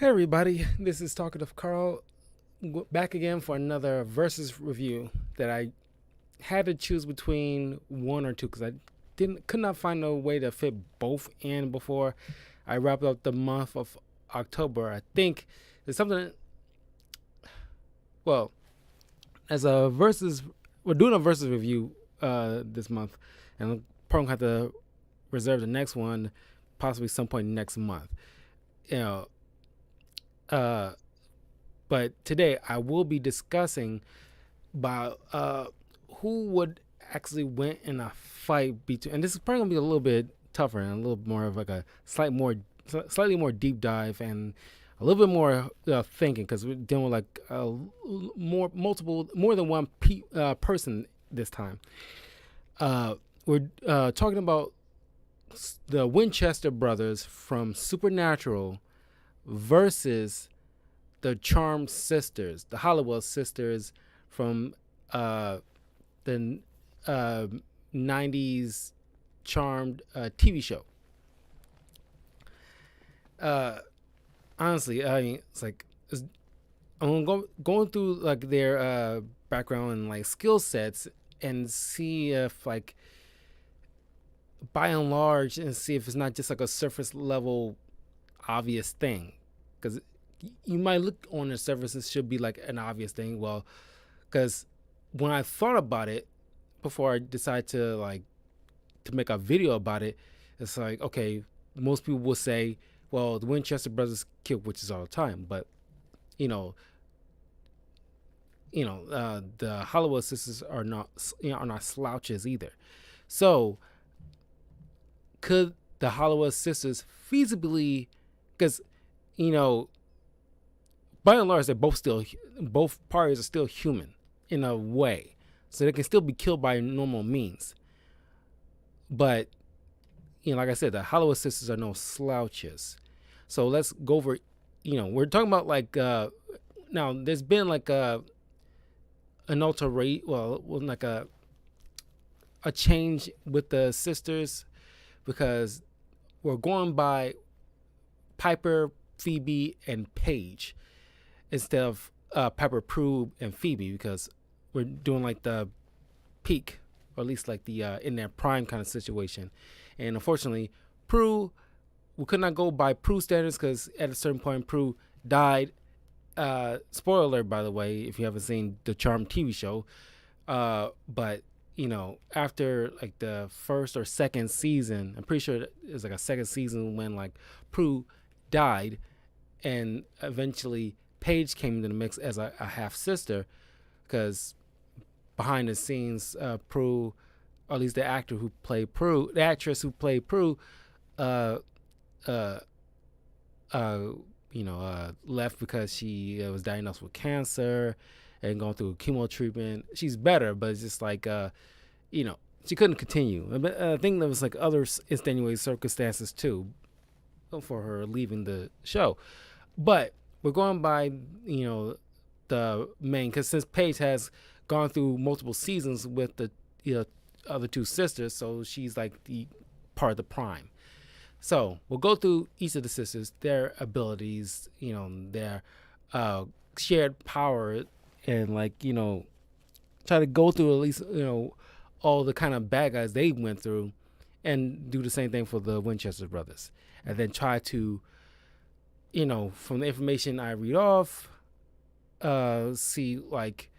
Hey everybody, this is Talkative Carl back again for another versus review that I had to choose between one or two because I could not find a way to fit both in before I wrapped up the month of October. I think it's something. Well, as a versus, we're doing a versus review this month, and I'm probably gonna have to reserve the next one possibly some point next month. You know, uh, but today I will be discussing about who would actually win in a fight between, and this is probably gonna be a little bit tougher and a little more of like a slightly more deep dive and a little bit more thinking because we're dealing with like more than one person this time. We're talking about the Winchester brothers from Supernatural versus the Charmed sisters, the Halliwell sisters from the 90s Charmed TV show. Uh, Honestly, I mean, I'm going through like their background and like skill sets and see if like by and large and see if it's not just like a surface level obvious thing because you might look on the surface it should be like an obvious thing. Well, because when I thought about it before I decided to make a video about it, it's like, okay, most people will say, well, the Winchester brothers kill witches all the time, but you know, the Halliwell sisters are not slouches either. So could the Halliwell sisters feasibly, because you know, by and large, both parties are still human in a way, so they can still be killed by normal means. But like I said, the Halliwell sisters are no slouches. So let's go over. We're talking about like now. There's been like an alterate, well, like a change with the sisters because we're going by Piper, Phoebe, and Paige instead of Pepper, Prue, and Phoebe because we're doing like the peak, or at least like the in their prime kind of situation. And unfortunately, Prue, we could not go by Prue standards because at a certain point, Prue died. Spoiler alert, by the way, if you haven't seen the Charmed TV show. But after like the first or second season, I'm pretty sure it was like a second season when like Prue died, and eventually Paige came into the mix as a half sister, because behind the scenes, Prue, or at least the actress who played Prue, uh, uh, left because she was diagnosed with cancer and going through chemo treatment. She's better, but it's just like, she couldn't continue. I think there was like other extenuating circumstances too for her leaving the show. But we're going by, the main, because since Paige has gone through multiple seasons with the other two sisters, so she's like the part of the prime. So we'll go through each of the sisters, their abilities, their shared power, and try to go through at least all the kind of bad guys they went through, and do the same thing for the Winchester brothers, and then try to, from the information I read off, see like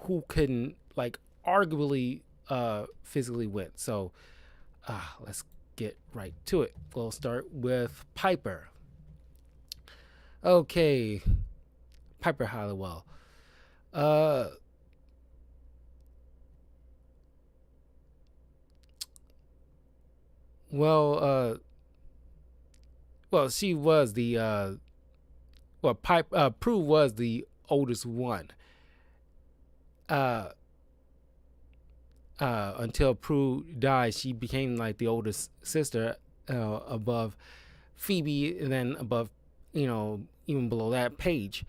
who can like arguably physically win. So let's get right to it. We'll start with Piper. Okay, Piper Halliwell. Uh, well, she was the Prue was the oldest one. Uh, until Prue died, she became like the oldest sister, above Phoebe, and then above, even below that, Paige.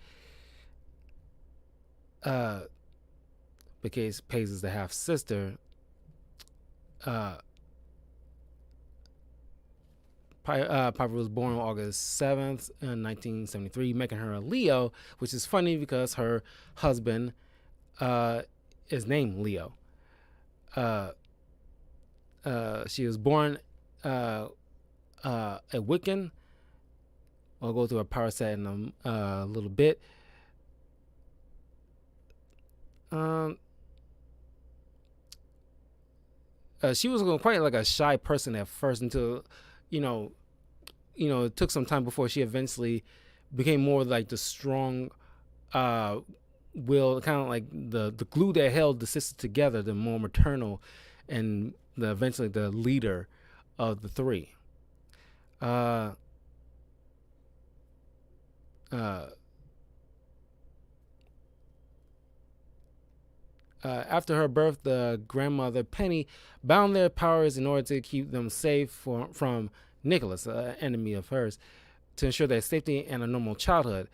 Because Paige is the half sister. Piper was born on August 7th, 1973, making her a Leo, which is funny because her husband uh, is named Leo. Uh, she was born a Wiccan. I'll go through her power set in a little bit. Um, she was quite like a shy person at first until, you know, it took some time before she eventually became more like the strong uh, will, kind of like the glue that held the sisters together, the more maternal, and eventually the leader of the three. Uh, uh, After her birth, the grandmother Penny bound their powers in order to keep them safe from Nicholas, an enemy of hers, to ensure their safety and a normal childhood.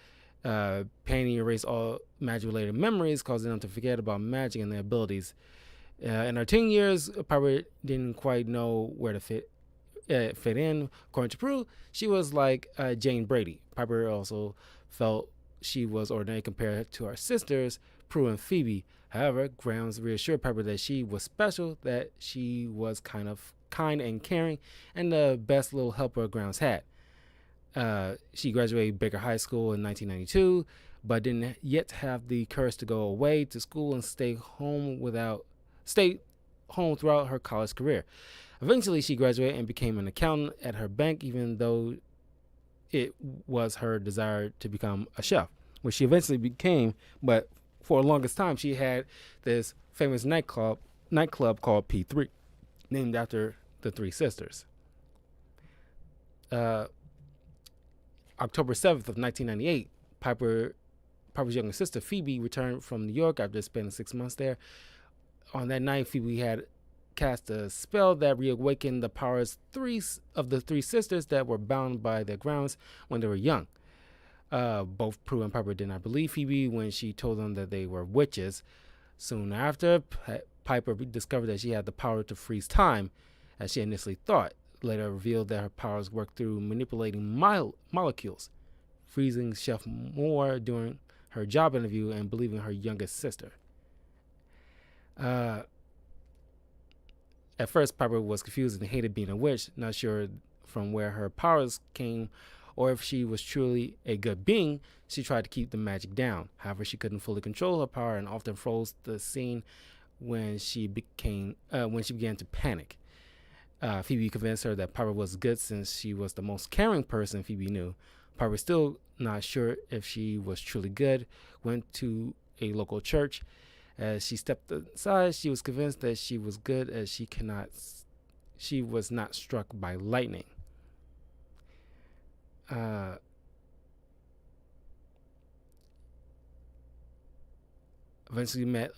Penny erased all magic-related memories, causing them to forget about magic and their abilities. In her teen years, Piper didn't quite know where to fit in. According to Prue, she was like Jane Brady. Piper also felt she was ordinary compared to her sisters, Prue and Phoebe. However, Grounds reassured Piper that she was special, that she was kind and caring, and the best little helper Grounds had. She graduated Baker High School in 1992, but didn't yet have the courage to go away to school and stay home throughout her college career. Eventually, she graduated and became an accountant at her bank, even though it was her desire to become a chef, which she eventually became. But for the longest time, she had this famous nightclub called P3, named after the three sisters. October 7th of 1998, Piper's younger sister Phoebe returned from New York after spending 6 months there. On that night, Phoebe had cast a spell that reawakened the powers of the three sisters that were bound by their grounds when they were young. Both Prue and Piper did not believe Phoebe when she told them that they were witches. Soon after, Piper discovered that she had the power to freeze time, as she initially thought. Later revealed that her powers worked through manipulating molecules, freezing Chef Moore during her job interview and believing her youngest sister. At first, Piper was confused and hated being a witch, not sure from where her powers came or if she was truly a good being. She tried to keep the magic down. However, she couldn't fully control her power and often froze the scene when she began to panic. Phoebe convinced her that Piper was good since she was the most caring person Phoebe knew. Piper, still not sure if she was truly good, went to a local church. As she stepped aside, she was convinced that she was good as she was not struck by lightning. Eventually met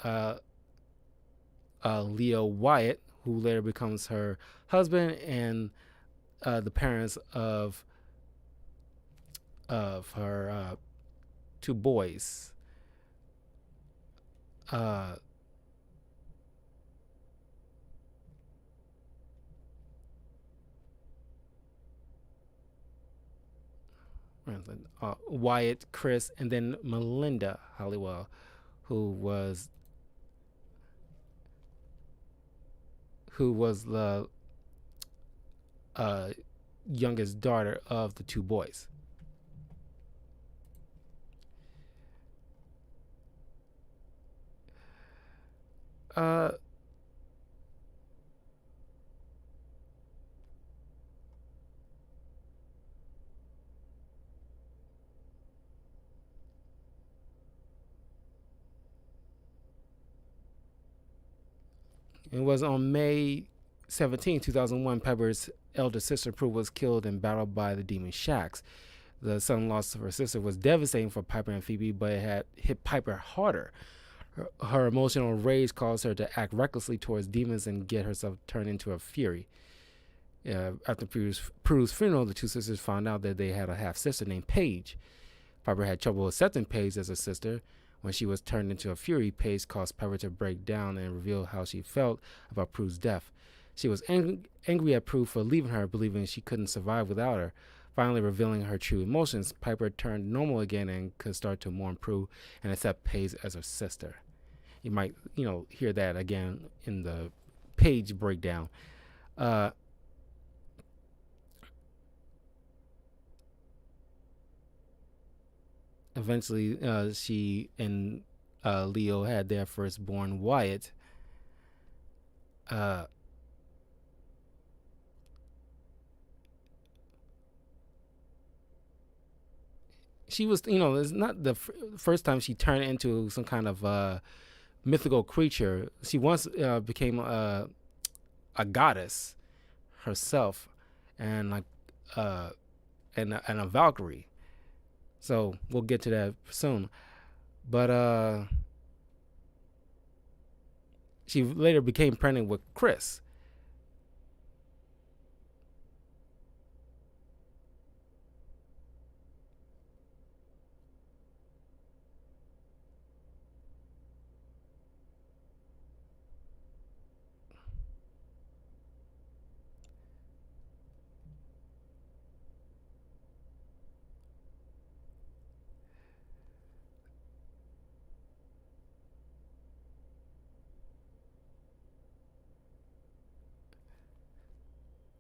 Leo Wyatt, who later becomes her husband and the parents of her two boys. Wyatt, Chris, and then Melinda Halliwell, who was the youngest daughter of the two boys. It was on May 17, 2001, Piper's elder sister Prue was killed in battle by the demon Shax. The sudden loss of her sister was devastating for Piper and Phoebe, but it had hit Piper harder. Her emotional rage caused her to act recklessly towards demons and get herself turned into a fury. After Prue's funeral, the two sisters found out that they had a half-sister named Paige. Piper had trouble accepting Paige as a sister. When she was turned into a fury, Paige caused Piper to break down and reveal how she felt about Prue's death. She was angry at Prue for leaving her, believing she couldn't survive without her. Finally revealing her true emotions, Piper turned normal again and could start to mourn Prue and accept Paige as her sister. You might, hear that again in the page breakdown. Uh, Eventually, she and Leo had their firstborn, Wyatt. Uh, she was, it's not the first time she turned into some kind of mythical creature. She once became a goddess herself, and like, and a Valkyrie. So we'll get to that soon. But she later became pregnant with Chris.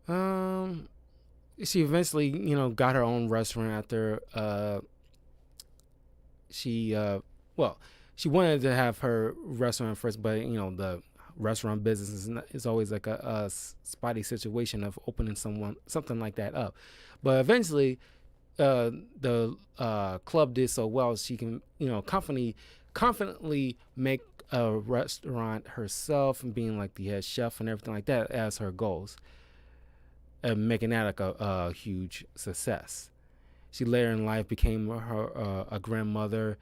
Um, she eventually, got her own restaurant after she well, she wanted to have her restaurant first, but the restaurant business is always like a spotty situation of opening something like that up. But eventually, the club did so well she can confidently make a restaurant herself and being like the head chef and everything like that as her goals, and making that like a huge success. She later in life became her a grandmother.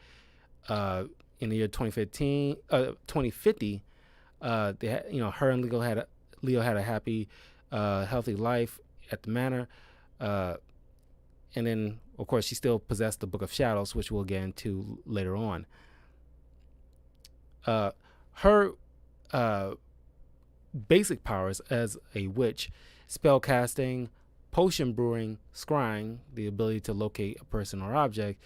In the year 2050, her and Leo had a happy, healthy life at the manor. And then, of course, she still possessed the Book of Shadows, which we'll get into later on. Her basic powers as a witch: spell casting, potion brewing, scrying, the ability to locate a person or object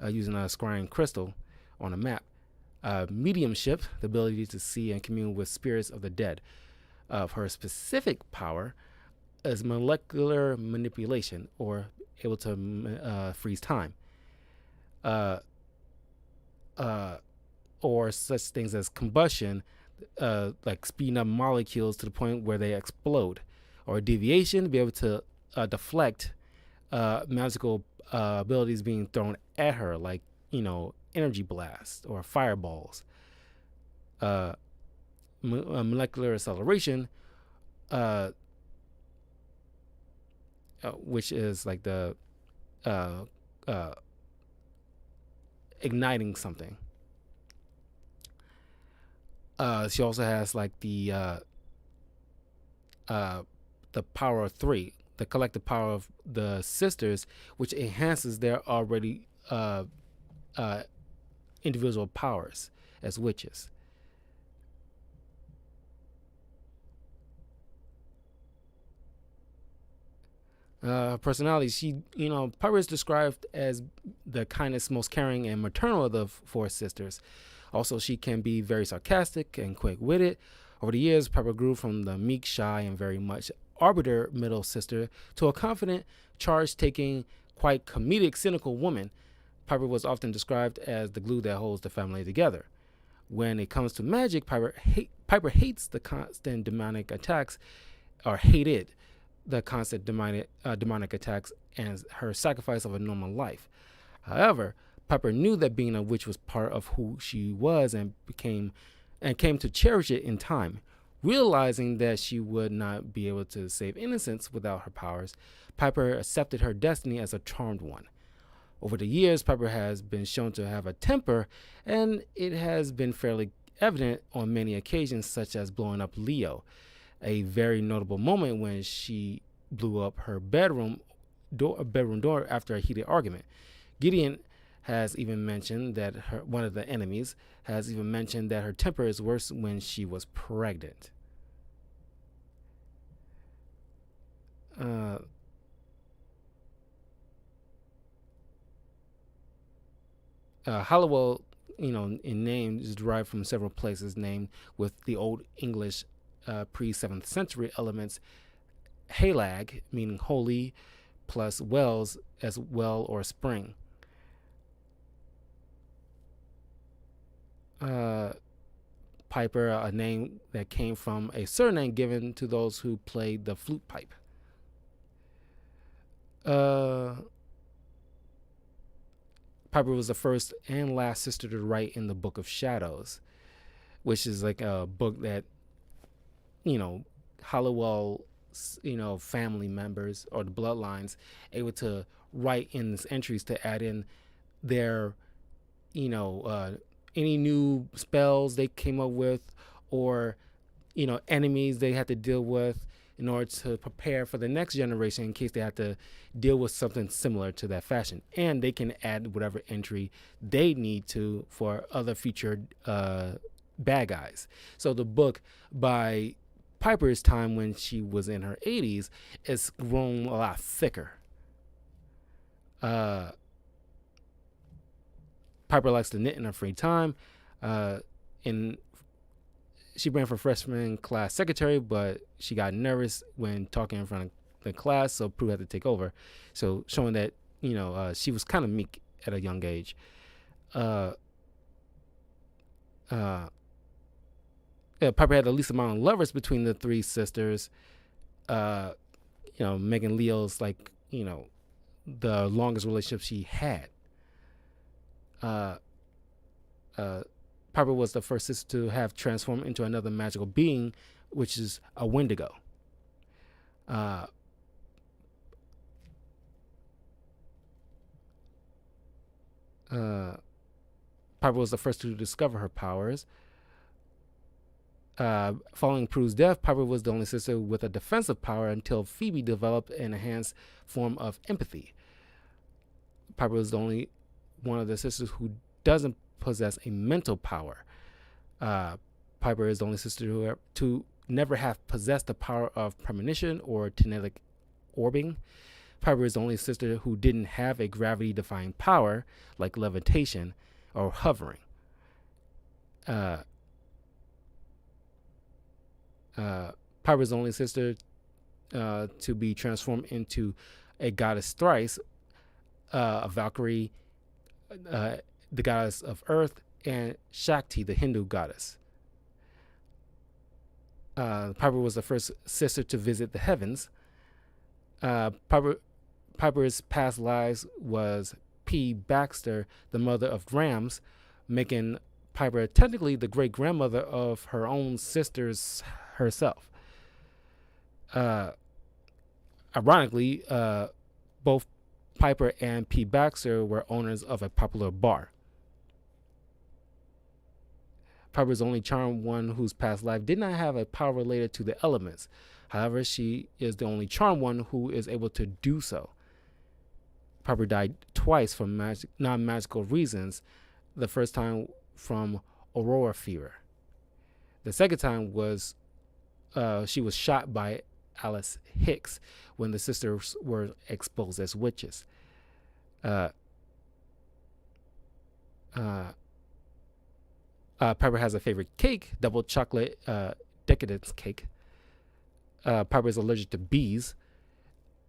using a scrying crystal on a map, mediumship, the ability to see and commune with spirits of the dead. Of her specific power is molecular manipulation, or able to freeze time, uh, or such things as combustion, like speeding up molecules to the point where they explode, or deviation, be able to deflect magical abilities being thrown at her, like energy blasts or fireballs. Molecular acceleration, uh, which is like the uh, uh, igniting something. She also has like the power of three, the collective power of the sisters, which enhances their already individual powers as witches. Personality, Piper is described as the kindest, most caring, and maternal of the four sisters. Also, she can be very sarcastic and quick-witted. Over the years, Piper grew from the meek, shy, and very much arbiter middle sister to a confident, charge-taking, quite comedic, cynical woman. Piper was often described as the glue that holds the family together. When it comes to magic, Piper hates the constant demonic attacks, or hated the constant demonic attacks and her sacrifice of a normal life. However, Piper knew that being a witch was part of who she was and came to cherish it in time. Realizing that she would not be able to save innocence without her powers, Piper accepted her destiny as a charmed one. Over the years, Piper has been shown to have a temper, and it has been fairly evident on many occasions, such as blowing up Leo. A very notable moment when she blew up her bedroom door after a heated argument. Gideon has even mentioned that one of the enemies has even mentioned that her temper is worse when she was pregnant. Halliwell, in name is derived from several places named with the Old English pre 7th century elements halag, meaning holy, plus wells as well or spring. Piper, a name that came from a surname given to those who played the flute pipe. Piper was the first and last sister to write in the Book of Shadows, which is like a book that, Halliwell, family members or the bloodlines able to write in these entries to add in their, any new spells they came up with, or enemies they had to deal with in order to prepare for the next generation in case they have to deal with something similar to that fashion. And they can add whatever entry they need to for other future bad guys. So the book, by Piper's time when she was in her 80s, is grown a lot thicker. Piper likes to knit in her free time. In She ran for freshman class secretary, but she got nervous when talking in front of the class, so Prue had to take over. So showing that she was kind of meek at a young age. Piper had the least amount of lovers between the three sisters. Megan Leo's like the longest relationship she had. Piper was the first sister to have transformed into another magical being, which is a Wendigo. Piper was the first to discover her powers. Following Prue's death, Piper was the only sister with a defensive power until Phoebe developed an enhanced form of empathy. Piper was the only one of the sisters who doesn't possess a mental power. Piper is the only sister to never have possessed the power of premonition or kinetic orbing. Piper is the only sister who didn't have a gravity-defying power like levitation or hovering. Piper is the only sister to be transformed into a goddess thrice, a Valkyrie, the goddess of earth, and Shakti, the Hindu goddess. Piper was the first sister to visit the heavens. Piper's past lives was P. Baxter, the mother of Grams, making Piper technically the great grandmother of her own sisters herself. Ironically, both Piper and P. Baxter were owners of a popular bar. Piper is the only charmed one whose past life did not have a power related to the elements. However, she is the only charmed one who is able to do so. Piper died twice from non-magical reasons. The first time from aurora fever. The second time was she was shot by Alice Hicks when the sisters were exposed as witches. Piper has a favorite cake, double chocolate decadence cake. Piper is allergic to bees.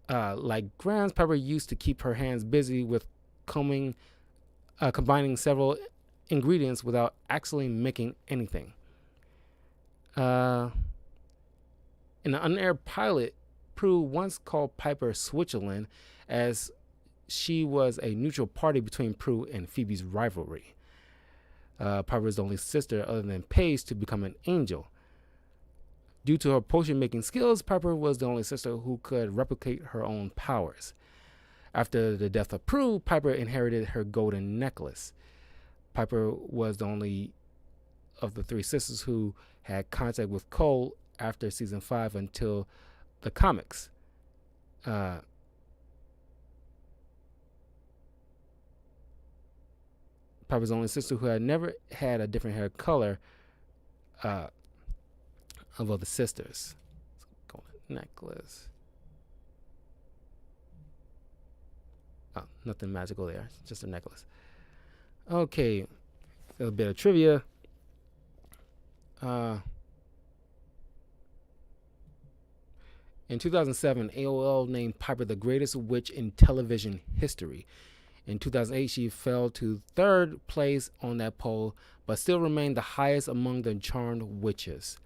Like Grams, Piper used to keep her hands busy with combining several ingredients without actually making anything. In an unaired pilot, Prue once called Piper Switzerland, as she was a neutral party between Prue and Phoebe's rivalry. Piper is the only sister other than Paige to become an angel. Due to her potion making skills, Piper was the only sister who could replicate her own powers. After the death of Prue, Piper inherited her golden necklace. Piper was the only of the three sisters who had contact with Cole after season 5 until the comics. Piper's the only sister who had never had a different hair color of all the sisters. Golden necklace. Oh, nothing magical there. Just a necklace. Okay, a bit of trivia. Uh, in 2007, AOL named Piper the greatest witch in television history. In 2008, she fell to third place on that poll, but still remained the highest among the charmed witches.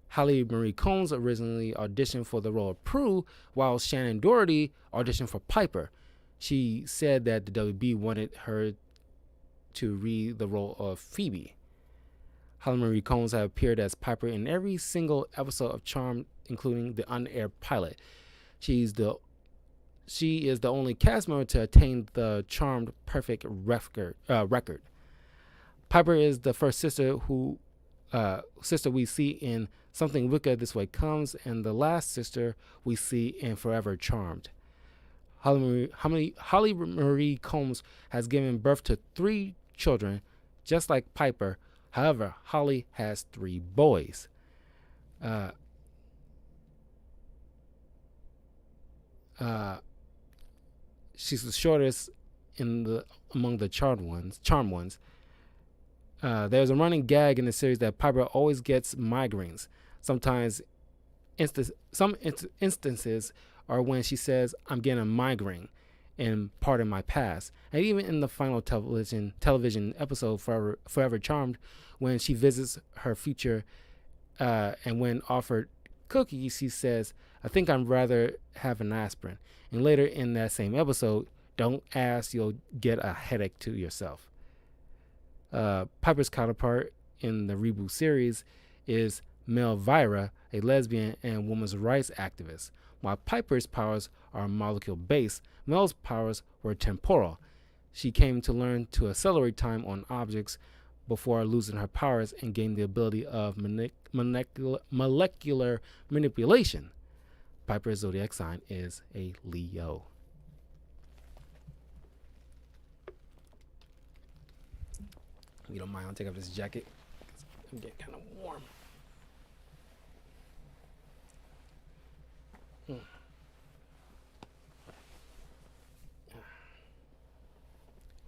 Holly Marie Combs originally auditioned for the role of Prue, while Shannon Doherty auditioned for Piper. She said that the WB wanted her to read the role of Phoebe. Holly Marie Combs has appeared as Piper in every single episode of Charmed, including the unaired pilot. She is the only cast member to attain the Charmed perfect record. Piper is the first sister we see in Something Wicked This Way Comes, and the last sister we see in Forever Charmed. Holly Marie Combs has given birth to 3 children, just like Piper. However, Holly has 3 boys. Uh, uh, she's the shortest among the charmed ones. There's a running gag in the series that Piper always gets migraines. Some instances are when she says, "I'm getting a migraine," and "Pardon my past." And even in the final television episode, Forever Charmed, when she visits her future, and when offered cookies, she says, "I think I'd rather have an aspirin." And later in that same episode, "Don't ask, you'll get a headache to yourself." Piper's counterpart in the reboot series is Melvira, a lesbian and women's rights activist. While Piper's powers are molecule-based, Mel's powers were temporal. She came to learn to accelerate time on objects before losing her powers and gained the ability of molecular manipulation. Piper's zodiac sign is a Leo. If you don't mind, I'll take off this jacket. I'm getting kind of warm.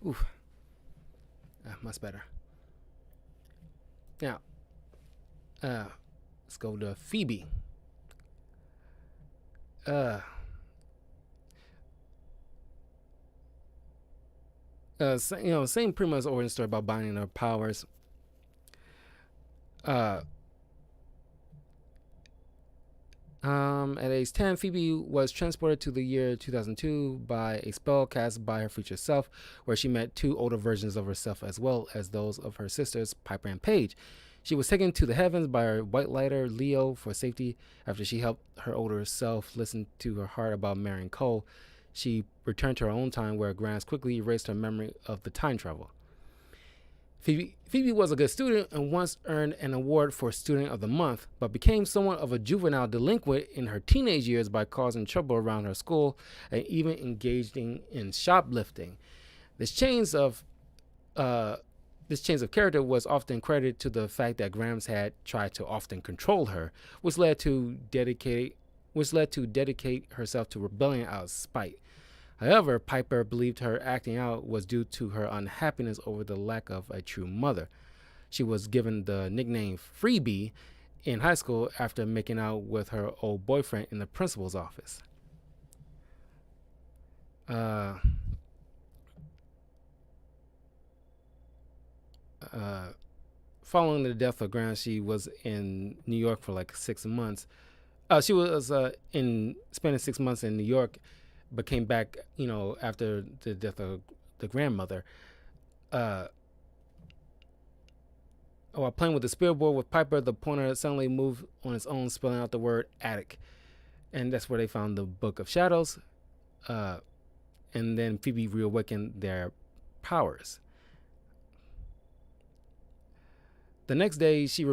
Oof. Much better. Now, let's go to Phoebe. Same pretty much origin story about binding her powers. At age 10, Phoebe was transported to the year 2002 by a spell cast by her future self, where she met 2 older versions of herself as well as those of her sisters, Piper and Paige. She was taken to the heavens by her white lighter, Leo, for safety after she helped her older self listen to her heart about marrying Cole. She returned to her own time, where Grams quickly erased her memory of the time travel. Phoebe was a good student and once earned an award for Student of the Month, but became somewhat of a juvenile delinquent in her teenage years by causing trouble around her school and even engaging in shoplifting. This change of character was often credited to the fact that Grams had tried to often control her, which led to dedicate herself to rebellion out of spite. However, Piper believed her acting out was due to her unhappiness over the lack of a true mother. She was given the nickname Freebie in high school after making out with her old boyfriend in the principal's office. Following the death of Grant, she was in New York for like 6 months. She was spending 6 months in New York, but came back, after the death of the grandmother. While playing with the spirit board with Piper, the pointer suddenly moved on its own, spelling out the word attic. And that's where they found the Book of Shadows. And then Phoebe reawakened their powers. The next day, she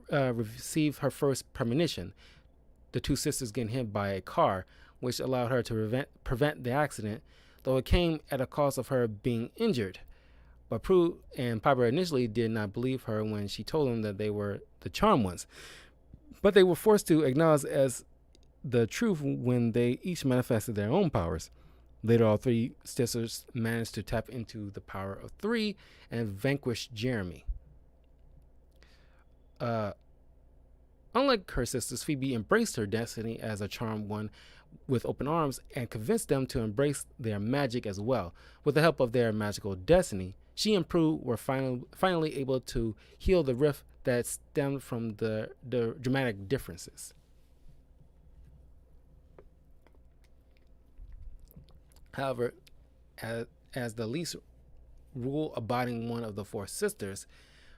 received her first premonition. The 2 sisters getting hit by a car, which allowed her to prevent the accident, though it came at a cost of her being injured. But Prue and Piper initially did not believe her when she told them that they were the charmed ones. But they were forced to acknowledge as the truth when they each manifested their own powers. Later, all three sisters managed to tap into the power of three and vanquish Jeremy. Uh, Unlike her sisters, Phoebe embraced her destiny as a charmed one with open arms and convinced them to embrace their magic as well. With the help of their magical destiny, she and Prue were finally able to heal the rift that stemmed from the dramatic differences. However, as, as the least rule abiding one of the four sisters,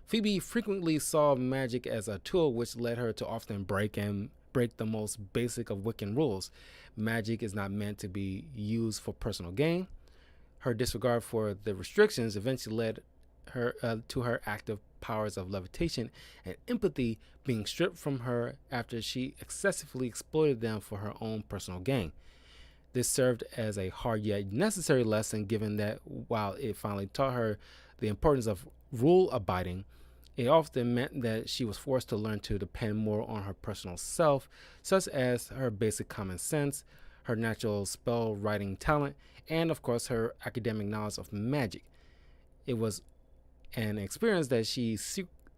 Phoebe frequently saw magic as a tool which led her to often break the most basic of Wiccan rules. Magic is not meant to be used for personal gain. Her disregard for the restrictions eventually led her to her active powers of levitation and empathy being stripped from her after she excessively exploited them for her own personal gain. This served as a hard yet necessary lesson, given that while it finally taught her the importance of rule abiding, it often meant that she was forced to learn to depend more on her personal self, such as her basic common sense, her natural spell writing talent, and of course her academic knowledge of magic. It was an experience that she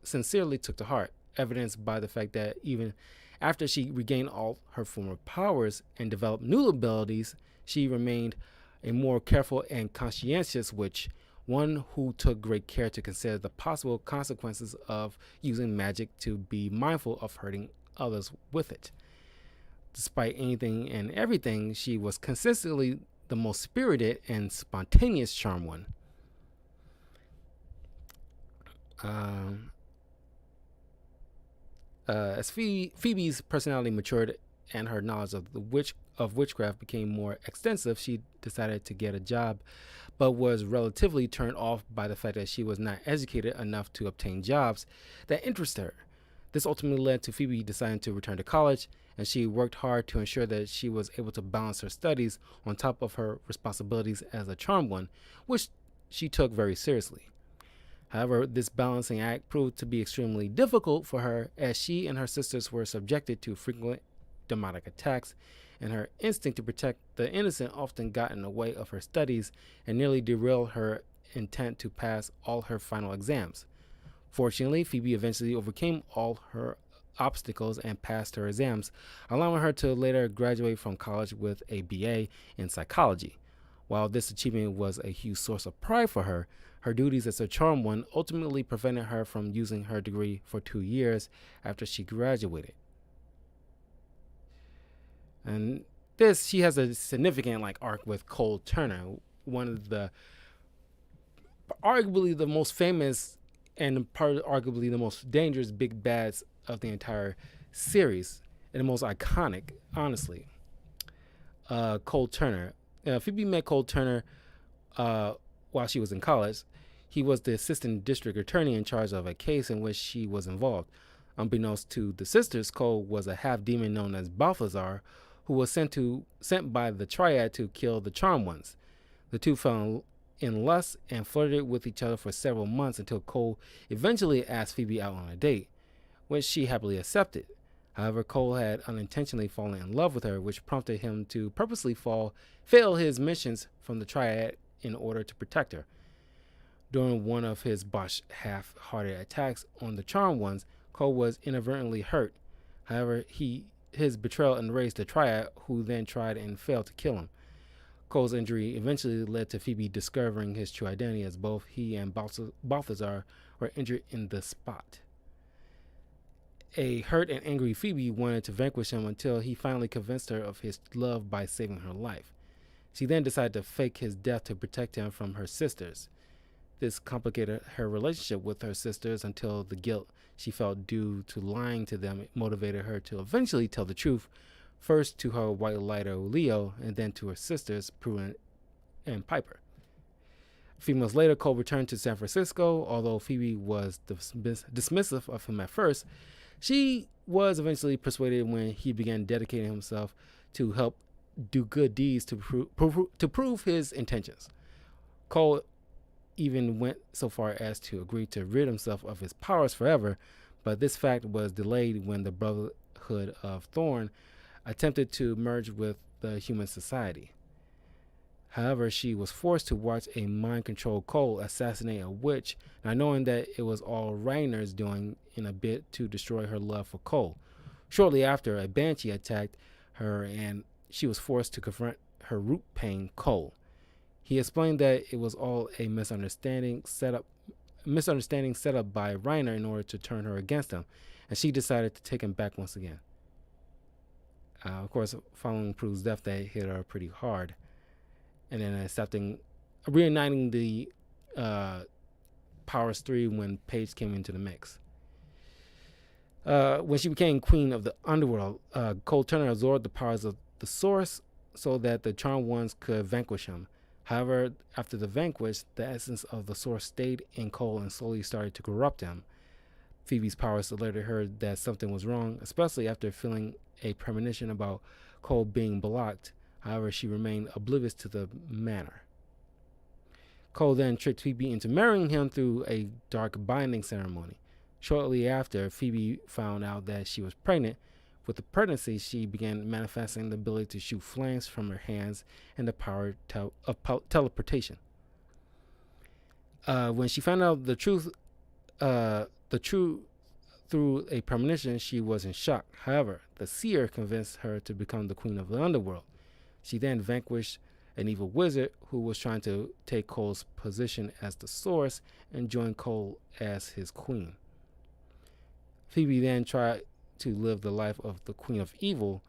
sincerely took to heart, evidenced by the fact that even after she regained all her former powers and developed new abilities, she remained a more careful and conscientious witch, one who took great care to consider the possible consequences of using magic, to be mindful of hurting others with it. Despite anything and everything, she was consistently the most spirited and spontaneous charm one. Um, as Phoebe's personality matured and her knowledge of witchcraft became more extensive, she decided to get a job, but was relatively turned off by the fact that she was not educated enough to obtain jobs that interested her. This ultimately led to Phoebe deciding to return to college, and she worked hard to ensure that she was able to balance her studies on top of her responsibilities as a charmed one, which she took very seriously. However, this balancing act proved to be extremely difficult for her, as she and her sisters were subjected to frequent demonic attacks, and her instinct to protect the innocent often got in the way of her studies and nearly derailed her intent to pass all her final exams. Fortunately, Phoebe eventually overcame all her obstacles and passed her exams, allowing her to later graduate from college with a BA in psychology. While this achievement was a huge source of pride for her, her duties as a charm one ultimately prevented her from using her degree for 2 years after she graduated. And she has a significant arc with Cole Turner, one of the arguably the most famous and arguably the most dangerous big bads of the entire series, and the most iconic, honestly. Cole Turner. Phoebe met Cole Turner while she was in college. He was the assistant district attorney in charge of a case in which she was involved. Unbeknownst to the sisters, Cole was a half demon known as Balthazar, who was sent by the Triad to kill the Charmed Ones. The two fell in lust and flirted with each other for several months until Cole eventually asked Phoebe out on a date, which she happily accepted. However, Cole had unintentionally fallen in love with her, which prompted him to purposely fail his missions from the Triad in order to protect her. During one of his botched half-hearted attacks on the Charmed Ones, Cole was inadvertently hurt. However, his betrayal enraged the Triad, who then tried and failed to kill him. Cole's injury eventually led to Phoebe discovering his true identity, as both he and Balthazar were injured in the spot. A hurt and angry Phoebe wanted to vanquish him until he finally convinced her of his love by saving her life. She then decided to fake his death to protect him from her sisters. This complicated her relationship with her sisters until the guilt she felt due to lying to them motivated her to eventually tell the truth, first to her white lighter Leo, and then to her sisters, Prue and Piper. A few months later, Cole returned to San Francisco. Although Phoebe was dismissive of him at first, she was eventually persuaded when he began dedicating himself to help do good deeds to prove his intentions. Cole even went so far as to agree to rid himself of his powers forever, but this fact was delayed when the Brotherhood of Thorn attempted to merge with the human society. However, she was forced to watch a mind-controlled Cole assassinate a witch, not knowing that it was all Rainer's doing in a bid to destroy her love for Cole. Shortly after, a banshee attacked her and she was forced to confront her root pain, Cole. He explained that it was all a misunderstanding set up by Rainer in order to turn her against him, and she decided to take him back once again. Of course, following Prue's death, they hit her pretty hard, and then reuniting the Powers 3 when Paige came into the mix. When she became queen of the underworld, Cole Turner absorbed the powers of the Source so that the Charmed Ones could vanquish him. However, after the vanquish, the essence of the Source stayed in Cole and slowly started to corrupt him. Phoebe's powers alerted her that something was wrong, especially after feeling a premonition about Cole being blocked. However, she remained oblivious to the matter. Cole then tricked Phoebe into marrying him through a dark binding ceremony. Shortly after, Phoebe found out that she was pregnant. With the pregnancy, she began manifesting the ability to shoot flames from her hands and the power of teleportation. When she found out the truth through a premonition, she was in shock. However, the seer convinced her to become the queen of the underworld. She then vanquished an evil wizard who was trying to take Cole's position as the Source and join Cole as his queen. Phoebe then tried to live the life of the Queen of Evil,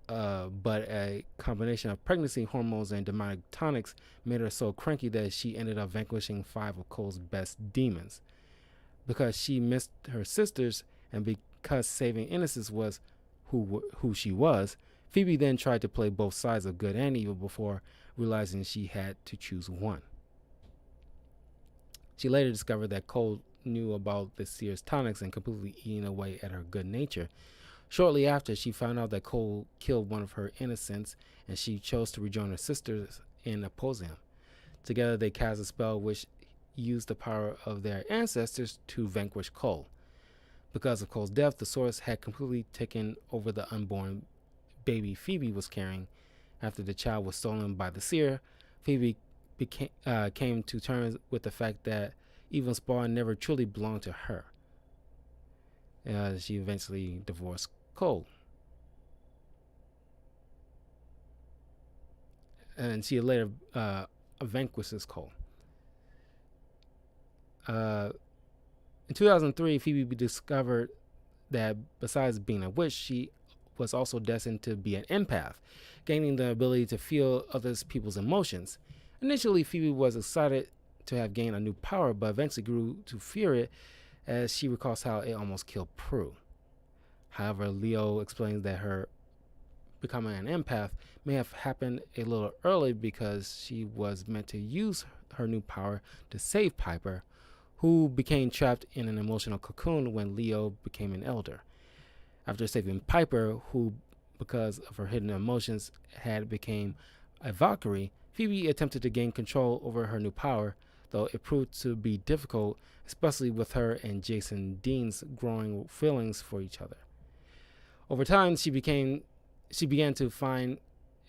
but a combination of pregnancy hormones and demonic tonics made her so cranky that she ended up vanquishing 5 of Cole's best demons. Because she missed her sisters and because saving innocence was who she was, Phoebe then tried to play both sides of good and evil before realizing she had to choose one. She later discovered that Cole knew about the seer's tonics and completely eating away at her good nature. Shortly after, she found out that Cole killed one of her innocents, and she chose to rejoin her sisters in opposing him. Together, they cast a spell which used the power of their ancestors to vanquish Cole. Because of Cole's death, the Source had completely taken over the unborn baby Phoebe was carrying. After the child was stolen by the seer, Phoebe came to terms with the fact that even Spawn never truly belonged to her. She eventually divorced Cole. And she later vanquishes Cole. In 2003, Phoebe discovered that besides being a witch, she was also destined to be an empath, gaining the ability to feel other people's emotions. Initially, Phoebe was excited to have gained a new power, but eventually grew to fear it as she recalls how it almost killed Prue. However, Leo explains that her becoming an empath may have happened a little early because she was meant to use her new power to save Piper, who became trapped in an emotional cocoon when Leo became an elder. After saving Piper, who because of her hidden emotions had become a Valkyrie, Phoebe attempted to gain control over her new power, though it proved to be difficult, especially with her and Jason Dean's growing feelings for each other. Over time, she began to find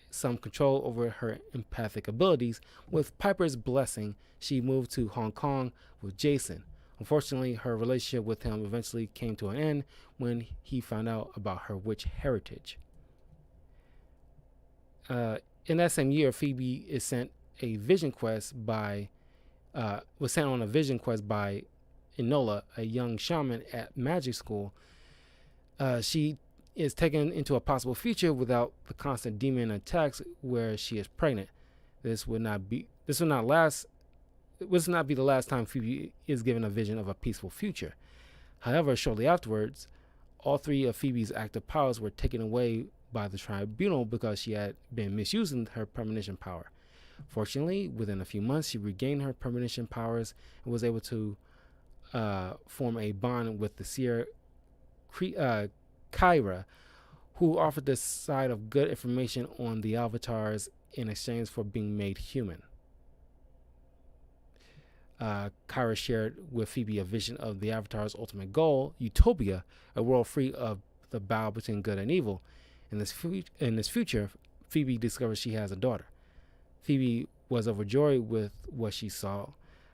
some control over her empathic abilities. With Piper's blessing, she moved to Hong Kong with Jason. Unfortunately, her relationship with him eventually came to an end when he found out about her witch heritage. In that same year, Phoebe is sent on a vision quest by Enola, a young shaman at magic school. She is taken into a possible future without the constant demon attacks where she is pregnant. This would not be the last time Phoebe is given a vision of a peaceful future. However, shortly afterwards, all 3 of Phoebe's active powers were taken away by the tribunal because she had been misusing her premonition power. Fortunately, within a few months, she regained her premonition powers and was able to form a bond with the seer Kyra, who offered the side of good information on the avatars in exchange for being made human. Kyra shared with Phoebe a vision of the Avatar's ultimate goal, Utopia, a world free of the battle between good and evil. In this future, Phoebe discovers she has a daughter. Phoebe was overjoyed with what she saw.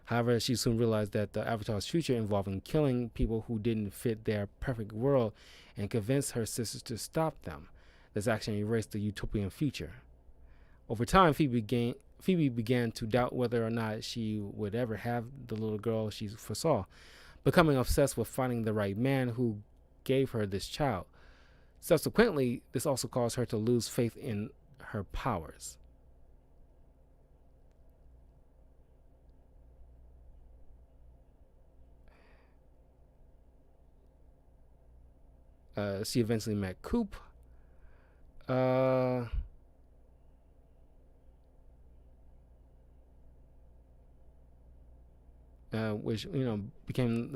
However, she soon realized that the Avatar's future involving killing people who didn't fit their perfect world and convinced her sisters to stop them. This action erased the utopian future. Over time, Phoebe began to doubt whether or not she would ever have the little girl she foresaw, becoming obsessed with finding the right man who gave her this child. Subsequently, this also caused her to lose faith in her powers. She eventually met Coop, uh, which became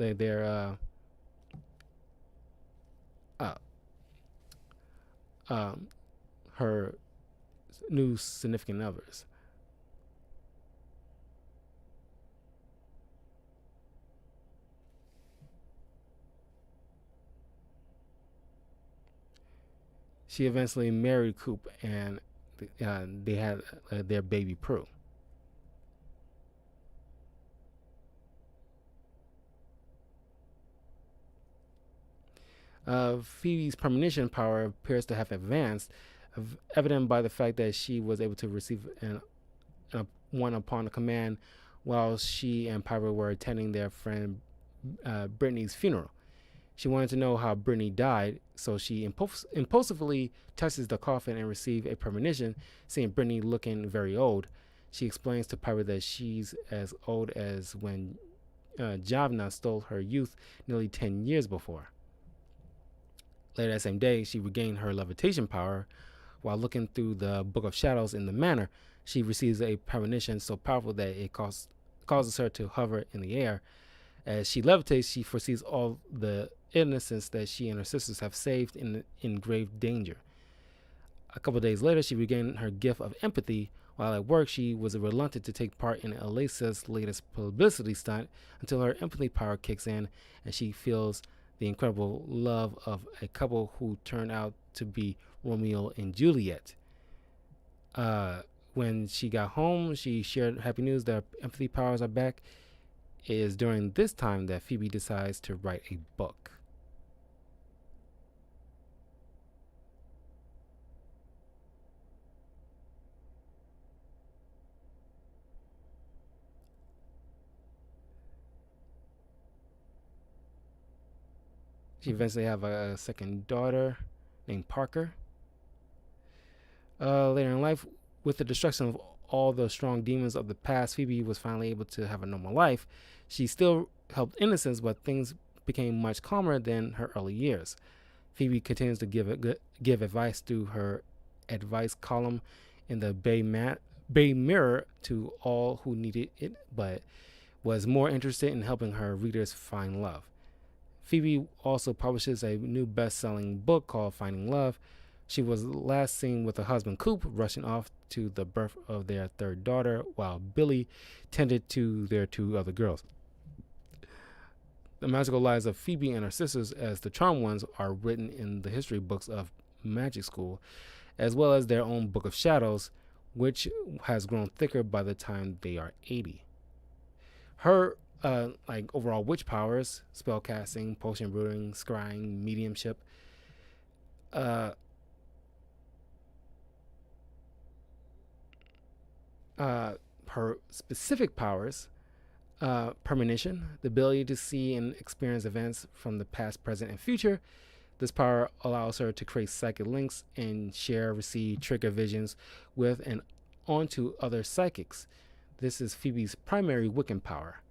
uh, um, her new significant others. She eventually married Coop, and they had their baby Prue. Phoebe's premonition power appears to have advanced, evident by the fact that she was able to receive one upon a command while she and Piper were attending their friend Brittany's funeral. She wanted to know how Brittany died, so she impulsively touches the coffin and receives a premonition, seeing Brittany looking very old. She explains to Piper that she's as old as when Javna stole her youth nearly 10 years before. Later that same day, she regained her levitation power. While looking through the Book of Shadows in the manor, she receives a premonition so powerful that it causes her to hover in the air. As she levitates, she foresees all the innocents that she and her sisters have saved in grave danger. A couple of days later, she regained her gift of empathy. While at work, she was reluctant to take part in Elisa's latest publicity stunt until her empathy power kicks in and she feels the incredible love of a couple who turned out to be Romeo and Juliet. When she got home, she shared happy news that her empathy powers are back. It is during this time that Phoebe decides to write a book. She eventually have a second daughter named Parker. Later in life, with the destruction of all the strong demons of the past, Phoebe was finally able to have a normal life. She still helped innocents, but things became much calmer than her early years. Phoebe continues to give advice through her advice column in the Bay Mirror to all who needed it, but was more interested in helping her readers find love. Phoebe also publishes a new best-selling book called Finding Love. She was last seen with her husband Coop rushing off to the birth of their third daughter while Billy tended to their two other girls. The magical lives of Phoebe and her sisters as the Charmed Ones are written in the history books of Magic School, as well as their own Book of Shadows, which has grown thicker by the time they are 80. Her overall witch powers, spell casting, potion brewing, scrying, mediumship. Her specific powers, premonition, the ability to see and experience events from the past, present, and future. This power allows her to create psychic links and share, receive, trigger visions with and onto other psychics. This is Phoebe's primary Wiccan power.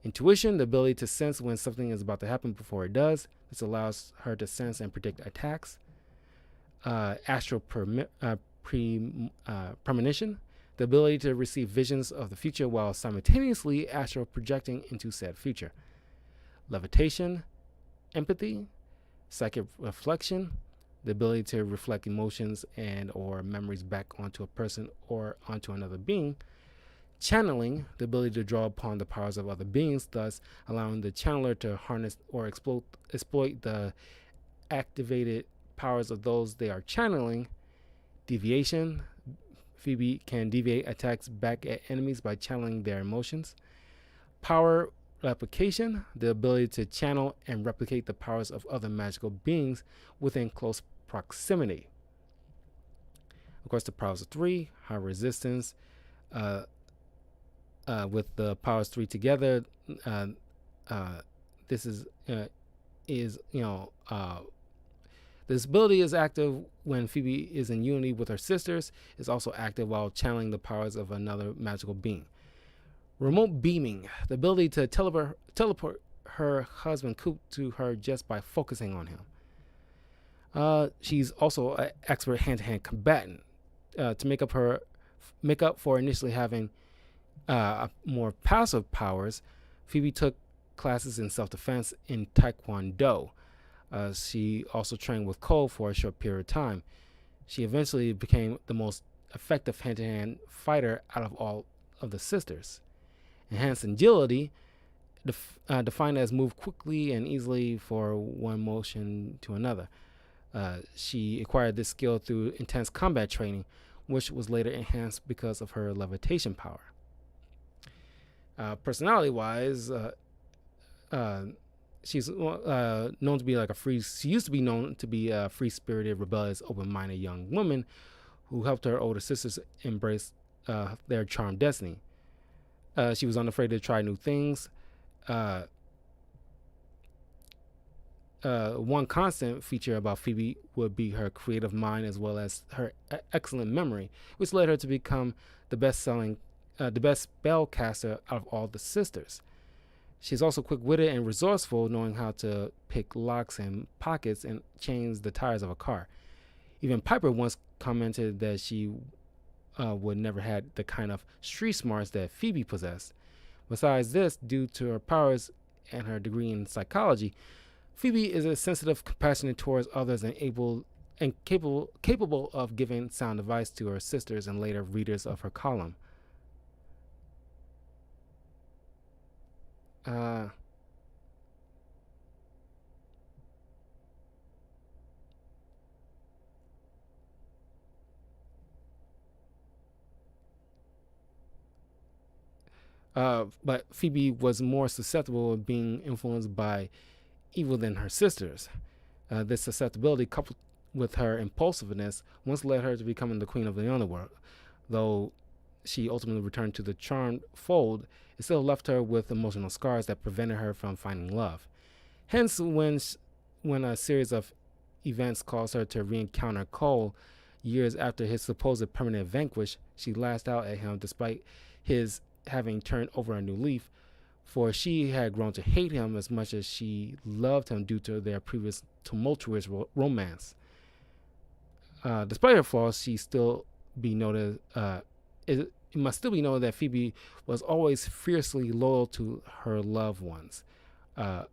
Intuition, the ability to sense when something is about to happen before it does. This allows her to sense and predict attacks. Astral premonition, the ability to receive visions of the future while simultaneously astral projecting into said future. Levitation, empathy, psychic reflection, the ability to reflect emotions and or memories back onto a person or onto another being. Channeling, the ability to draw upon the powers of other beings, thus allowing the channeler to harness or exploit the activated powers of those they are channeling. Deviation, Phoebe can deviate attacks back at enemies by channeling their emotions. Power replication, the ability to channel and replicate the powers of other magical beings within close proximity. Of course, the powers of three, high resistance. Uh, with the powers three together, uh, this is this ability is active when Phoebe is in unity with her sisters. It's also active while channeling the powers of another magical being. Remote beaming, the ability to teleport her husband Coop to her just by focusing on him. She's also an expert hand-to-hand combatant. To make up for initially having more passive powers, Phoebe took classes in self-defense in Taekwondo. She also trained with Cole for a short period of time. She eventually became the most effective hand-to-hand fighter out of all of the sisters. Enhanced agility, defined as move quickly and easily for one motion to another. She acquired this skill through intense combat training, which was later enhanced because of her levitation power. Personality-wise, she's known to be like she used to be known to be a free-spirited, rebellious, open-minded young woman who helped her older sisters embrace their charmed destiny. She was unafraid to try new things. One constant feature about Phoebe would be her creative mind as well as her excellent memory, which led her to become the best spellcaster out of all the sisters. She's also quick-witted and resourceful, knowing how to pick locks and pockets and change the tires of a car. Even Piper once commented that she would never had the kind of street smarts that Phoebe possessed. Besides this, due to her powers and her degree in psychology, Phoebe is a sensitive, compassionate towards others and capable of giving sound advice to her sisters and later readers of her column. But Phoebe was more susceptible of being influenced by evil than her sisters. This susceptibility, coupled with her impulsiveness, once led her to becoming the queen of the underworld. Though she ultimately returned to the charmed fold, it still left her with emotional scars that prevented her from finding love. Hence, when a series of events caused her to re-encounter Cole years after his supposed permanent vanquish, she lashed out at him despite his having turned over a new leaf, for she had grown to hate him as much as she loved him due to their previous tumultuous romance. Despite her flaws, it must still be noted that Phoebe was always fiercely loyal to her loved ones. Uh,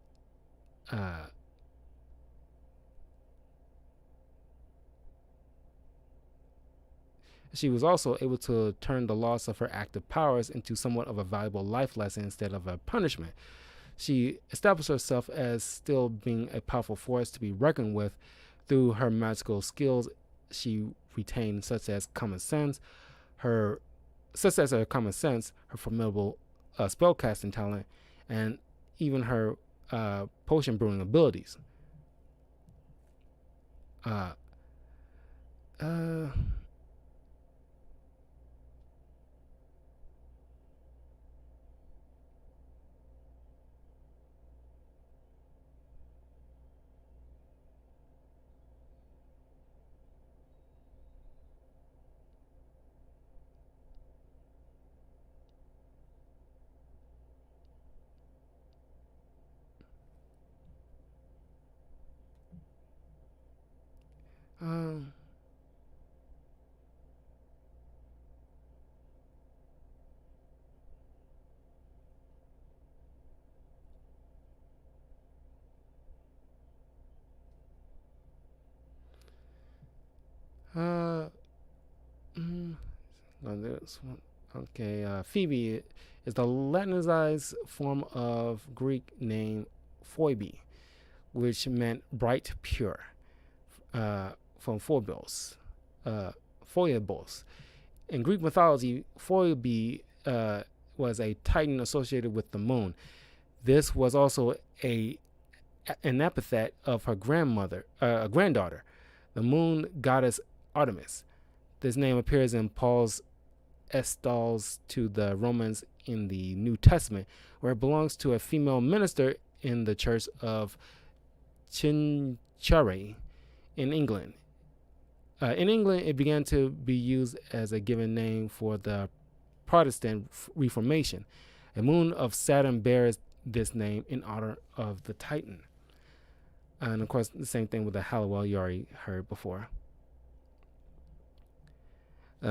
uh, She was also able to turn the loss of her active powers into somewhat of a valuable life lesson instead of a punishment. She established herself as still being a powerful force to be reckoned with through her magical skills she retained, such as her common sense, her formidable spellcasting talent, and even her potion brewing abilities. Uh, uh, um, uh, mm, this one. Okay, Phoebe is the Latinized form of Greek name Phoebe, which meant bright, pure, from foibles. Foibles. In Greek mythology, Phoebe was a titan associated with the moon. This was also a an epithet of her granddaughter, the moon goddess Artemis. This name appears in Paul's Epistles to the Romans in the New Testament, where it belongs to a female minister in the church of Chinchare in England. In England, it began to be used as a given name for the Protestant Reformation. A moon of Saturn bears this name in honor of the Titan. And of course, the same thing with the Halliwell you already heard before.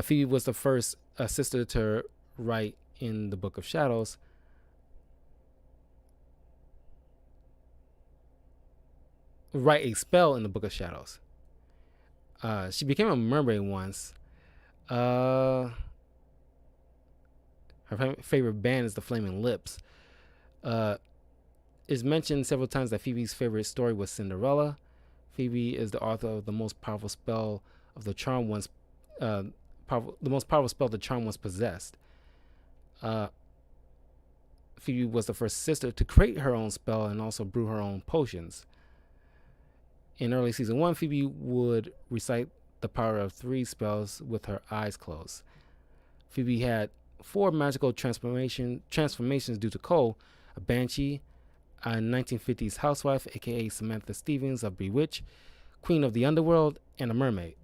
Phoebe was the first sister to write in the Book of Shadows. Write a spell in the Book of Shadows. She became a mermaid once. Her favorite band is the Flaming Lips. It's mentioned several times that Phoebe's favorite story was Cinderella. Phoebe is the author of the most powerful spell of the charm once, the most powerful spell the charm once possessed. Phoebe was the first sister to create her own spell and also brew her own potions. In early season 1, Phoebe would recite the power of 3 spells with her eyes closed. Phoebe had 4 magical transformations due to Cole: a banshee, a 1950s housewife, aka Samantha Stevens of Bewitched, queen of the underworld, and a mermaid.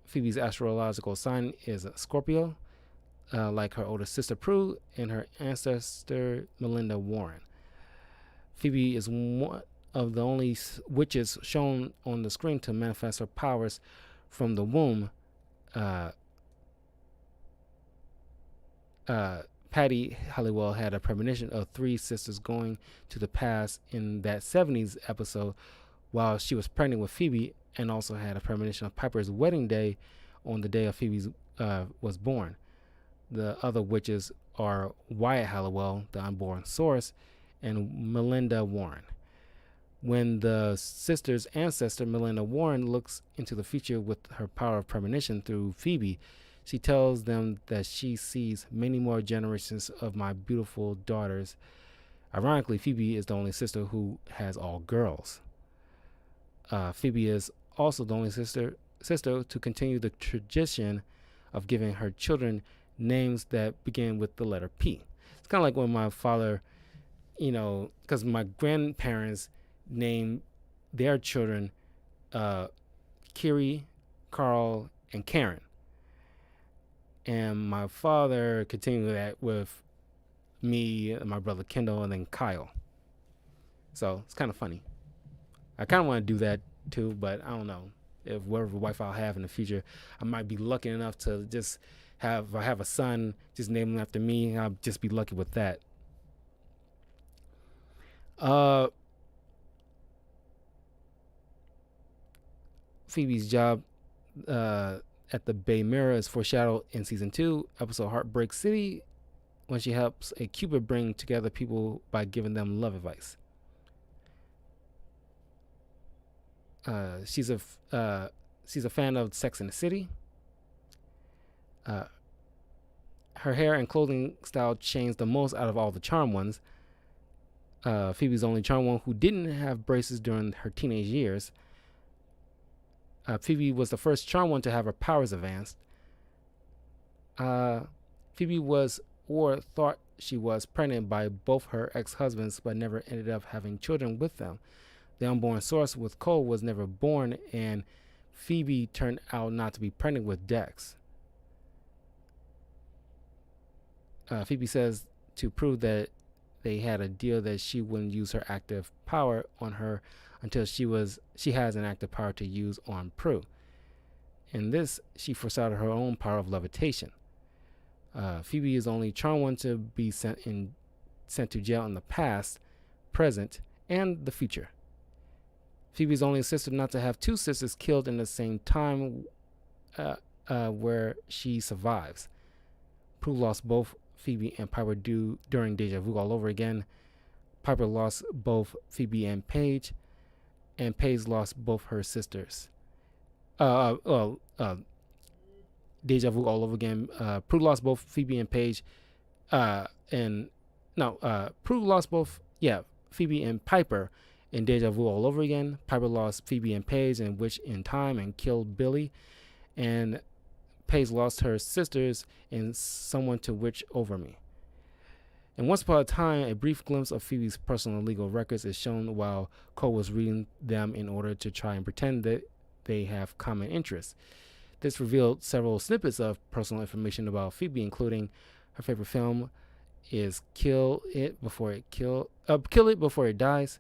Phoebe's astrological sign is Scorpio, like her older sister Prue and her ancestor Melinda Warren. Phoebe is one of the only witches shown on the screen to manifest her powers from the womb. Patty Halliwell had a premonition of 3 sisters going to the past in that 70s episode while she was pregnant with Phoebe, and also had a premonition of Piper's wedding day on the day of Phoebe's was born. The other witches are Wyatt Halliwell, the unborn source, and Melinda Warren. When the sister's ancestor, Melinda Warren, looks into the future with her power of premonition through Phoebe, she tells them that she sees many more generations of my beautiful daughters. Ironically, Phoebe is the only sister who has all girls. Phoebe is also the only sister to continue the tradition of giving her children names that begin with the letter P. It's kind of like when my father, because my grandparents named their children Kiri, Carl, and Karen. And my father continued that with me and my brother Kendall and then Kyle. So it's kind of funny. I kind of want to do that too, but I don't know. If whatever wife I'll have in the future, I might be lucky enough to just have a son, just name him after me. I'll just be lucky with that. Phoebe's job at the Bay Mirror is foreshadowed in season 2, episode Heartbreak City, when she helps a Cupid bring together people by giving them love advice. She's a fan of Sex and the City. Her hair and clothing style changed the most out of all the charm ones. Phoebe's the only charm one who didn't have braces during her teenage years. Phoebe was the first charm one to have her powers advanced. Phoebe was, or thought she was, pregnant by both her ex-husbands, but never ended up having children with them. The unborn source with Cole was never born, and Phoebe turned out not to be pregnant with Dex. Phoebe says to prove that they had a deal that she wouldn't use her active power on her until she has an active power to use on Prue. In this, she foreshadowed her own power of levitation. Phoebe is the only charm one to be sent to jail in the past, present, and the future. Phoebe's only sister not to have 2 sisters killed in the same time where she survives. Prue lost both Phoebe and Piper during Deja Vu all over again. Piper lost both Phoebe and Paige lost both her sisters. Deja Vu all over again. Prue lost both Phoebe and Paige, and no, Prue lost both. Yeah, Phoebe and Piper in Deja Vu all over again. Piper lost Phoebe and Paige in Witch in Time and killed Billy, and Paige lost her sisters in Someone to Witch Over Me. And once upon a time, a brief glimpse of Phoebe's personal legal records is shown while Cole was reading them in order to try and pretend that they have common interests. This revealed several snippets of personal information about Phoebe, including her favorite film is Kill It Before It Dies.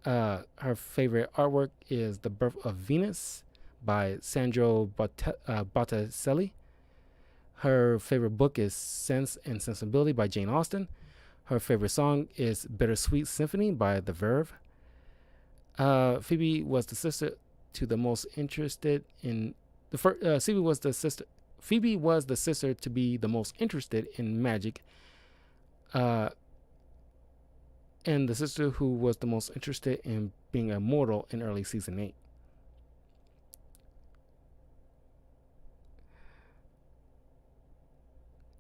Her favorite artwork is The Birth of Venus by Sandro Botticelli. Her favorite book is Sense and Sensibility by Jane Austen. Her favorite song is Bittersweet Symphony by The Verve. Phoebe was the sister to the most interested in the first. Phoebe was the sister to be the most interested in magic, and the sister who was the most interested in being a mortal in early season 8.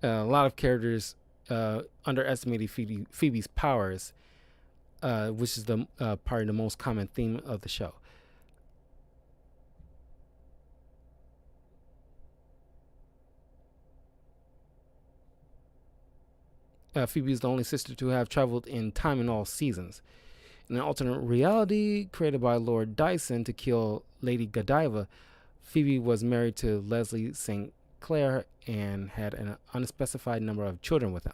A lot of characters underestimated Phoebe's powers, which is the probably the most common theme of the show. Phoebe is the only sister to have traveled in time in all seasons. In an alternate reality created by Lord Dyson to kill Lady Godiva, Phoebe was married to Leslie St. Clair and had an unspecified number of children with him.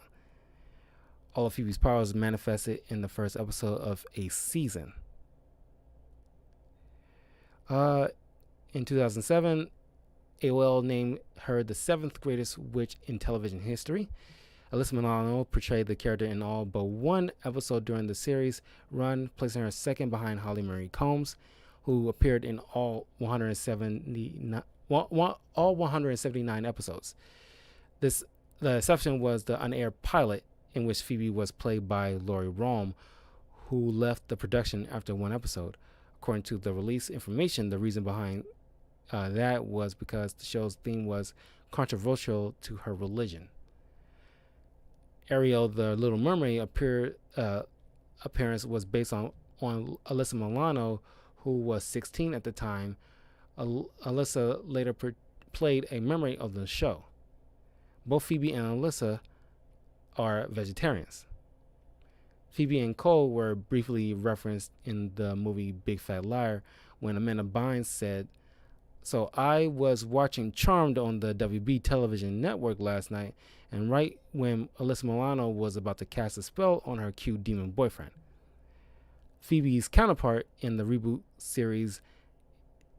All of Phoebe's powers manifested in the first episode of a season. In 2007, AOL named her the 7th greatest witch in television history. Alyssa Milano portrayed the character in all but one episode during the series run, placing her second behind Holly Marie Combs, who appeared in all 179 episodes. The exception was the unaired pilot, in which Phoebe was played by Laurie Rome, who left the production after one episode. According to the release information, the reason behind that was because the show's theme was controversial to her religion. Ariel, the Little Mermaid appearance was based on Alyssa Milano, who was 16 at the time. Alyssa later played a memory of the show. Both Phoebe and Alyssa are vegetarians. Phoebe and Cole were briefly referenced in the movie Big Fat Liar when Amanda Bynes said, "So I was watching Charmed on the WB television network last night, and right when Alyssa Milano was about to cast a spell on her cute demon boyfriend." Phoebe's counterpart in the reboot series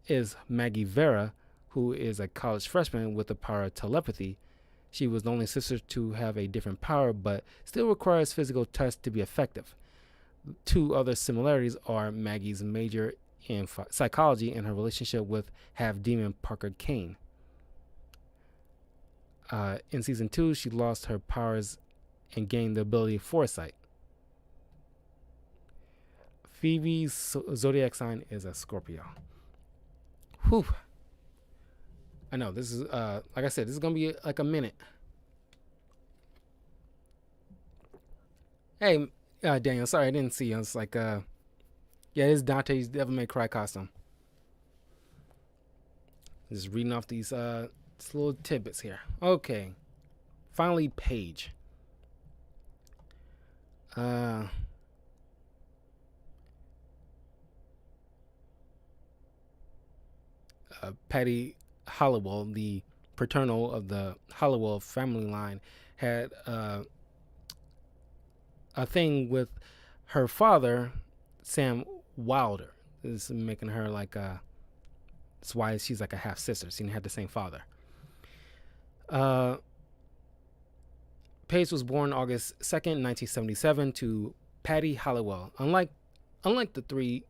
is Maggie Vera, who is a college freshman with the power of telepathy. She was the only sister to have a different power, but still requires physical touch to be effective. Two other similarities are Maggie's major in psychology and her relationship with half-demon Parker Kane. In season 2, she lost her powers and gained the ability of foresight. Phoebe's zodiac sign is a Scorpio. Whew. I know, this is, like I said, this is going to be like a minute. Hey, Daniel, sorry I didn't see you. It's like, yeah, this is Dante's Devil May Cry costume. Just reading off these little tidbits here. Okay. Finally, Paige. Patty Halliwell, the paternal of the Halliwell family line, had a thing with her father, Sam Wilder. This is making her like that's why she's like a half sister. She didn't have the same father. Paige was born August 2nd, 1977 to Patty Halliwell. Unlike the three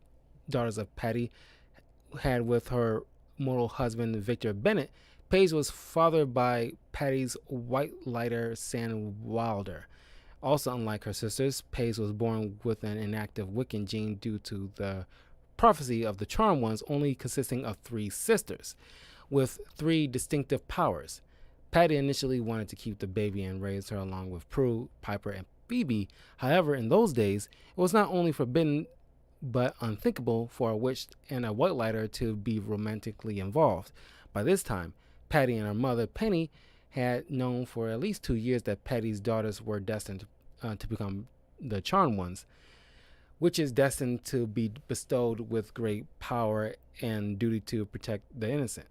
daughters of Patty had with her mortal husband Victor Bennett, Paige was fathered by Patty's white lighter Sam Wilder. Also, unlike her sisters, Paige was born with an inactive Wiccan gene due to the prophecy of the Charmed Ones only consisting of 3 sisters. with three distinctive powers. Patty initially wanted to keep the baby and raise her along with Prue, Piper, and Phoebe. However, in those days, it was not only forbidden but unthinkable for a witch and a white lighter to be romantically involved. By this time, Patty and her mother, Penny, had known for at least 2 years that Patty's daughters were destined to become the charmed ones, which is destined to be bestowed with great power and duty to protect the innocent.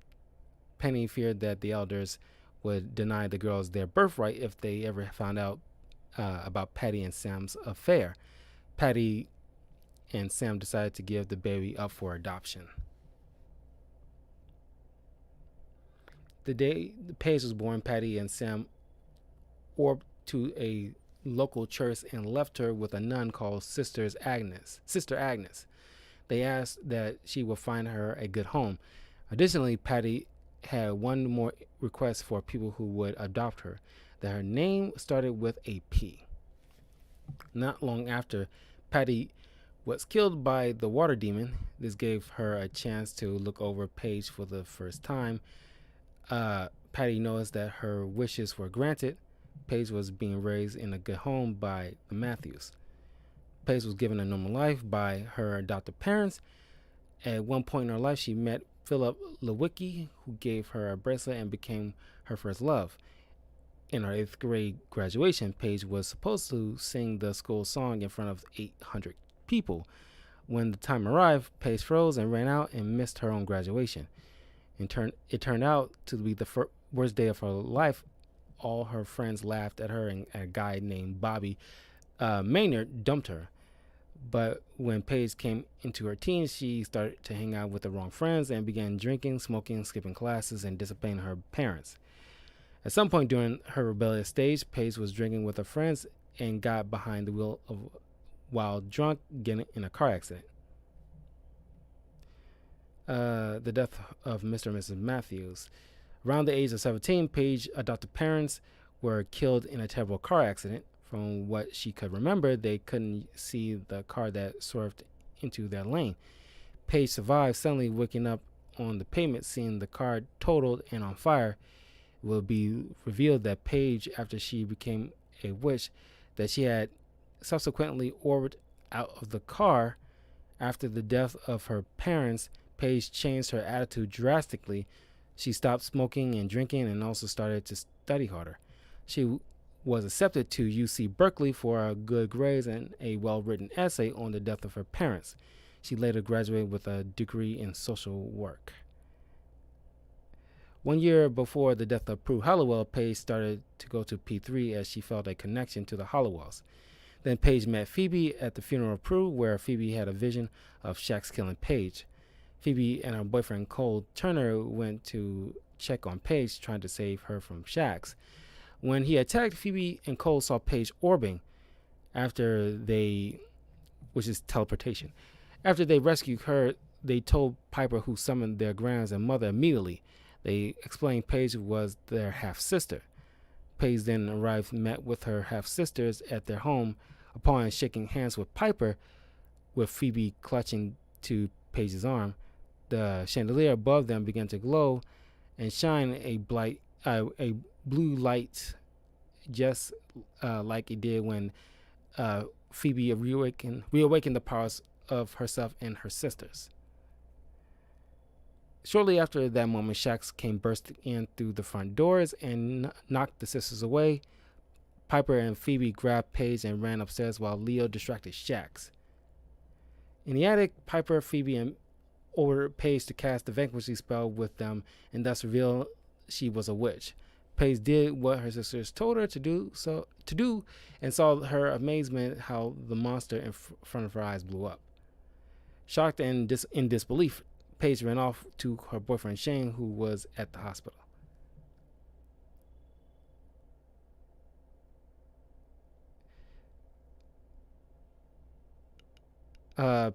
Penny feared that the elders would deny the girls their birthright if they ever found out about Patty and Sam's affair. Patty and Sam decided to give the baby up for adoption. The day the Paige was born, Patty and Sam orbed to a local church and left her with a nun called Sister Agnes. They asked that she would find her a good home. Additionally, Patty had one more request for people who would adopt her, that her name started with a P. Not long after, Patty was killed by the water demon. This gave her a chance to look over Paige for the first time. Patty noticed that her wishes were granted. Paige was being raised in a good home by the Matthews. Paige was given a normal life by her adopted parents. At one point in her life, she met Philip Lewicki, who gave her a bracelet and became her first love. In her 8th grade graduation, Paige was supposed to sing the school song in front of 800 people. When the time arrived, Paige froze and ran out and missed her own graduation. It turned out to be the worst day of her life. All her friends laughed at her, and a guy named Bobby Maynard dumped her. But when Paige came into her teens, she started to hang out with the wrong friends and began drinking, smoking, skipping classes, and disobeying her parents. At some point during her rebellious stage, Paige was drinking with her friends and got behind the wheel while drunk, getting in a car accident. The death of Mr. and Mrs. Matthews. Around the age of 17, Paige's adopted parents were killed in a terrible car accident. From what she could remember, they couldn't see the car that swerved into their lane. Paige survived, suddenly waking up on the pavement, seeing the car totaled and on fire. It will be revealed that Paige, after she became a witch, that she had subsequently orbited out of the car. After the death of her parents, Paige changed her attitude drastically. She stopped smoking and drinking and also started to study harder. She was accepted to UC Berkeley for a good grades and a well-written essay on the death of her parents. She later graduated with a degree in social work. 1 year before the death of Prue Halliwell, Paige started to go to P3 as she felt a connection to the Halliwells. Then Paige met Phoebe at the funeral of Prue, where Phoebe had a vision of Shax killing Paige. Phoebe and her boyfriend Cole Turner went to check on Paige, trying to save her from Shax. When he attacked, Phoebe and Cole saw Paige orbiting which is teleportation. After they rescued her, they told Piper, who summoned their grands and mother immediately. They explained Paige was their half-sister. Paige then arrived and met with her half-sisters at their home. Upon shaking hands with Piper, with Phoebe clutching to Paige's arm, the chandelier above them began to glow and shine a blue light, just like it did when Phoebe reawakened the powers of herself and her sisters. Shortly after that moment, Shax came bursting in through the front doors and knocked the sisters away. Piper and Phoebe grabbed Paige and ran upstairs while Leo distracted Shax. In the attic, Piper, Phoebe, ordered Paige to cast the vanquishing spell with them and thus revealed she was a witch. Paige did what her sisters told her to do, and saw her amazement how the monster in front of her eyes blew up. Shocked and in disbelief, Paige ran off to her boyfriend Shane, who was at the hospital.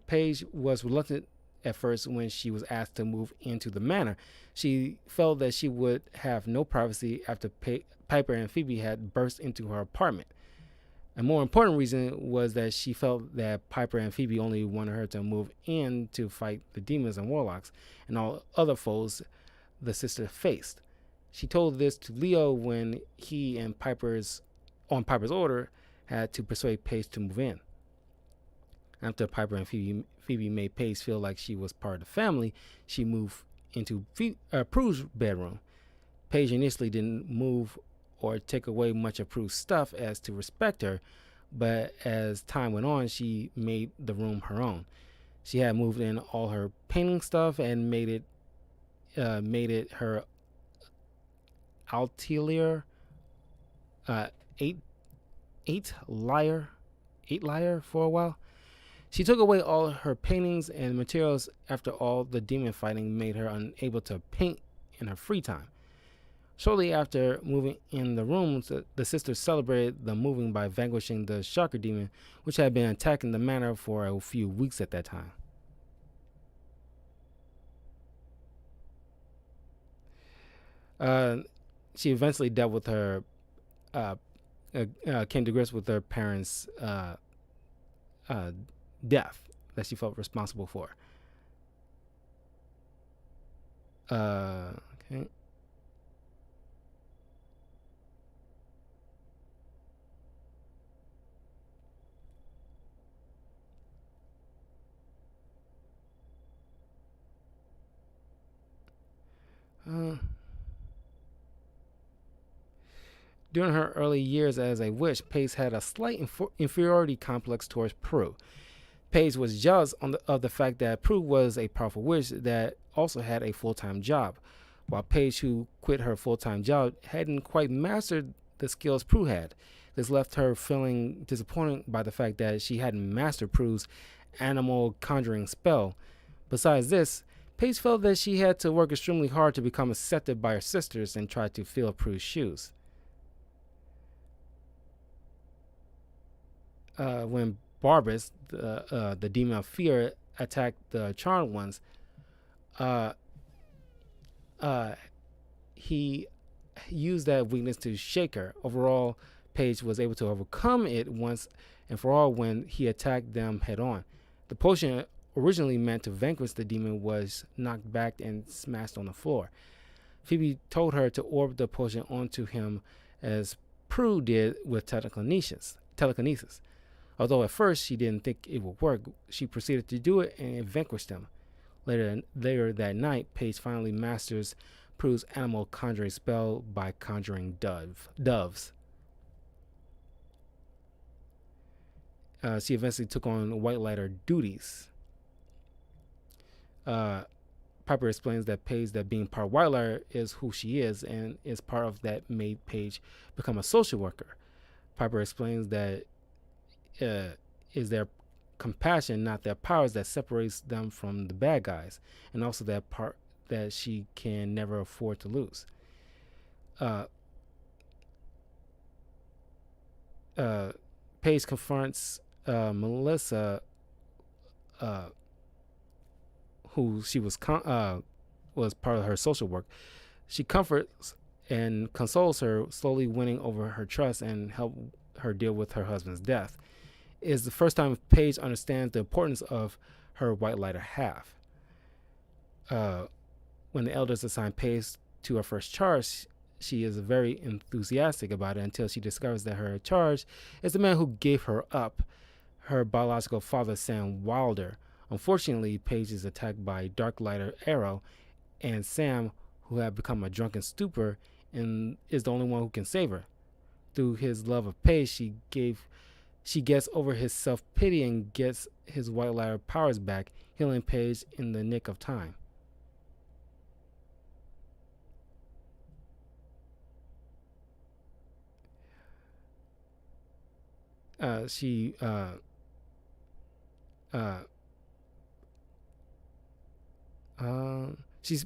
Paige was reluctant at first when she was asked to move into the manor. She felt that she would have no privacy after Piper and Phoebe had burst into her apartment. A more important reason was that she felt that Piper and Phoebe only wanted her to move in to fight the demons and warlocks and all other foes the sister faced. She told this to Leo when he and on Piper's order, had to persuade Paige to move in. After Piper and Phoebe made Paige feel like she was part of the family, she moved into Prue's bedroom. Paige initially didn't move or take away much of Prue's stuff as to respect her, but as time went on, she made the room her own. She had moved in all her painting stuff and made it her atelier, uh, eight eight liar for a while. She took away all her paintings and materials after all the demon fighting made her unable to paint in her free time. Shortly after moving in the rooms, the sisters celebrated the moving by vanquishing the shocker demon, which had been attacking the manor for a few weeks at that time. She eventually dealt with her, came to grips with her parents' death that she felt responsible for. Okay. During her early years as a witch, Paige had a slight inferiority complex towards Prue. Paige was jealous of the fact that Prue was a powerful witch that also had a full-time job, while Paige, who quit her full-time job, hadn't quite mastered the skills Prue had. This left her feeling disappointed by the fact that she hadn't mastered Prue's animal conjuring spell. Besides this, Paige felt that she had to work extremely hard to become accepted by her sisters and try to fill Prue's shoes. When Barbas, the demon of fear, attacked the charmed ones, he used that weakness to shake her. Overall, Paige was able to overcome it once and for all when he attacked them head on. The potion, originally meant to vanquish the demon, was knocked back and smashed on the floor. Phoebe told her to orb the potion onto him as Prue did with telekinesis. Although at first she didn't think it would work, she proceeded to do it and it vanquished him. Later that night, Paige finally masters Prue's animal conjuring spell by conjuring doves. She eventually took on White Lighter duties. Piper explains that Paige, that being part White Lighter, is who she is and is part of that made Paige become a social worker. Piper explains that is their compassion, not their powers, that separates them from the bad guys, and also that part that she can never afford to lose. Paige confronts Melissa, who she was part of her social work. She comforts and consoles her, slowly winning over her trust and help her deal with her husband's death. It is the first time Paige understands the importance of her White Lighter half. When the elders assign Paige to her first charge, she is very enthusiastic about it until she discovers that her charge is the man who gave her up, her biological father, Sam Wilder. Unfortunately, Paige is attacked by Dark Lighter Arrow, and Sam, who had become a drunken stupor, and is the only one who can save her. Through his love of Paige, she gets over his self-pity and gets his White Lighter powers back, healing Paige in the nick of time.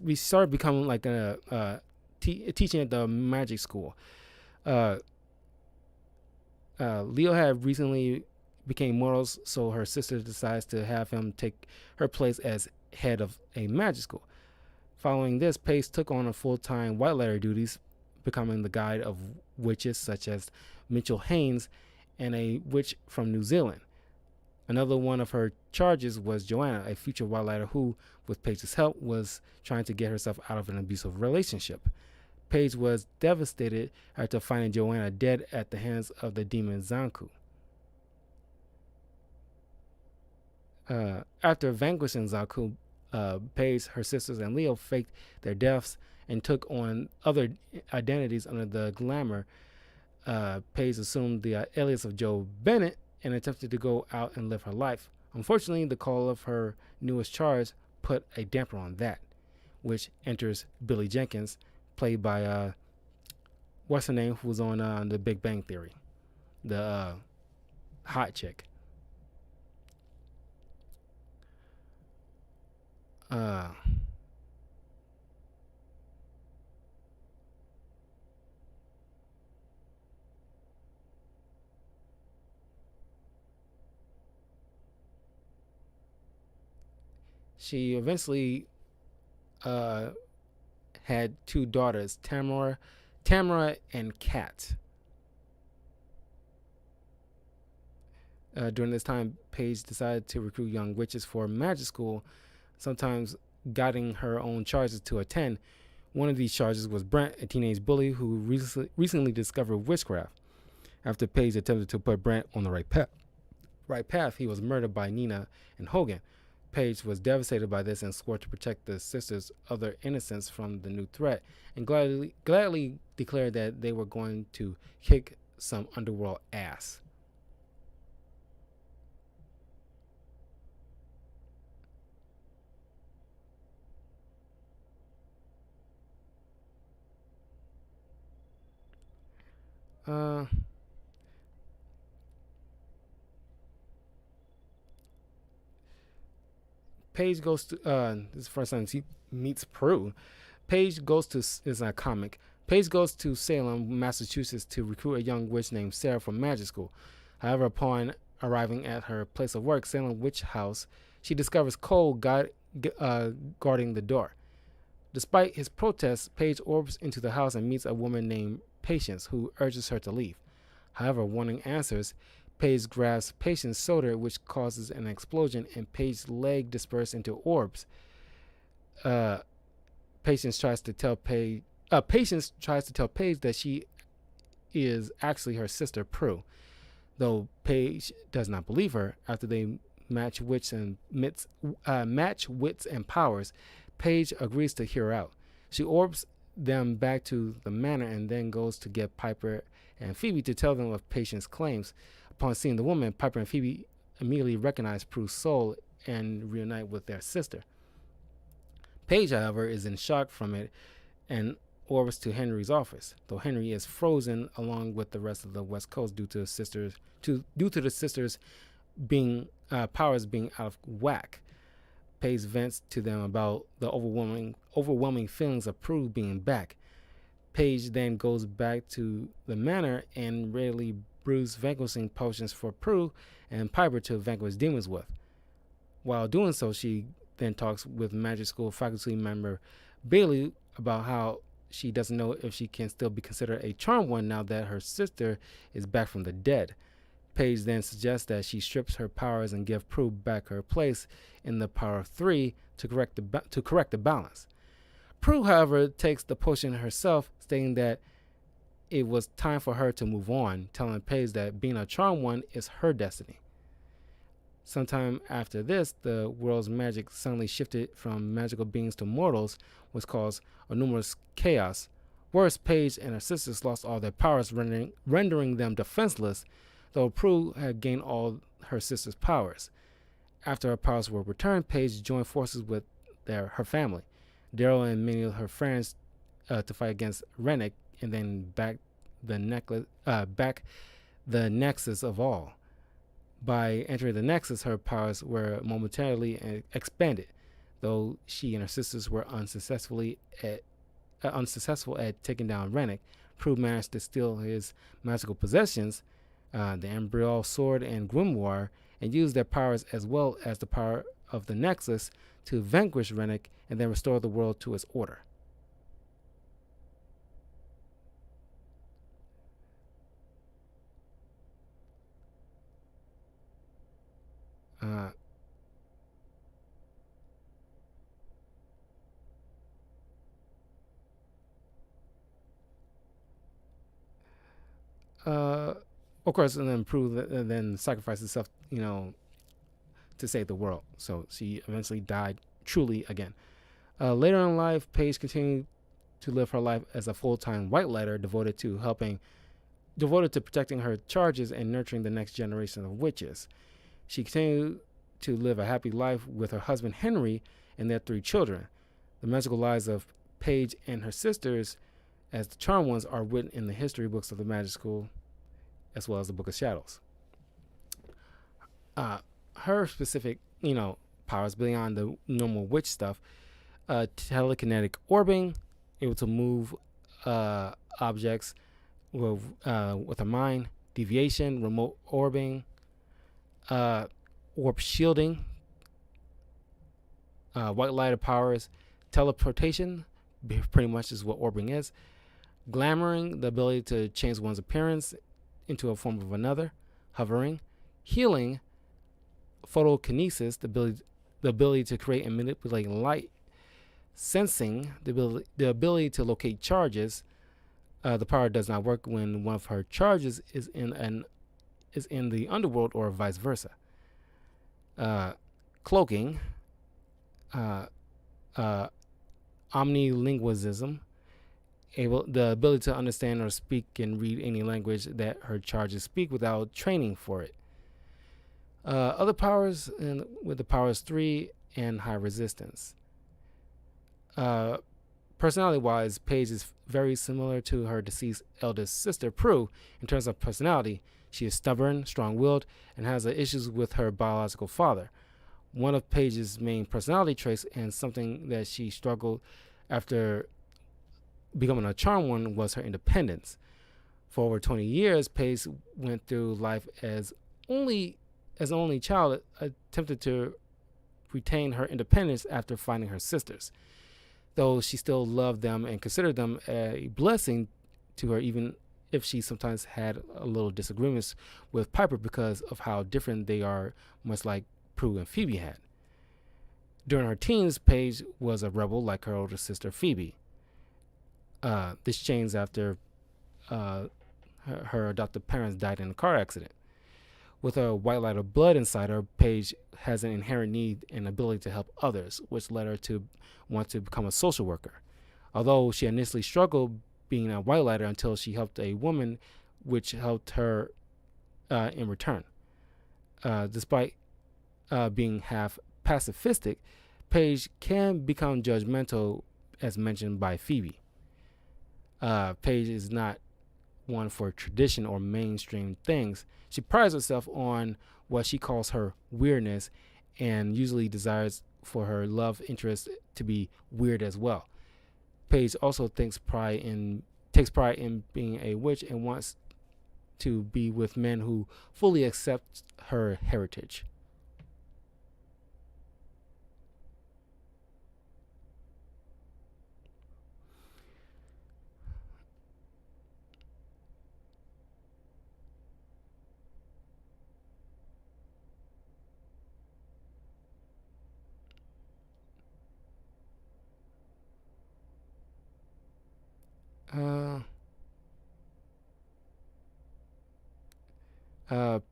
We started becoming like teaching at the magic school. Leo had recently became mortal, so her sister decides to have him take her place as head of a magic school. Following this, Paige took on a full-time White Lighter duties, becoming the guide of witches such as Mitchell Haynes and a witch from New Zealand. Another one of her charges was Joanna, a future wildlighter who, with Paige's help, was trying to get herself out of an abusive relationship. Paige was devastated after finding Joanna dead at the hands of the demon Zanku. After vanquishing Zaku, Paige, her sisters, and Leo faked their deaths and took on other identities under the glamour. Paige assumed the alias of Joe Bennett and attempted to go out and live her life. Unfortunately, the call of her newest charge put a damper on that, which enters Billy Jenkins, played by what's her name, who was on The Big Bang Theory, the hot chick. Uh, she eventually uh, had two daughters, Tamara and Kat. During this time, Paige decided to recruit young witches for magic school, sometimes guiding her own charges to attend. One of these charges was Brent, a teenage bully who recently discovered witchcraft. After Paige attempted to put Brent on the right path, he was murdered by Nina and Hogan. Paige was devastated by this and swore to protect the sisters' other innocents from the new threat, and gladly declared that they were going to kick some underworld ass. Uh, Paige goes to this is the first time she meets Prue. Paige goes to is a comic. Paige goes to Salem, Massachusetts, to recruit a young witch named Sarah for magic school. However, upon arriving at her place of work, Salem Witch House, she discovers Cole guarding the door. Despite his protests, Paige orbs into the house and meets a woman named Patience, who urges her to leave. However, wanting answers, Paige grabs Patience's soda, which causes an explosion, and Paige's leg disperses into orbs. Uh, Patience tries to tell Paige. Patience tries to tell Paige that she is actually her sister Prue, though Paige does not believe her. After they match wits and powers, Paige agrees to hear her out. She orbs them back to the manor and then goes to get Piper and Phoebe to tell them of Patience's claims. Upon seeing the woman, Piper and Phoebe immediately recognize Prue's soul and reunite with their sister. Paige, however, is in shock from it and orbs to Henry's office, though Henry is frozen along with the rest of the West Coast due to the sisters being powers being out of whack. Paige vents to them about the overwhelming feelings of Prue being back. Paige then goes back to the manor and readily brews vanquishing potions for Prue and Piper to vanquish demons with. While doing so, she then talks with magic school faculty member Bailey about how she doesn't know if she can still be considered a charmed one now that her sister is back from the dead. Paige then suggests that she strips her powers and give Prue back her place in the power of 3 to correct the balance. Prue, however, takes the potion herself, stating that it was time for her to move on, telling Paige that being a charmed one is her destiny. Sometime after this, the world's magic suddenly shifted from magical beings to mortals, which caused enormous chaos. Worse, Paige and her sisters lost all their powers, rendering them defenseless, though Prue had gained all her sisters' powers. After her powers were returned, Paige joined forces with her family, Daryl and many of her friends, to fight against Rennick and then back the nexus of all. By entering the nexus, her powers were momentarily expanded, though she and her sisters were unsuccessful at taking down Rennick. Prue managed to steal his magical possessions, the Embryo Sword and Grimoire, and use their powers as well as the power of the Nexus to vanquish Rennick and then restore the world to its order. uh, of course, and then Prue and then sacrificed herself, to save the world. So she eventually died truly again. Later in life, Paige continued to live her life as a full-time white lighter devoted to protecting her charges and nurturing the next generation of witches. She continued to live a happy life with her husband Henry and their 3 children. The magical lives of Paige and her sisters, as the Charmed Ones, are written in the history books of the Magic School, as well as the Book of Shadows. Her specific, powers beyond the normal witch stuff: telekinetic orbing, able to move objects with a mind, deviation, remote orbing, warp shielding, white lighter powers, teleportation, pretty much is what orbing is, glamoring, the ability to change one's appearance into a form of another, hovering, healing, photokinesis, the ability to create and manipulate light, sensing, the ability to locate charges. The power does not work when one of her charges is in the underworld or vice versa. Cloaking, omnilingualism, the ability to understand or speak and read any language that her charges speak without training for it. Other powers with the powers 3 and high resistance. Personality-wise, Paige is very similar to her deceased eldest sister, Prue, in terms of personality. She is stubborn, strong-willed, and has issues with her biological father. One of Paige's main personality traits, and something that she struggled after becoming a Charmed One, was her independence. For over 20 years, Paige went through life as an only child, attempted to retain her independence after finding her sisters, though she still loved them and considered them a blessing to her, even if she sometimes had a little disagreements with Piper because of how different they are, much like Prue and Phoebe had. During her teens, Paige was a rebel like her older sister Phoebe. This changed after her adopted parents died in a car accident. With a white light of blood inside her, Paige has an inherent need and ability to help others, which led her to want to become a social worker. Although she initially struggled being a white lighter until she helped a woman, which helped her in return. Despite being half pacifistic, Paige can become judgmental, as mentioned by Phoebe. Paige is not one for tradition or mainstream things. She prides herself on what she calls her weirdness, and usually desires for her love interest to be weird as well. Paige also takes pride in being a witch and wants to be with men who fully accept her heritage.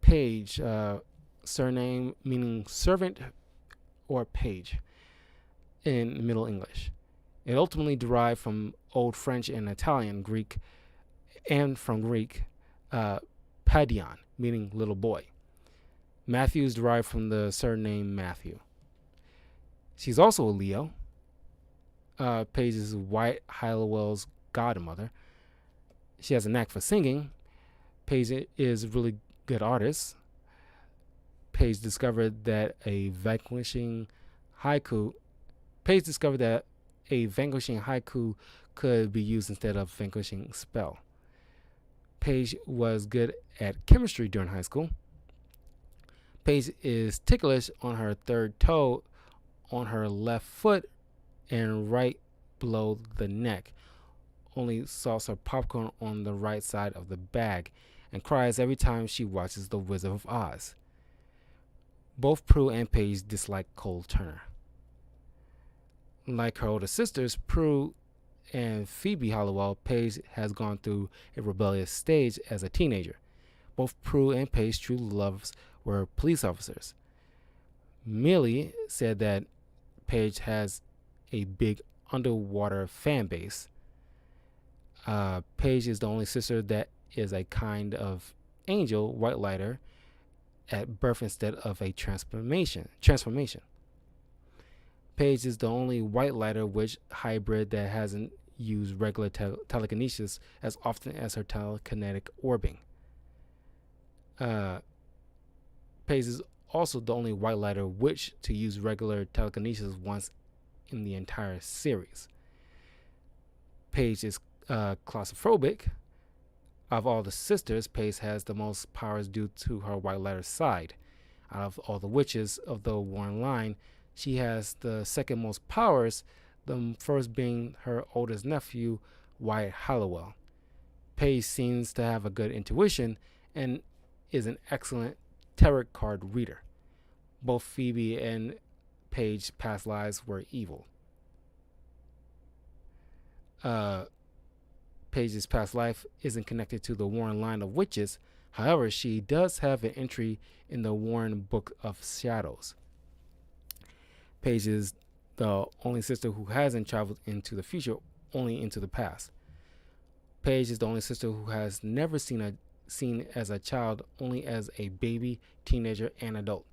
Page, surname meaning servant or page in Middle English. It ultimately derived from Old French and Italian, Greek, and from Greek, padion, meaning little boy. Matthew is derived from the surname Matthew. She's also a Leo. Paige is White Halliwell's godmother. She has a knack for singing. Paige is a really good artist. Paige discovered that a vanquishing haiku could be used instead of vanquishing spell. Paige was good at chemistry during high school. Paige is ticklish on her third toe on her left foot and right below the neck. Only sauce her popcorn on the right side of the bag, and cries every time she watches The Wizard of Oz. Both Prue and Paige dislike Cole Turner. Like her older sisters, Prue and Phoebe Halliwell, Paige has gone through a rebellious stage as a teenager. Both Prue and Paige's true loves were police officers. Millie said that Paige has a big underwater fan base. Paige is the only sister that is a kind of angel white lighter at birth instead of a transformation. Paige is the only white lighter witch hybrid that hasn't used regular telekinesis as often as her telekinetic orbing. Paige is also the only white lighter witch to use regular telekinesis once in the entire series. Paige is claustrophobic. Of all the sisters, Paige has the most powers due to her white lighter side. Out of all the witches of the Warren line, she has the second most powers, the first being her oldest nephew, Wyatt Halliwell. Paige seems to have a good intuition and is an excellent tarot card reader. Both Phoebe and Paige's past lives were evil. Paige's past life isn't connected to the Warren line of witches. However, she does have an entry in the Warren Book of Shadows. Paige is the only sister who hasn't traveled into the future, only into the past. Paige is the only sister who has never seen as a child, only as a baby, teenager, and adult.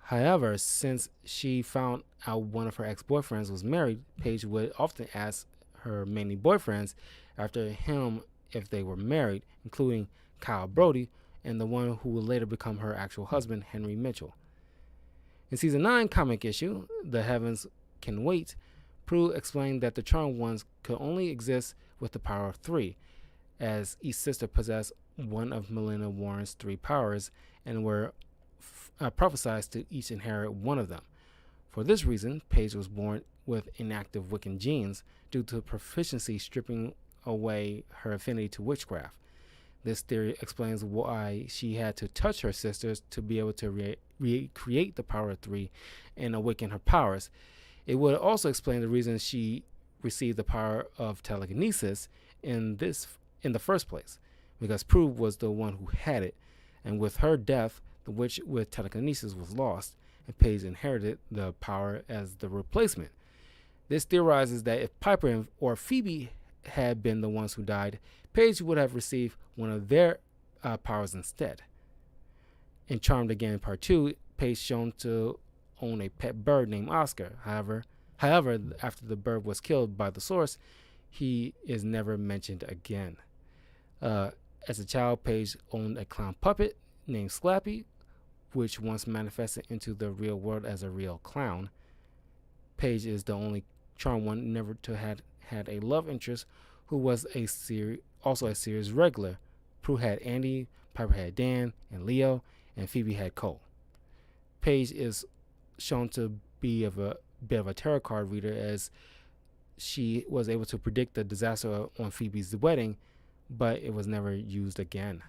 However, since she found out one of her ex-boyfriends was married, Paige would often ask her many boyfriends after him if they were married, including Kyle Brody and the one who would later become her actual husband, Henry Mitchell. In season 9 comic issue, The Heavens Can Wait, Prue explained that the Charmed Ones could only exist with the power of 3, as each sister possessed one of Melina Warren's 3 powers and were prophesied to each inherit one of them. For this reason, Paige was born with inactive Wiccan genes due to proficiency stripping away her affinity to witchcraft. This theory explains why she had to touch her sisters to be able to recreate the power of 3 and awaken her powers. It would also explain the reason she received the power of telekinesis in the first place, because Prue was the one who had it, and with her death, the witch with telekinesis was lost, and Paige inherited the power as the replacement. This theorizes that if Piper or Phoebe had been the ones who died, Paige would have received one of their powers instead. In Charmed Again Part 2, Paige shown to own a pet bird named Oscar. However, after the bird was killed by the Source, he is never mentioned again. As a child, Paige owned a clown puppet named Slappy, which once manifested into the real world as a real clown. Paige is the only Charmed one never to had a love interest who was also a series regular. Prue had Andy, Piper had Dan and Leo, and Phoebe had Cole. Paige is shown to be a bit of a tarot card reader, as she was able to predict the disaster on Phoebe's wedding, but it was never used again.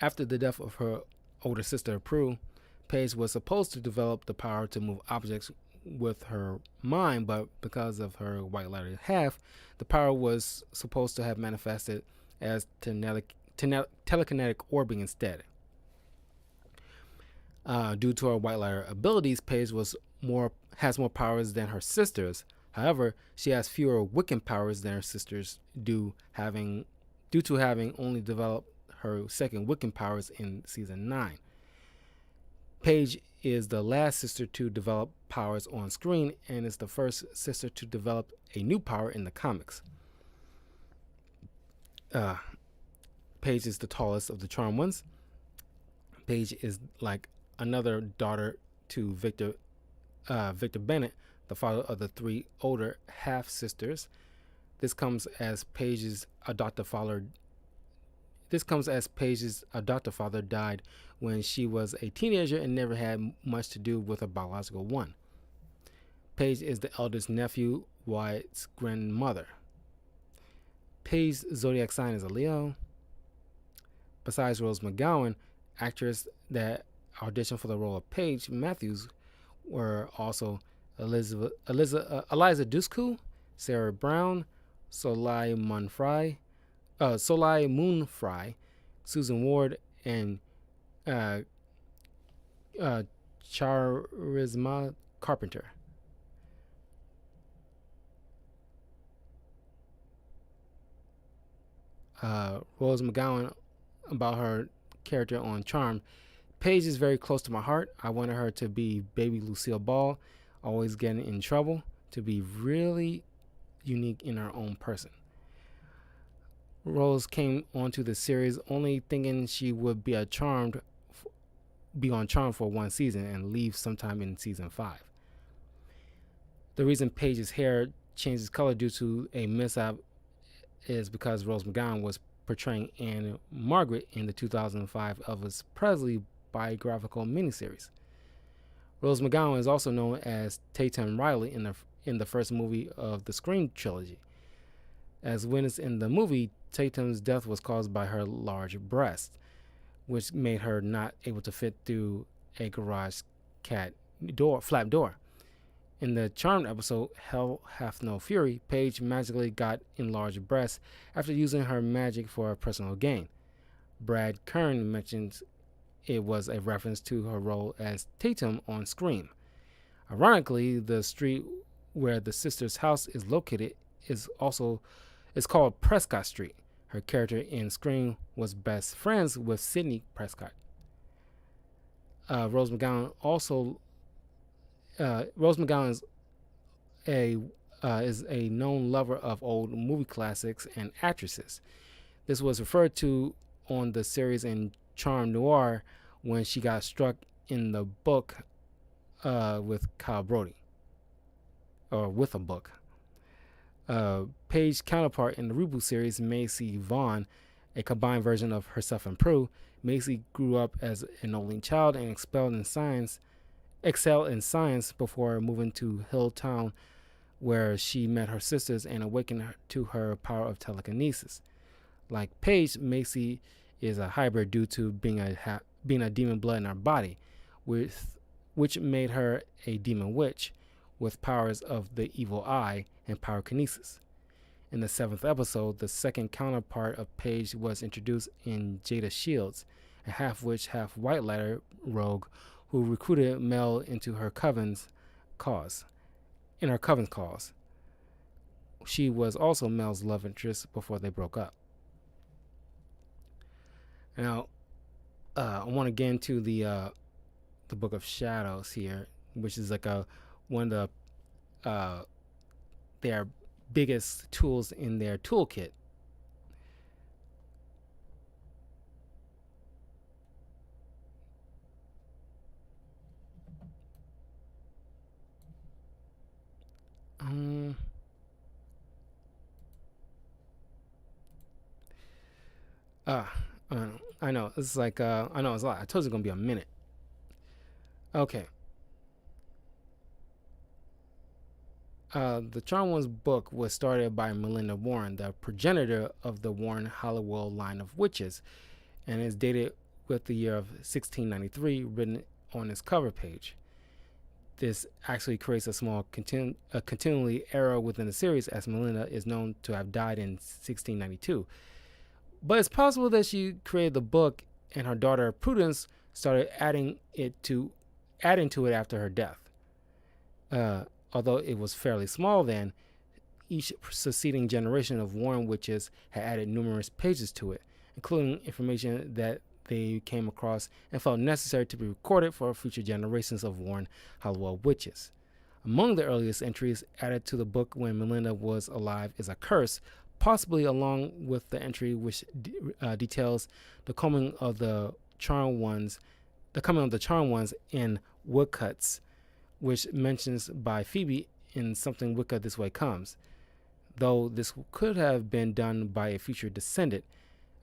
After the death of her older sister Prue, Paige was supposed to develop the power to move objects with her mind, but because of her white lighter half, the power was supposed to have manifested as telekinetic orbing instead. Due to her white lighter abilities, Paige has more powers than her sisters. However, she has fewer Wiccan powers than her sisters due to having only developed her second Wiccan powers in season 9. Paige is the last sister to develop powers on screen and is the first sister to develop a new power in the comics. Paige is the tallest of the Charmed Ones. Paige is like another daughter to Victor Bennett, the father of the 3 older half sisters. This comes as Paige's adoptive father died when she was a teenager and never had much to do with a biological one. Paige is the eldest nephew, Wyatt's grandmother. Paige's zodiac sign is a Leo. Besides Rose McGowan, actress that auditioned for the role of Paige Matthews were also Eliza Dushku, Sarah Brown, Soleil Moon Frye, Susan Ward, and uh, uh, Charisma Carpenter. Rose McGowan, about her character on Charm. Paige is very close to my heart. I wanted her to be baby Lucille Ball, always getting in trouble, to be really unique in her own person. Rose came onto the series only thinking she would be on Charm for one season and leave sometime in season 5. The reason Paige's hair changes color due to a mishap is because Rose McGowan was portraying Anne Margaret in the 2005 Elvis Presley biographical miniseries. Rose McGowan is also known as Tatum Riley in the first movie of the Scream trilogy. As witnessed in the movie, Tatum's death was caused by her large breast, which made her not able to fit through a garage flap door. In the Charmed episode Hell Hath No Fury, Paige magically got enlarged breasts after using her magic for personal gain. Brad Kern mentions it was a reference to her role as Tatum on Scream. Ironically, the street where the sister's house is located is called Prescott Street. Her character in Scream was best friends with Sidney Prescott. Rose McGowan is a known lover of old movie classics and actresses. This was referred to on the series in Charm Noir when she got struck in the book with Kyle Brody, or with a book. Paige's counterpart in the reboot series, Macy Vaughn, a combined version of herself and Prue. Macy grew up as an only child and excelled in science before moving to Hilltown, where she met her sisters and awakened to her power of telekinesis. Like Paige, Macy is a hybrid due to being a demon blood in her body, which made her a demon witch with powers of the evil eye and pyrokinesis. In the 7th episode, the second counterpart of Paige was introduced in Jada Shields, a half-witch, half-white lighter rogue who recruited Mel into her coven's cause. She was also Mel's love interest before they broke up. Now, I want to get into the Book of Shadows here, which is like one of their biggest tools in their toolkit. Uh, I know it's like I know it's a lot. I told you it's gonna be a minute. Okay. The Charm One's book was started by Melinda Warren, the progenitor of the Warren Halliwell line of witches, and is dated with the year of 1693 written on its cover page. This actually creates a small continually error within the series, as Melinda is known to have died in 1692. But it's possible that she created the book and her daughter Prudence started adding to it after her death. Although it was fairly small then, each succeeding generation of Warren witches had added numerous pages to it, including information that they came across and felt necessary to be recorded for future generations of Warren Halliwell witches. Among the earliest entries added to the book when Melinda was alive is a curse, possibly along with the entry which details the coming of the Charmed Ones in woodcuts, which mentions by Phoebe in Something Wicked This Way Comes, though this could have been done by a future descendant.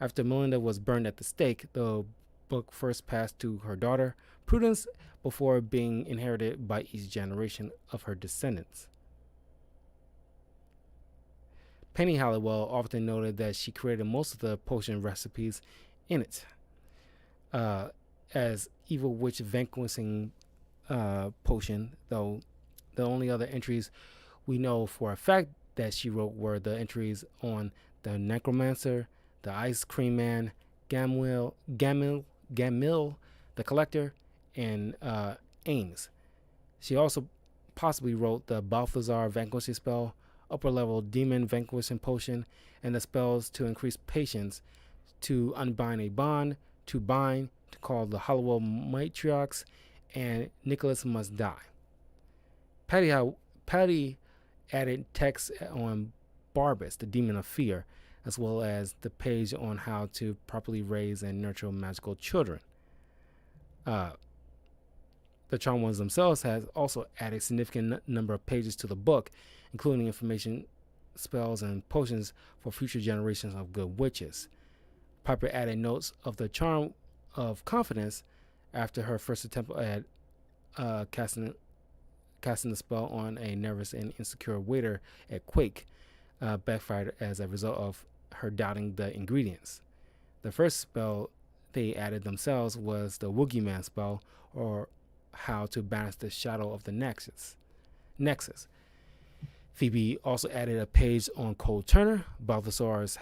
After Melinda was burned at the stake, the book first passed to her daughter, Prudence, before being inherited by each generation of her descendants. Penny Halliwell often noted that she created most of the potion recipes in it. as evil witch vanquishing potion, though the only other entries we know for a fact that she wrote were the entries on the necromancer, the ice cream man, Gamil, the collector, and Ames. She also possibly wrote the Balthazar vanquishing spell, upper level demon vanquishing potion, and the spells to increase patience, to unbind a bond, to bind, to call the Halliwell matriarchs, and Nicholas must die. Patty added text on Barbas, the demon of fear, as well as the page on how to properly raise and nurture magical children. Uh, the Charmed Ones themselves has also added significant number of pages to the book, including information, spells, and potions for future generations of good witches. Piper added notes of the charm of confidence after her first attempt at casting the spell on a nervous and insecure waiter at Quake backfired as a result of her doubting the ingredients. The first spell they added themselves was the Woogie Man spell, or how to banish the shadow of the Nexus. Phoebe also added a page on Cole Turner, Balthazar's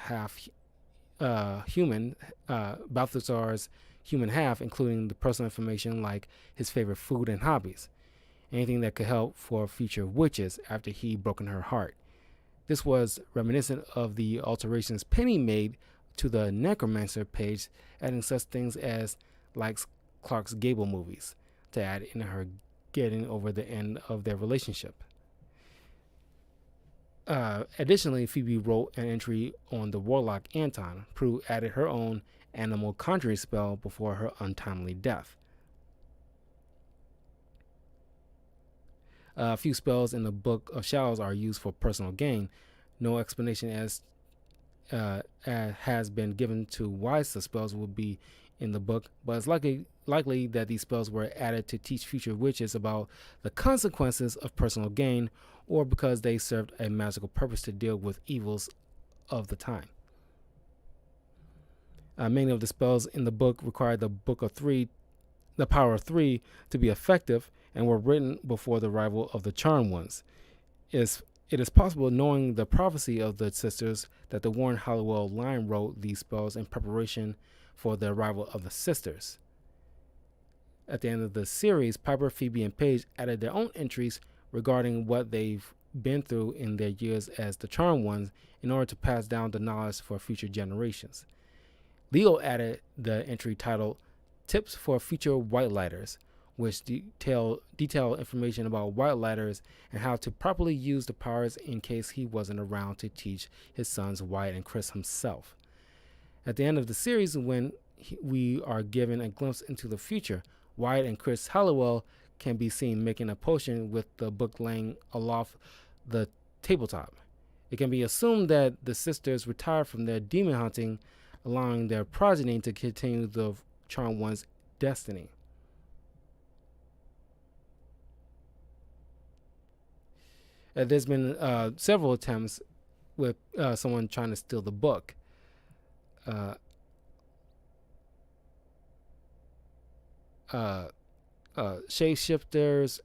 Balthazar's human half, including the personal information like his favorite food and hobbies, anything that could help for future witches after he broken her heart. This was reminiscent of the alterations Penny made to the Necromancer page, adding such things as like Clark's Gable movies to add in her getting over the end of their relationship. Additionally, Phoebe wrote an entry on the warlock Anton. Prue added her own animal conjuring spell before her untimely death. A few spells in the Book of Shadows are used for personal gain. No explanation as has been given to why such spells will be in the book, but it's likely that these spells were added to teach future witches about the consequences of personal gain, or because they served a magical purpose to deal with evils of the time. Many of the spells in the book required the power of three, to be effective, and were written before the arrival of the Charmed Ones. It is possible, knowing the prophecy of the sisters, that the Warren Halliwell line wrote these spells in preparation for the arrival of the sisters. At the end of the series, Piper, Phoebe, and Paige added their own entries regarding what they've been through in their years as the Charmed Ones in order to pass down the knowledge for future generations. Leo added the entry titled Tips for Future White Lighters, which detail information about white lighters and how to properly use the powers in case he wasn't around to teach his sons Wyatt and Chris himself. At the end of the series, when we are given a glimpse into the future, Wyatt and Chris Halliwell can be seen making a potion with the book laying aloft the tabletop. It can be assumed that the sisters retired from their demon hunting, allowing their progeny to continue the Charmed One's destiny. There's been several attempts with someone trying to steal the book. Shapeshifters,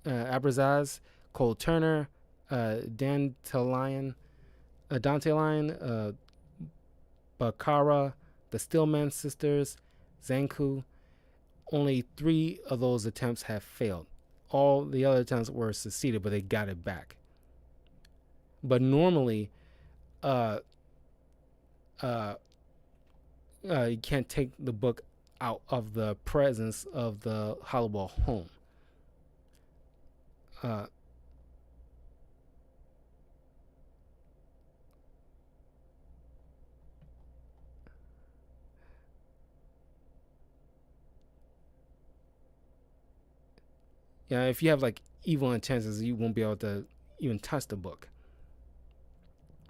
Abrazaz, Cole Turner, Dante Lion, Bakara, the Stillman sisters, Zanku. Only 3 of those attempts have failed. All the other attempts were succeeded, but they got it back. But normally, you can't take the book out of the presence of the Halliwell home. If you have like evil intentions, you won't be able to even touch the book.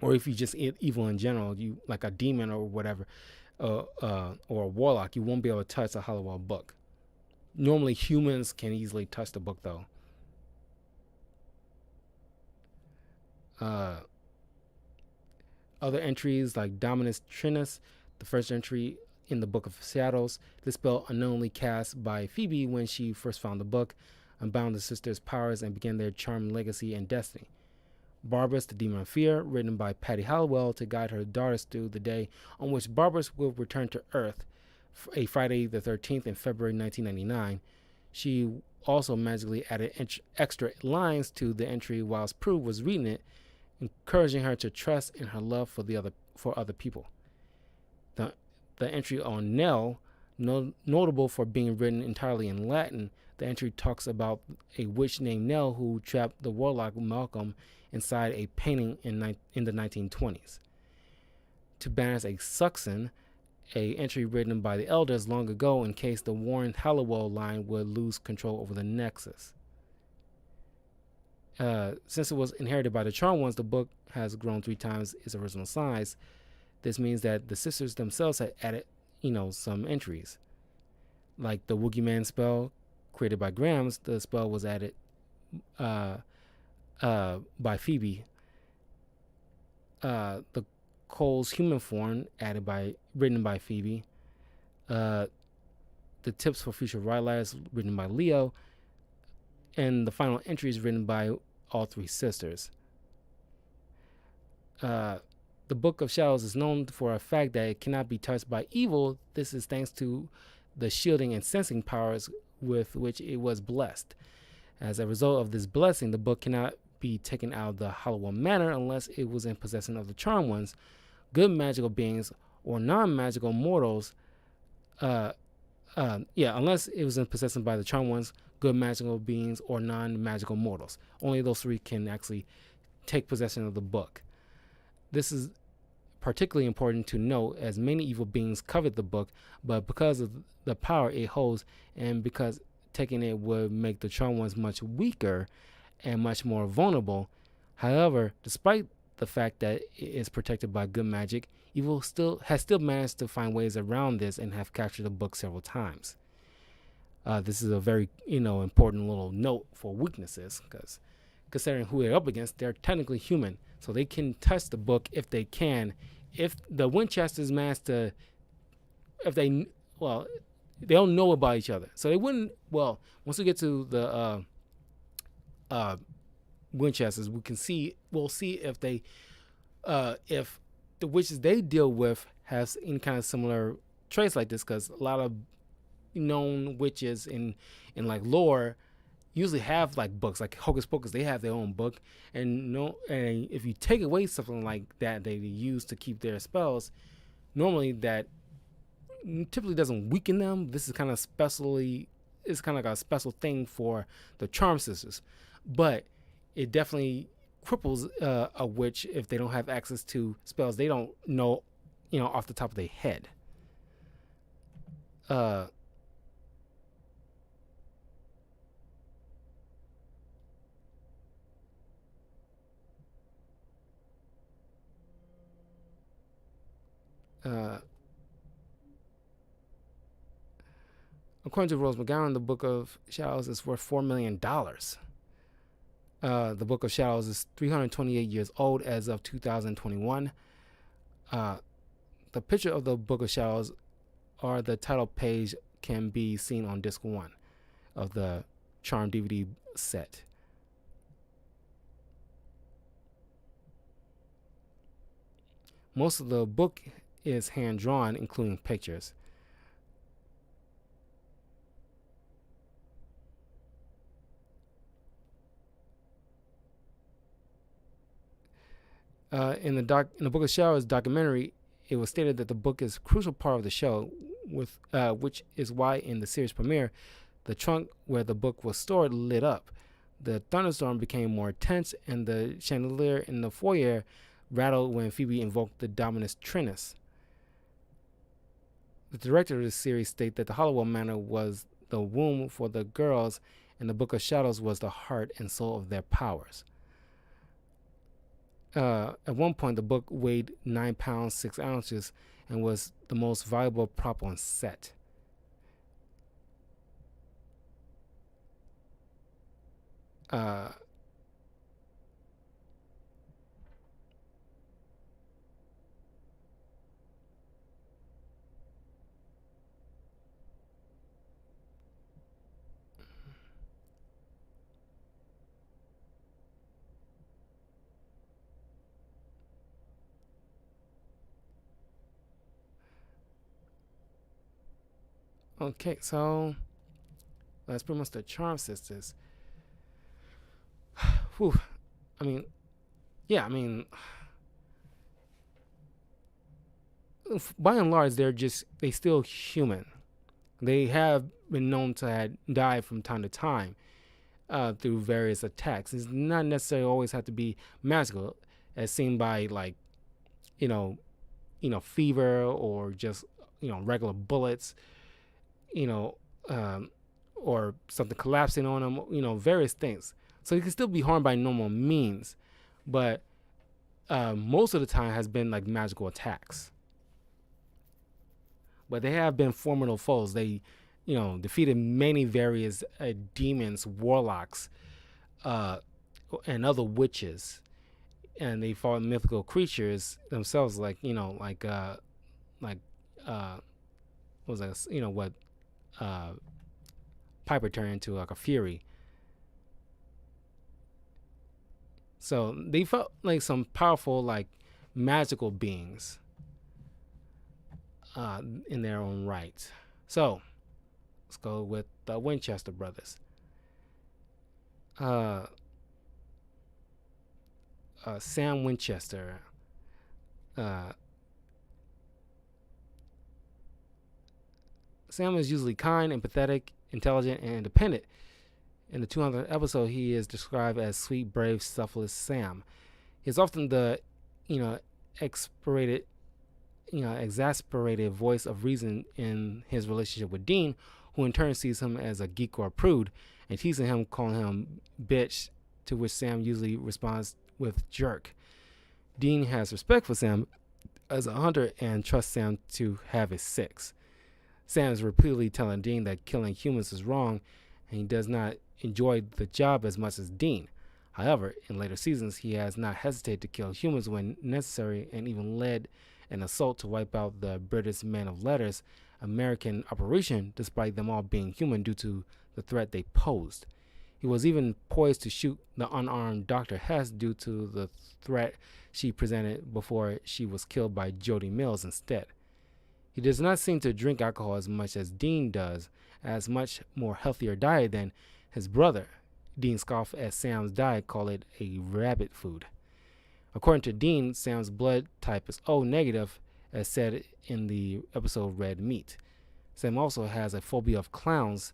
Or if you just evil in general, you like a demon or whatever, or a warlock, you won't be able to touch a Halliwell book. Normally, humans can easily touch the book, though. Other entries like Dominus Trinus, the first entry in the Book of Shadows. This spell unknowingly cast by Phoebe when she first found the book, unbound the sisters' powers and began their charmed legacy and destiny. Barbarous, the Demon of Fear, written by Patty Halliwell to guide her daughters through the day on which Barbarous will return to Earth, a Friday the 13th in February 1999. She also magically added extra lines to the entry whilst Prue was reading it, encouraging her to trust in her love for other people. The entry on Nell, notable for being written entirely in Latin, the entry talks about a witch named Nell who trapped the warlock Malcolm inside a painting in the 1920s. To banish a Suxon, a entry written by the elders long ago in case the Warren Halliwell line would lose control over the Nexus. Since it was inherited by the Charmed Ones, the book has grown 3 times its original size. This means that the sisters themselves had added, some entries. Like the Woogie Man spell created by Grams, the spell was added by Phoebe. The Cole's human form written by Phoebe. The tips for future writers written by Leo, and the final entries written by all 3 sisters. The Book of Shadows is known for a fact that it cannot be touched by evil. This is thanks to the shielding and sensing powers with which it was blessed. As a result of this blessing, the book cannot be taken out of the Halliwell Manor unless it was in possession of the Charmed Ones, good magical beings, or non-magical mortals. Unless it was in possession by the Charmed Ones, good magical beings, or non-magical mortals. Only those 3 can actually take possession of the book. This is particularly important to note as many evil beings covet the book, but because of the power it holds and because taking it would make the Charmed Ones much weaker and much more vulnerable. However, despite the fact that it is protected by good magic, evil has still managed to find ways around this and have captured the book several times. This is a very important little note for weaknesses, because considering who they're up against, they're technically human, so they can touch the book if they can. If the Winchesters manage to, they don't know about each other, so they wouldn't. Well, once we get to the Winchesters, we'll see if if the witches they deal with has any kind of similar traits like this, because a lot of known witches in like lore usually have like books, like Hocus Pocus. They have their own book, and if you take away something like that they use to keep their spells, normally that typically doesn't weaken them. This is kind of it's kind of like a special thing for the Charm Sisters, but it definitely cripples a witch if they don't have access to spells they don't know, off the top of their head. According to Rose McGowan, the Book of Shadows is worth $4 million. The Book of Shadows is 328 years old as of 2021. The picture of the Book of Shadows or the title page can be seen on disc 1 of the Charm DVD set. Most of the book is hand-drawn, including pictures. In the Book of Shadows documentary, it was stated that the book is a crucial part of the show, which is why in the series premiere, the trunk where the book was stored lit up. The thunderstorm became more intense, and the chandelier in the foyer rattled when Phoebe invoked the Dominus Trinus. The director of the series stated that the Halliwell Manor was the womb for the girls, and the Book of Shadows was the heart and soul of their powers. At one point, the book weighed 9 pounds 6 ounces and was the most valuable prop on set. Okay, so that's pretty much the Charm Sisters. Whew. I mean, yeah, I mean, by and large, they still human. They have been known to have died from time to time through various attacks. It's not necessarily always have to be magical, as seen by like you know fever or just regular bullets, you know, um, or something collapsing on them, various things. So it can still be harmed by normal means, but most of the time has been like magical attacks. But they have been formidable foes. They, defeated many various demons, warlocks, uh, and other witches, and they fought mythical creatures themselves, like uh, what was that? What uh, Piper turned into like a fury. So they felt like some powerful, like magical beings in their own right. So let's go with the Winchester brothers. Uh, Sam Winchester. Uh, Sam is usually kind, empathetic, intelligent, and independent. In the 200th episode, he is described as sweet, brave, selfless Sam. He's often the, you know, exasperated, exasperated voice of reason in his relationship with Dean, who in turn sees him as a geek or a prude, and teasing him, calling him bitch, to which Sam usually responds with jerk. Dean has respect for Sam as a hunter and trusts Sam to have his six. Sam is repeatedly telling Dean that killing humans is wrong, and he does not enjoy the job as much as Dean. However, in later seasons, he has not hesitated to kill humans when necessary and even led an assault to wipe out the British Man of Letters American operation, despite them all being human due to the threat they posed. He was even poised to shoot the unarmed Dr. Hess due to the threat she presented before she was killed by Jody Mills instead. He does not seem to drink alcohol as much as Dean does, as much more healthier diet than his brother. Dean scoffed at Sam's diet, called it a rabbit food. According to Dean, Sam's blood type is O negative, as said in the episode Red Meat. Sam also has a phobia of clowns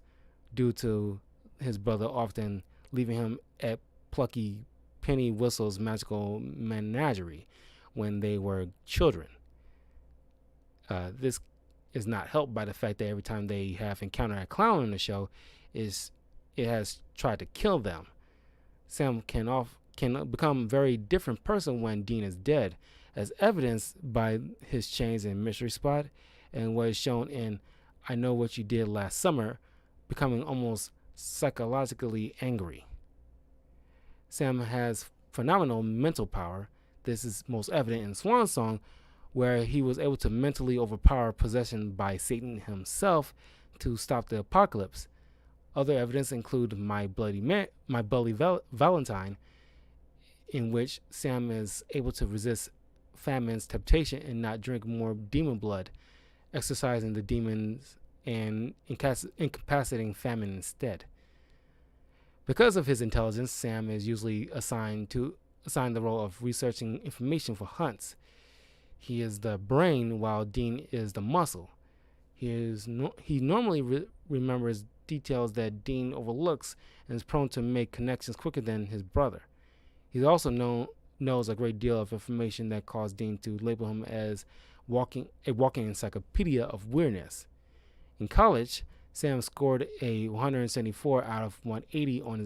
due to his brother often leaving him at Plucky Penny Whistle's magical menagerie when they were children. This is not helped by the fact that every time they have encountered a clown in the show, it has tried to kill them. Sam can become a very different person when Dean is dead, as evidenced by his change in Mystery Spot and what is shown in I Know What You Did Last Summer, becoming almost psychologically angry. Sam has phenomenal mental power. This is most evident in Swan Song, where he was able to mentally overpower possession by Satan himself to stop the apocalypse. Other evidence include My Bloody Valentine, in which Sam is able to resist famine's temptation and not drink more demon blood, exorcising the demons and incapacitating famine instead. Because of his intelligence, Sam is usually assigned the role of researching information for hunts. He is the brain, while Dean is the muscle. He normally remembers details that Dean overlooks and is prone to make connections quicker than his brother. He also knows a great deal of information that caused Dean to label him as a walking encyclopedia of weirdness. In college, Sam scored a 174 out of 180 on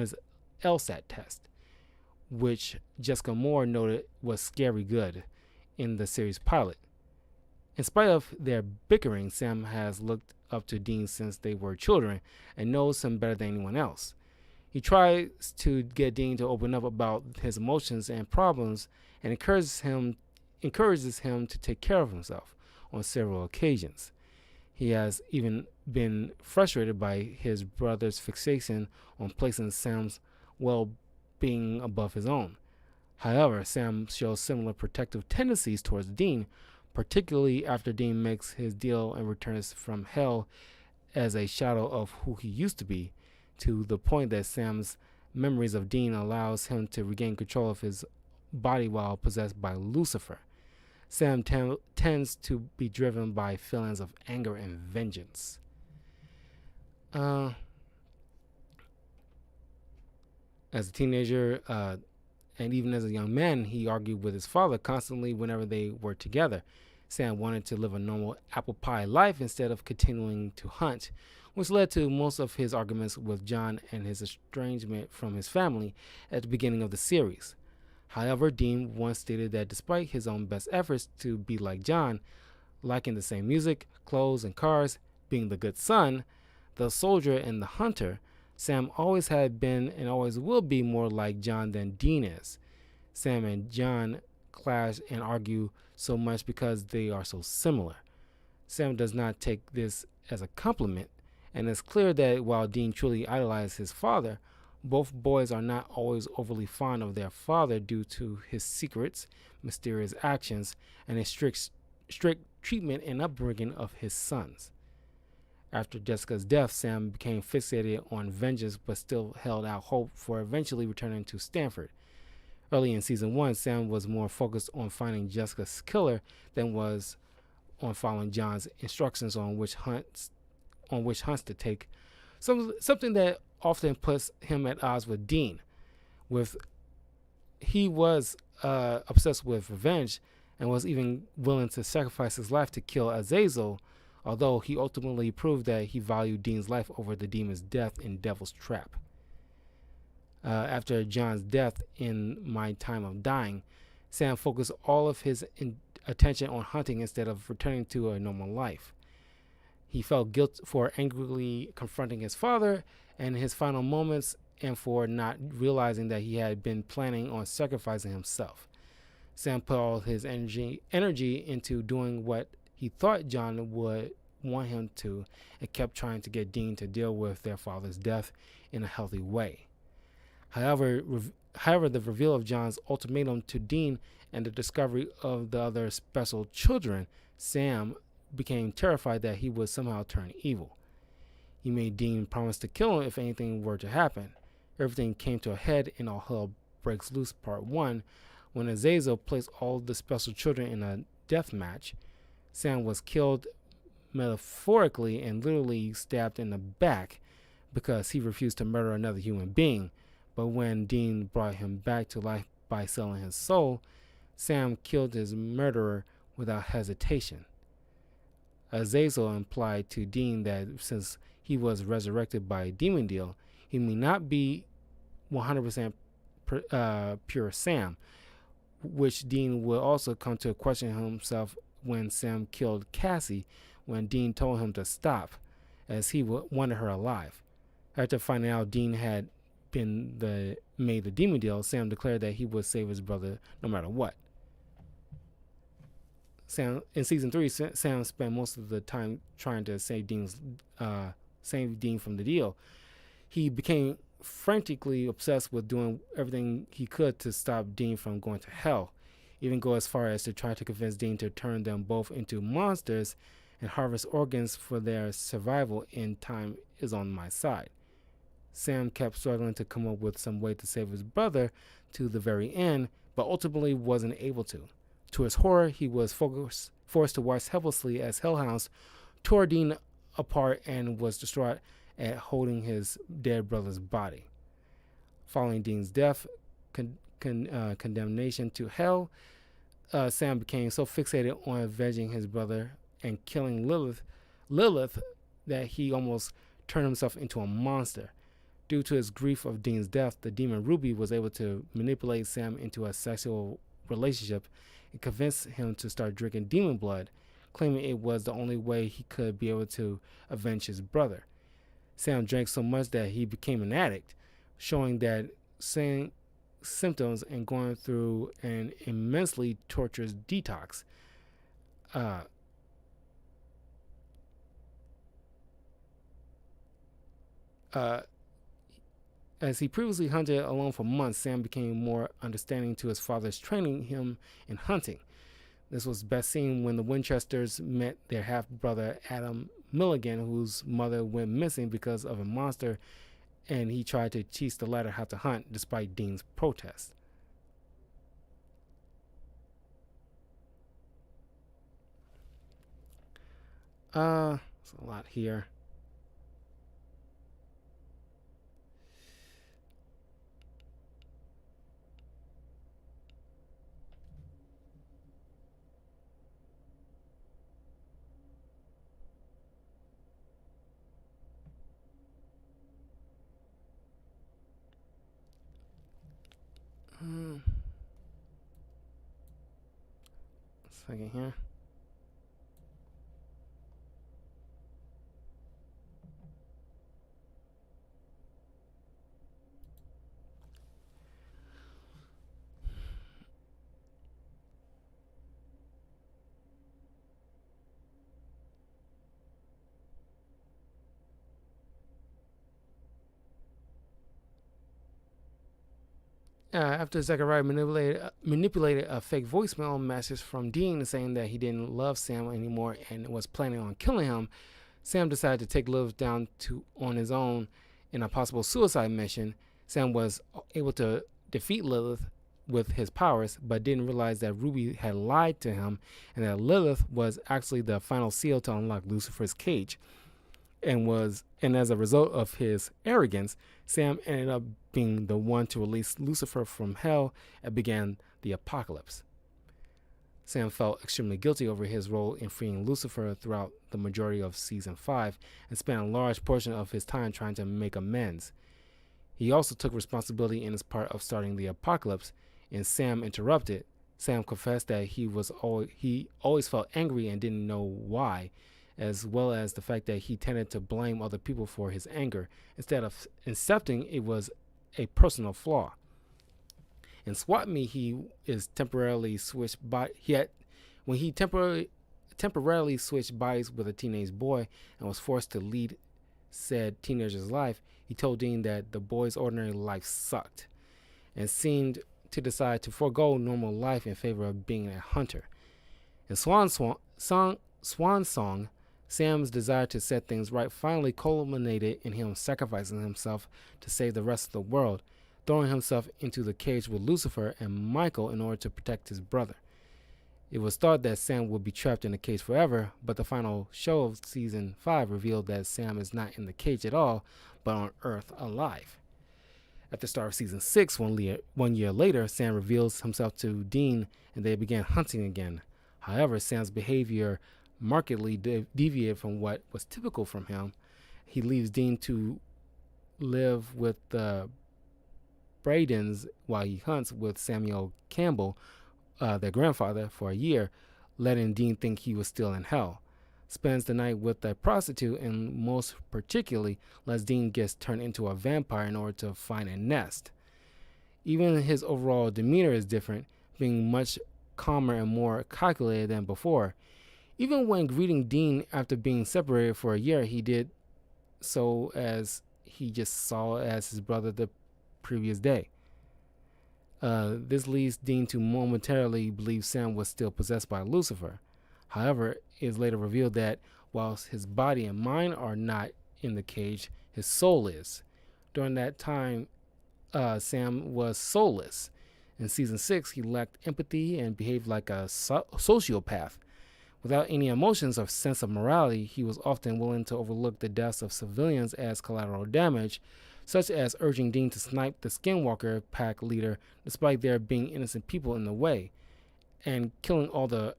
his LSAT test, which Jessica Moore noted was scary good in the series pilot. In spite of their bickering, Sam has looked up to Dean since they were children and knows him better than anyone else. He tries to get Dean to open up about his emotions and problems and encourages him to take care of himself on several occasions. He has even been frustrated by his brother's fixation on placing Sam's well-being above his own. However, Sam shows similar protective tendencies towards Dean, particularly after Dean makes his deal and returns from hell as a shadow of who he used to be, to the point that Sam's memories of Dean allows him to regain control of his body while possessed by Lucifer. Sam tends to be driven by feelings of anger and vengeance. Uh, as a teenager, and even as a young man, he argued with his father constantly whenever they were together. Sam wanted to live a normal apple pie life instead of continuing to hunt, which led to most of his arguments with John and his estrangement from his family at the beginning of the series. However, Dean once stated that despite his own best efforts to be like John, liking the same music, clothes, and cars, being the good son, the soldier, and the hunter, Sam always had been and always will be more like John than Dean is. Sam and John clash and argue so much because they are so similar. Sam does not take this as a compliment, and it's clear that while Dean truly idolized his father, both boys are not always overly fond of their father due to his secrets, mysterious actions, and a strict treatment and upbringing of his sons. After Jessica's death, Sam became fixated on vengeance but still held out hope for eventually returning to Stanford. Early in season 1, Sam was more focused on finding Jessica's killer than was on following John's instructions on which hunts to take, something that often puts him at odds with Dean. He was obsessed with revenge and was even willing to sacrifice his life to kill Azazel, although he ultimately proved that he valued Dean's life over the demon's death in Devil's Trap. After John's death in My Time of Dying, Sam focused all of his attention on hunting instead of returning to a normal life. He felt guilt for angrily confronting his father in his final moments and for not realizing that he had been planning on sacrificing himself. Sam put all his energy into doing what he thought John would want him to, and kept trying to get Dean to deal with their father's death in a healthy way. However, the reveal of John's ultimatum to Dean and the discovery of the other special children, Sam became terrified that he would somehow turn evil. He made Dean promise to kill him if anything were to happen. Everything came to a head in All Hell Breaks Loose Part 1, when Azazel placed all the special children in a death match. Sam was killed metaphorically and literally stabbed in the back because he refused to murder another human being. But when Dean brought him back to life by selling his soul, Sam killed his murderer without hesitation. Azazel implied to Dean that since he was resurrected by a demon deal, he may not be 100% pure Sam, which Dean would also come to question himself when Sam killed Cassie when Dean told him to stop, as he wanted her alive. After finding out Dean had made the demon deal, Sam declared that he would save his brother no matter what. In season 3, Sam spent most of the time trying to save Dean from the deal. He became frantically obsessed with doing everything he could to stop Dean from going to hell, even go as far as to try to convince Dean to turn them both into monsters and harvest organs for their survival in Time Is on My Side. Sam kept struggling to come up with some way to save his brother to the very end, but ultimately wasn't able to. To his horror, he was forced to watch helplessly as hellhounds tore Dean apart and was distraught at holding his dead brother's body. Following Dean's death, condemnation to hell, Sam became so fixated on avenging his brother and killing Lilith that he almost turned himself into a monster. Due to his grief of Dean's death, the demon Ruby was able to manipulate Sam into a sexual relationship and convince him to start drinking demon blood, claiming it was the only way he could be able to avenge his brother. Sam drank so much that he became an addict, showing that same symptoms and going through an immensely torturous detox. As he previously hunted alone for months, Sam became more understanding to his father's training him in hunting. This was best seen when the Winchesters met their half brother Adam Milligan, whose mother went missing because of a monster, and he tried to teach the latter how to hunt despite Dean's protest. It's a lot here. Um, Second here. After Zachariah manipulated a fake voicemail message from Dean saying that he didn't love Sam anymore and was planning on killing him, Sam decided to take Lilith down to on his own in a possible suicide mission. Sam was able to defeat Lilith with his powers, but didn't realize that Ruby had lied to him and that Lilith was actually the final seal to unlock Lucifer's cage. And as a result of his arrogance, Sam ended up being the one to release Lucifer from hell and began the apocalypse. Sam felt extremely guilty over his role in freeing Lucifer throughout the majority of season 5 and spent a large portion of his time trying to make amends. He also took responsibility in his part of starting the apocalypse, and Sam interrupted. Sam confessed that he always felt angry and didn't know why, as well as the fact that he tended to blame other people for his anger instead of accepting it was a personal flaw. In SWAT Me, he is temporarily switched by when he temporarily switched bodies with a teenage boy and was forced to lead said teenager's life. He told Dean that the boy's ordinary life sucked and seemed to decide to forego normal life in favor of being a hunter. In Swan Song, Sam's desire to set things right finally culminated in him sacrificing himself to save the rest of the world, throwing himself into the cage with Lucifer and Michael in order to protect his brother. It was thought that Sam would be trapped in the cage forever, but the final show of season 5 revealed that Sam is not in the cage at all, but on Earth alive. At the start of season 6, 1 year later, Sam reveals himself to Dean and they began hunting again. However, Sam's behavior markedly deviated from what was typical from him. He leaves Dean to live with the Bradens while he hunts with Samuel Campbell, their grandfather, for a year, letting Dean think he was still in hell. Spends the night with a prostitute and most particularly lets Dean get turned into a vampire in order to find a nest. Even his overall demeanor is different, being much calmer and more calculated than before. Even when greeting Dean after being separated for a year, he did so as he just saw as his brother the previous day. This leads Dean to momentarily believe Sam was still possessed by Lucifer. However, it is later revealed that whilst his body and mind are not in the cage, his soul is. During that time, Sam was soulless. In season 6, he lacked empathy and behaved like a sociopath. Without any emotions or sense of morality, he was often willing to overlook the deaths of civilians as collateral damage, such as urging Dean to snipe the Skinwalker pack leader despite there being innocent people in the way, and killing all the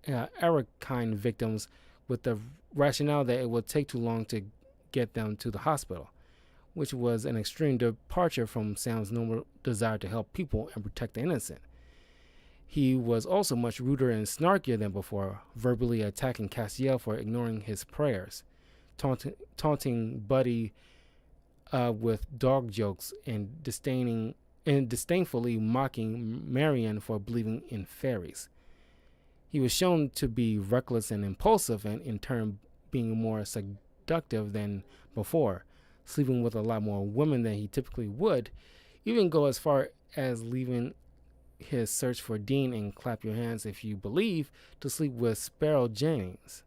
Arakine victims with the rationale that it would take too long to get them to the hospital, which was an extreme departure from Sam's normal desire to help people and protect the innocent. He was also much ruder and snarkier than before, verbally attacking Castiel for ignoring his prayers, taunting Buddy with dog jokes and disdainfully mocking Marion for believing in fairies. He was shown to be reckless and impulsive, and in turn being more seductive than before, sleeping with a lot more women than he typically would, even go as far as leaving his search for Dean in Clap Your Hands If You Believe to sleep with Sparrow Jennings,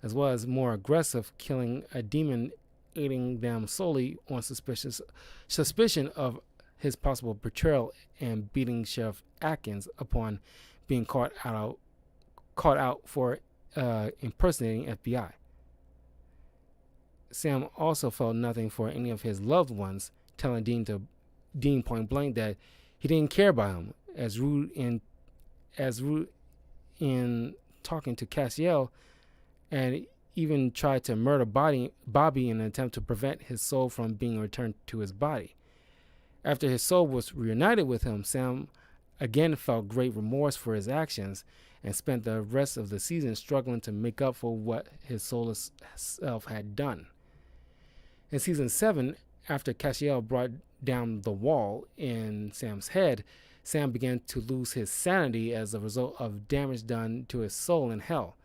as well as more aggressive, killing a demon, aiding them solely on suspicion of his possible betrayal, and beating Sheriff Atkins upon being caught out for impersonating FBI. Sam also felt nothing for any of his loved ones, telling Dean point blank that he didn't care about him, as rude in talking to Cassiel, and even tried to murder Bobby in an attempt to prevent his soul from being returned to his body. After his soul was reunited with him, Sam again felt great remorse for his actions and spent the rest of the season struggling to make up for what his soulless self had done. In season 7, after Castiel brought down the wall in Sam's head, Sam began to lose his sanity as a result of damage done to his soul in hell.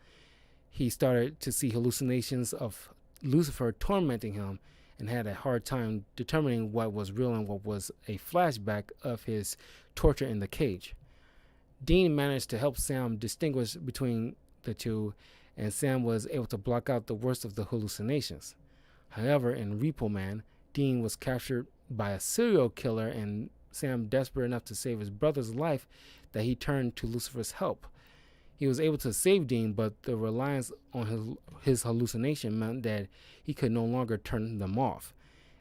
He started to see hallucinations of Lucifer tormenting him and had a hard time determining what was real and what was a flashback of his torture in the cage. Dean managed to help Sam distinguish between the two, and Sam was able to block out the worst of the hallucinations. However, in Repo Man, Dean was captured by a serial killer, and Sam, desperate enough to save his brother's life, that he turned to Lucifer's help. He was able to save Dean, but the reliance on his hallucination meant that he could no longer turn them off,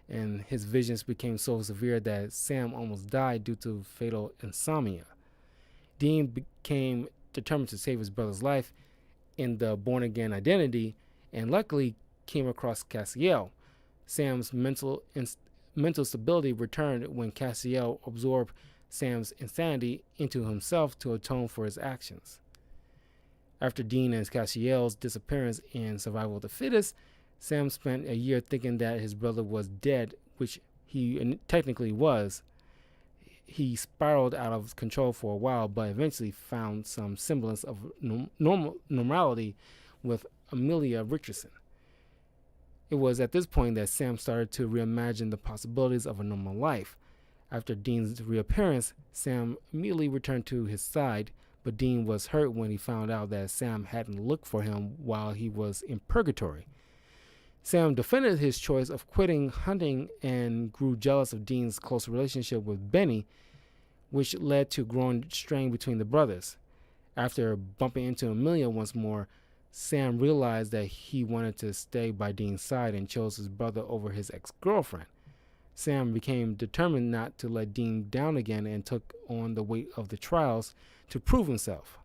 and his visions became so severe that Sam almost died due to fatal insomnia. Dean became determined to save his brother's life in the born-again identity, and luckily came across Cassiel. Sam's mental stability returned when Cassiel absorbed Sam's insanity into himself to atone for his actions. After Dean and Cassiel's disappearance in Survival of the Fittest, Sam spent a year thinking that his brother was dead, which he technically was. He spiraled out of control for a while, but eventually found some semblance of normality with Amelia Richardson. It was at this point that Sam started to reimagine the possibilities of a normal life. After Dean's reappearance, Sam immediately returned to his side, but Dean was hurt when he found out that Sam hadn't looked for him while he was in purgatory. Sam defended his choice of quitting hunting and grew jealous of Dean's close relationship with Benny, which led to growing strain between the brothers. After bumping into Amelia once more, Sam realized that he wanted to stay by Dean's side and chose his brother over his ex-girlfriend. Sam became determined not to let Dean down again and took on the weight of the trials to prove himself.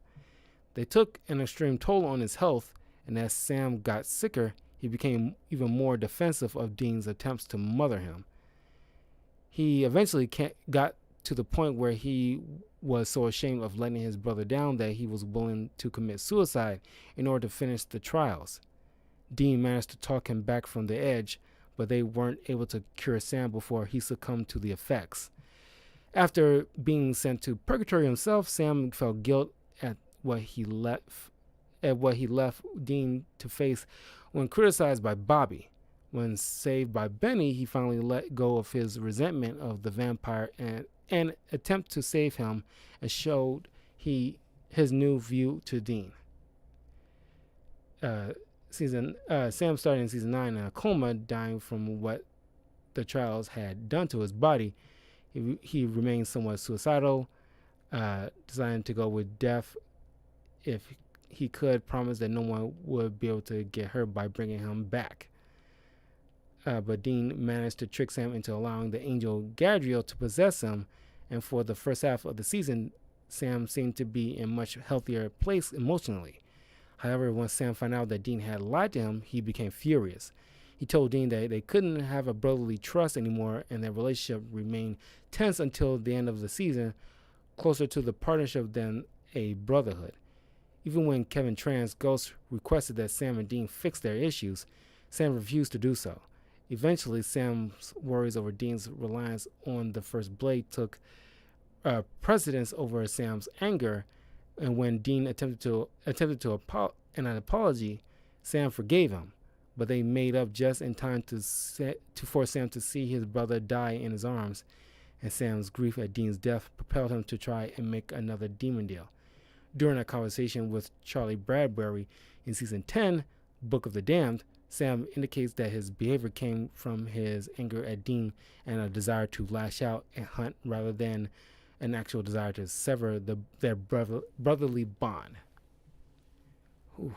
They took an extreme toll on his health, and as Sam got sicker, he became even more defensive of Dean's attempts to mother him. He eventually got to the point where he was so ashamed of letting his brother down that he was willing to commit suicide in order to finish the trials. Dean managed to talk him back from the edge, but they weren't able to cure Sam before he succumbed to the effects. After being sent to purgatory himself, Sam felt guilt at what he left Dean to face when criticized by Bobby. When saved by Benny, he finally let go of his resentment of the vampire and attempt to save him, and showed his new view to Dean. Sam started in season 9 in a coma, dying from what the trials had done to his body. He remained somewhat suicidal, deciding to go with death if he could, promise that no one would be able to get hurt by bringing him back. But Dean managed to trick Sam into allowing the angel Gadriel to possess him, and for the first half of the season, Sam seemed to be in a much healthier place emotionally. However, once Sam found out that Dean had lied to him, he became furious. He told Dean that they couldn't have a brotherly trust anymore, and their relationship remained tense until the end of the season, closer to the partnership than a brotherhood. Even when Kevin Tran's ghost requested that Sam and Dean fix their issues, Sam refused to do so. Eventually, Sam's worries over Dean's reliance on the First Blade took precedence over Sam's anger, and when Dean attempted an apology, Sam forgave him, but they made up just in time to force Sam to see his brother die in his arms, and Sam's grief at Dean's death propelled him to try and make another demon deal. During a conversation with Charlie Bradbury in season 10, Book of the Damned, Sam indicates that his behavior came from his anger at Dean and a desire to lash out and hunt rather than an actual desire to sever their brotherly bond. Whew.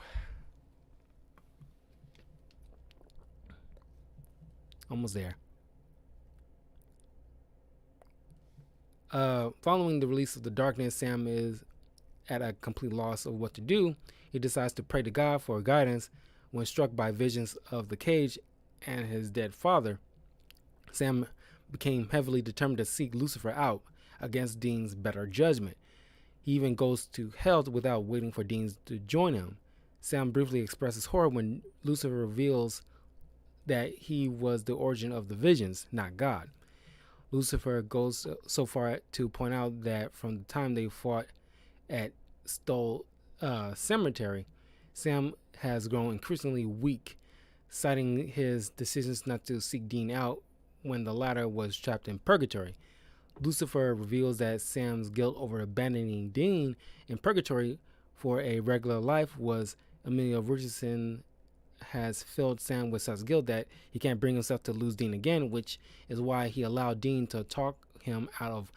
Almost there. Following the release of The Darkness, Sam is at a complete loss of what to do. He decides to pray to God for guidance when struck by visions of the cage and his dead father. Sam became heavily determined to seek Lucifer out against Dean's better judgment. He even goes to hell without waiting for Dean to join him. Sam briefly expresses horror when Lucifer reveals that he was the origin of the visions, not God. Lucifer goes so far to point out that from the time they fought at Stoll Cemetery, Sam has grown increasingly weak, citing his decisions not to seek Dean out when the latter was trapped in purgatory. Lucifer reveals that Sam's guilt over abandoning Dean in purgatory for a regular life was Emilio Richardson has filled Sam with such guilt that he can't bring himself to lose Dean again, which is why he allowed Dean to talk him out of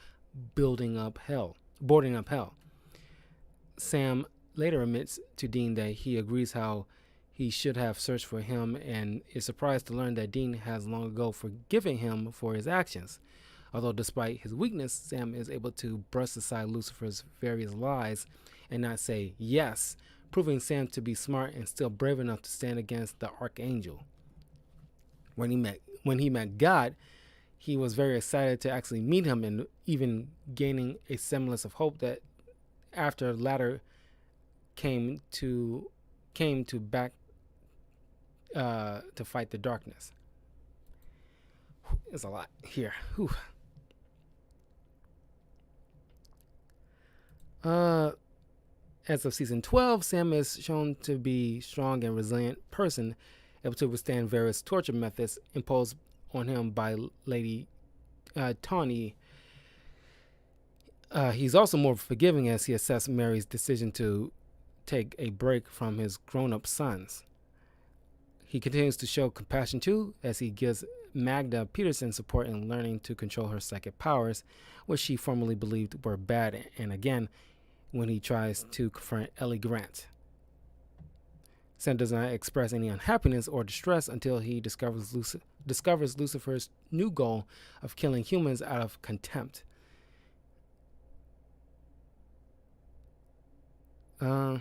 boarding up hell. Sam later admits to Dean that he agrees how he should have searched for him and is surprised to learn that Dean has long ago forgiven him for his actions. Although despite his weakness, Sam is able to brush aside Lucifer's various lies and not say yes, proving Sam to be smart and still brave enough to stand against the archangel. When he met God, he was very excited to actually meet him and even gaining a semblance of hope that after latter came to back to fight the darkness. There's a lot here. Whew. As of season 12, Sam is shown to be a strong and resilient person, able to withstand various torture methods imposed on him by Lady Tawny. He's also more forgiving as he assesses Mary's decision to take a break from his grown-up sons. He continues to show compassion too, as he gives Magda Peterson support in learning to control her psychic powers, which she formerly believed were bad, and again, when he tries to confront Ellie Grant. Sam does not express any unhappiness or distress until he discovers Lucifer's new goal of killing humans out of contempt. Due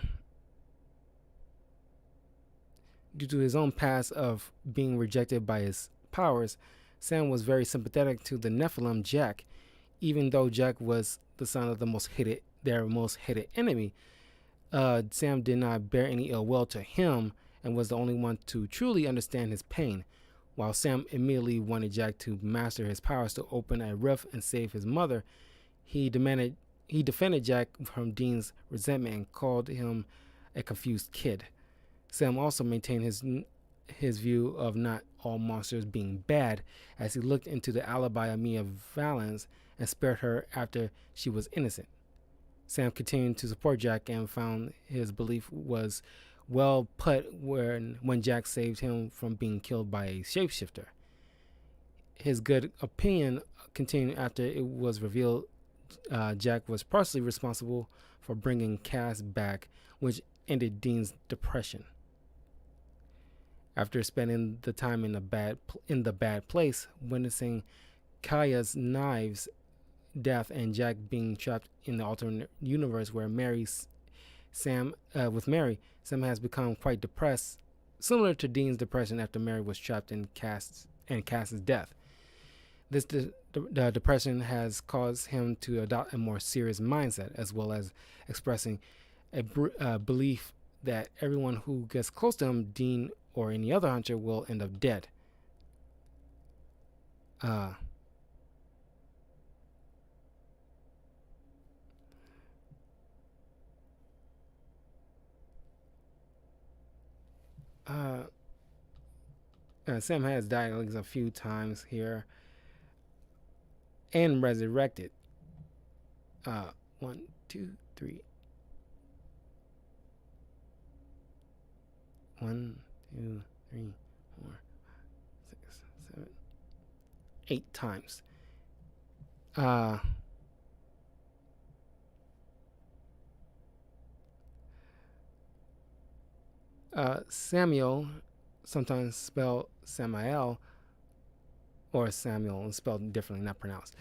to his own past of being rejected by his powers, Sam was very sympathetic to the Nephilim Jack, even though Jack was the son of their most hated enemy. Sam did not bear any ill will to him and was the only one to truly understand his pain. While Sam immediately wanted Jack to master his powers to open a rift and save his mother, he defended Jack from Dean's resentment and called him a confused kid. Sam also maintained his view of not all monsters being bad, as he looked into the alibi of Mia Valens and spared her after she was innocent. Sam continued to support Jack and found his belief was well put when Jack saved him from being killed by a shapeshifter. His good opinion continued after it was revealed Jack was partially responsible for bringing Cass back, which ended Dean's depression. After spending the time in the bad place, witnessing Kaya's knives death and Jack being trapped in the alternate universe where Sam has become quite depressed, similar to Dean's depression after Mary was trapped in Cass's death. This the depression has caused him to adopt a more serious mindset, as well as expressing a belief that everyone who gets close to him, Dean or any other hunter, will end up dead. Sam has died a few times here. and resurrected. One, two, three. 1, 2, 3, 4, 6, 7, 8 times. Uh, Samuel, sometimes spelled Samael or Samuel, spelled differently, not pronounced,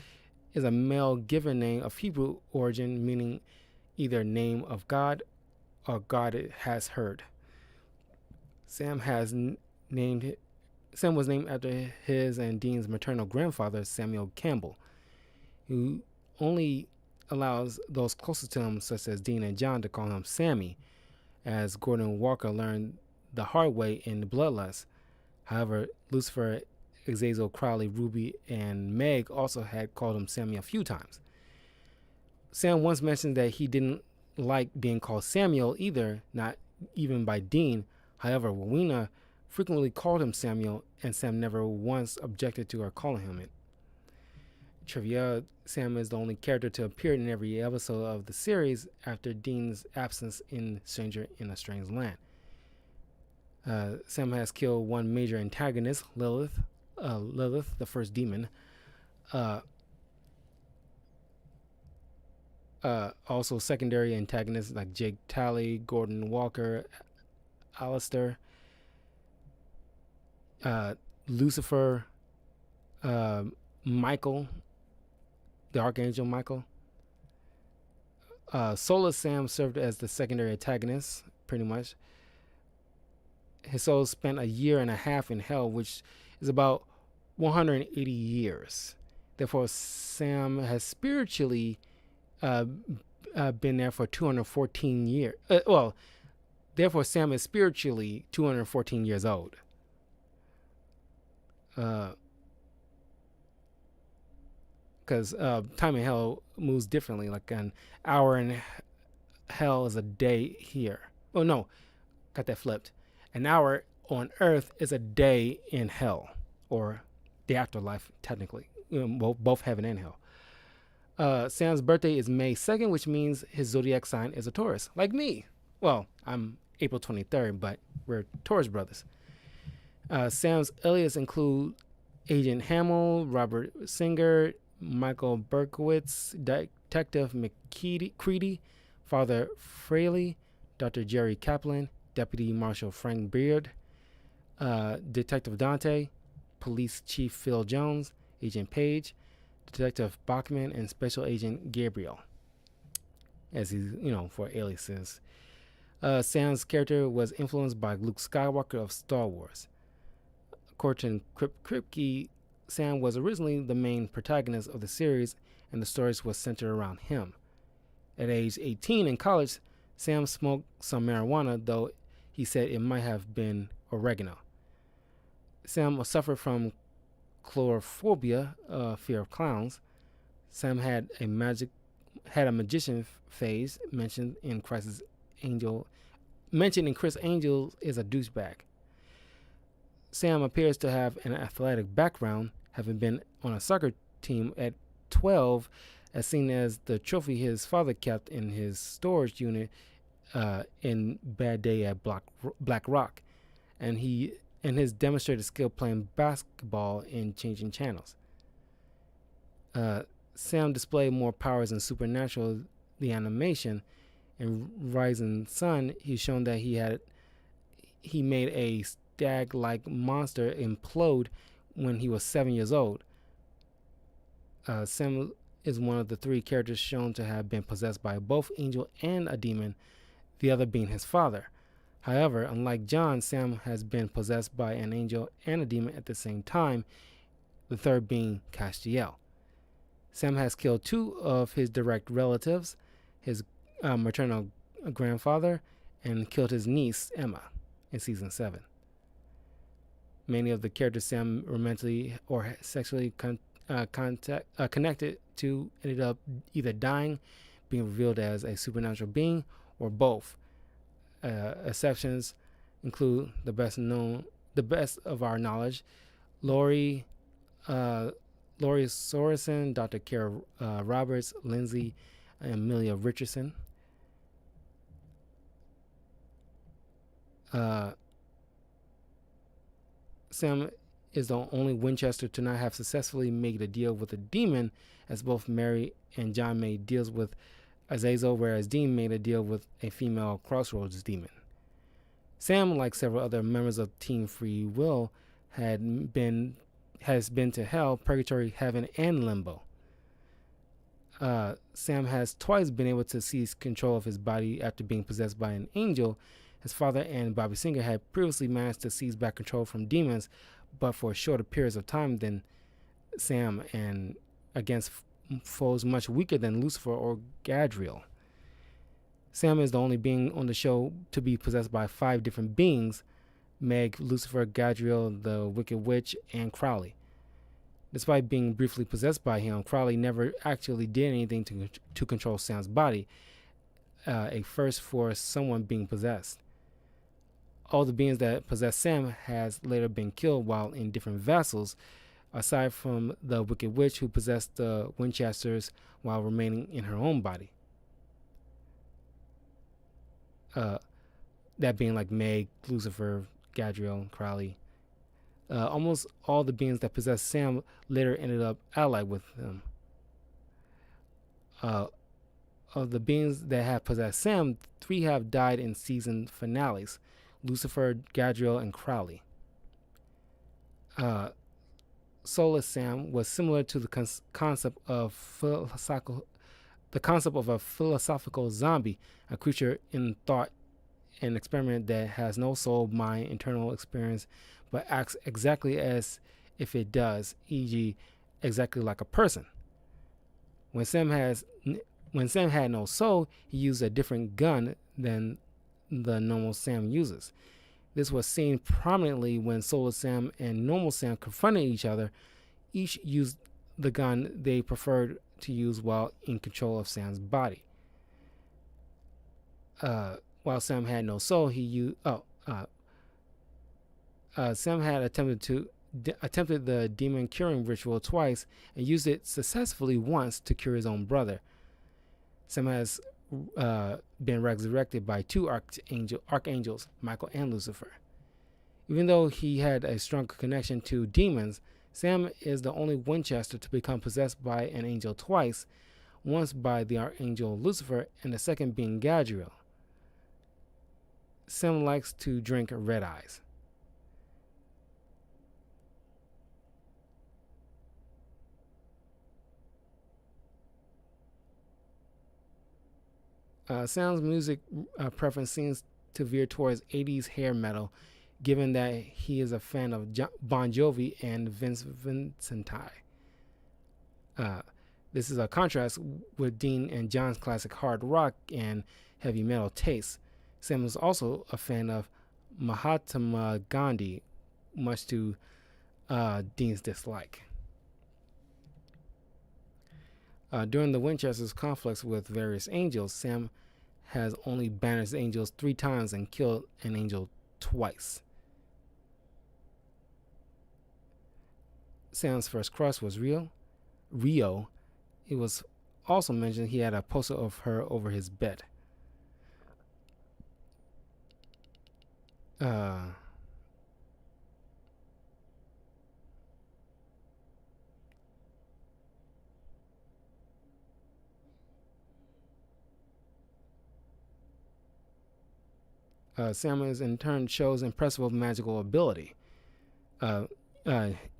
is a male given name of Hebrew origin, meaning either name of God or God has heard. Sam named Sam was named after his and Dean's maternal grandfather, Samuel Campbell, who only allows those closest to him, such as Dean and John, to call him Sammy, as Gordon Walker learned the hard way in Bloodlust. However, Lucifer, Azazel, Crowley, Ruby, and Meg also had called him Sammy a few times. Sam once mentioned that he didn't like being called Samuel either, not even by Dean. However, Rowena frequently called him Samuel, and Sam never once objected to her calling him it. Trivia: Sam is the only character to appear in every episode of the series after Dean's absence in Stranger in a Strange Land. Sam has killed one major antagonist, Lilith, the first demon. Also secondary antagonists like Jake Talley, Gordon Walker, Alistair, Lucifer, Michael, the Archangel Michael. Solar Sam served as the secondary antagonist, pretty much. His soul spent a year and a half in hell, which is about 180 years. Therefore, Sam has spiritually been there for 214 years. Therefore, Sam is spiritually 214 years old. Because time in hell moves differently. Like an hour in hell is a day here. Oh, no. Got that flipped. An hour on Earth is a day in hell, or the afterlife, technically. Both heaven and hell. Sam's birthday is May 2nd, which means his zodiac sign is a Taurus, like me. Well, I'm April 23rd, but we're Taurus brothers. Sam's aliases include Agent Hamill, Robert Singer, Michael Berkowitz, Detective McCready, Father Fraley, Dr. Jerry Kaplan, Deputy Marshal Frank Beard, Detective Dante, Police Chief Phil Jones, Agent Page, Detective Bachman, and Special Agent Gabriel, as he's, for aliases. Sam's character was influenced by Luke Skywalker of Star Wars. According to Kripke, Sam was originally the main protagonist of the series, and the stories was centered around him. At age 18 in college, Sam smoked some marijuana, though he said it might have been oregano. Sam suffered from chlorophobia, fear of clowns. Sam had a magician phase mentioned in Chris Angel is a douchebag. Sam appears to have an athletic background, having been on a soccer team at 12, as seen as the trophy his father kept in his storage unit in Bad Day at Black Rock, and his demonstrated skill playing basketball in changing channels. Sam displayed more powers in Supernatural, the animation. In Rising Sun, he's shown that he made a stag-like monster implode when he was 7 years old. Sam is one of the 3 characters shown to have been possessed by both angel and a demon, the other being his father. However, unlike John, Sam has been possessed by an angel and a demon at the same time, the third being Castiel. Sam has killed 2 of his direct relatives, his maternal grandfather, and killed his niece, Emma, in season 7. Many of the characters Sam romantically or sexually connected to ended up either dying, being revealed as a supernatural being, or both. Exceptions include the best of our knowledge, Laurie Laurie Sorensen, Dr. Kara Roberts, Lindsay Amelia Richardson. Uh, Sam is the only Winchester to not have successfully made a deal with a demon, as both Mary and John made deals with Azazel, whereas Dean made a deal with a female Crossroads demon. Sam, like several other members of Team Free Will, had been has been to hell, purgatory, heaven, and limbo. Sam has twice been able to seize control of his body after being possessed by an angel. His father and Bobby Singer had previously managed to seize back control from demons, but for shorter periods of time than Sam and against foes much weaker than Lucifer or Gadriel. Sam is the only being on the show to be possessed by 5 different beings: Meg, Lucifer, Gadriel, the Wicked Witch, and Crowley. Despite being briefly possessed by him, Crowley never actually did anything to control Sam's body, a first for someone being possessed. All the beings that possessed Sam has later been killed while in different vessels, aside from the Wicked Witch who possessed the Winchesters while remaining in her own body. That being like Meg, Lucifer, Gadriel, Crowley. Almost all the beings that possessed Sam later ended up allied with him. Of the beings that have possessed Sam, 3 have died in season finales: Lucifer, Gadriel, and Crowley. Soulless Sam was similar to the concept of a philosophical zombie, a creature in thought, an experiment that has no soul, mind, internal experience, but acts exactly as if it does, e.g., exactly like a person. When Sam had no soul, he used a different gun than the normal Sam uses. This was seen prominently when Soulless Sam and normal Sam confronted each other. Each used the gun they preferred to use while in control of Sam's body. While Sam had no soul, he used. Sam had attempted the demon curing ritual twice and used it successfully once to cure his own brother. Sam has been resurrected by 2 archangels, Michael and Lucifer. Even though he had a strong connection to demons, Sam is the only Winchester to become possessed by an angel twice, once by the archangel Lucifer and the second being Gadriel. Sam likes to drink red eyes. Sam's music preference seems to veer towards 80s hair metal, given that he is a fan of Bon Jovi and Vince Vincenti. This is a contrast with Dean and John's classic hard rock and heavy metal tastes. Sam is also a fan of Mahatma Gandhi, much to Dean's dislike. During the Winchester's conflicts with various angels, Sam has only banished angels 3 times and killed an angel twice. Sam's first crush was Rio. It was also mentioned he had a poster of her over his bed. Sam in turn shows impressive magical ability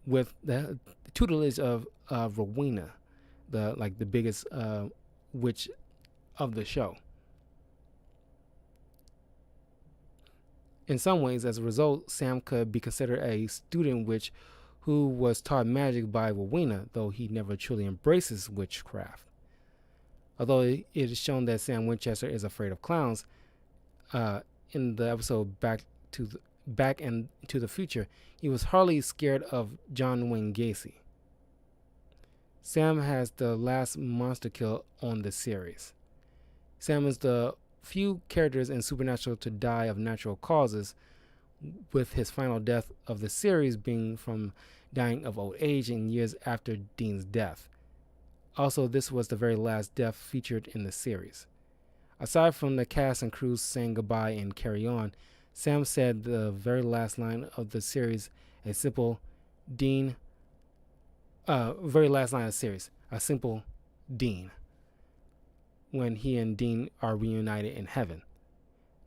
with the tutelage of Rowena, the biggest witch of the show. In some ways, as a result, Sam could be considered a student witch who was taught magic by Rowena, though he never truly embraces witchcraft. Although it is shown that Sam Winchester is afraid of clowns, in the episode Back into the Future, he was hardly scared of John Wayne Gacy. Sam has the last monster kill on the series. Sam is the few characters in Supernatural to die of natural causes, with his final death of the series being from dying of old age in years after Dean's death. Also, this was the very last death featured in the series. Aside from the cast and crew saying goodbye and carry on, Sam said the very last line of the series, a simple Dean, very last line of the series, a simple Dean, when he and Dean are reunited in heaven.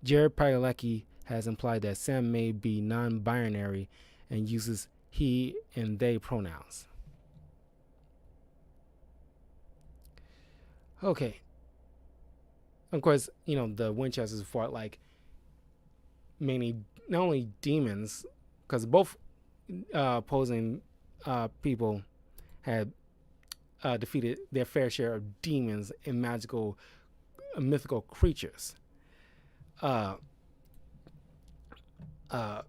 Jared Padalecki has implied that Sam may be non-binary and uses he and they pronouns. Okay. Of course, the Winchesters fought like many, not only demons, because both opposing people had defeated their fair share of demons and magical, mythical creatures. But I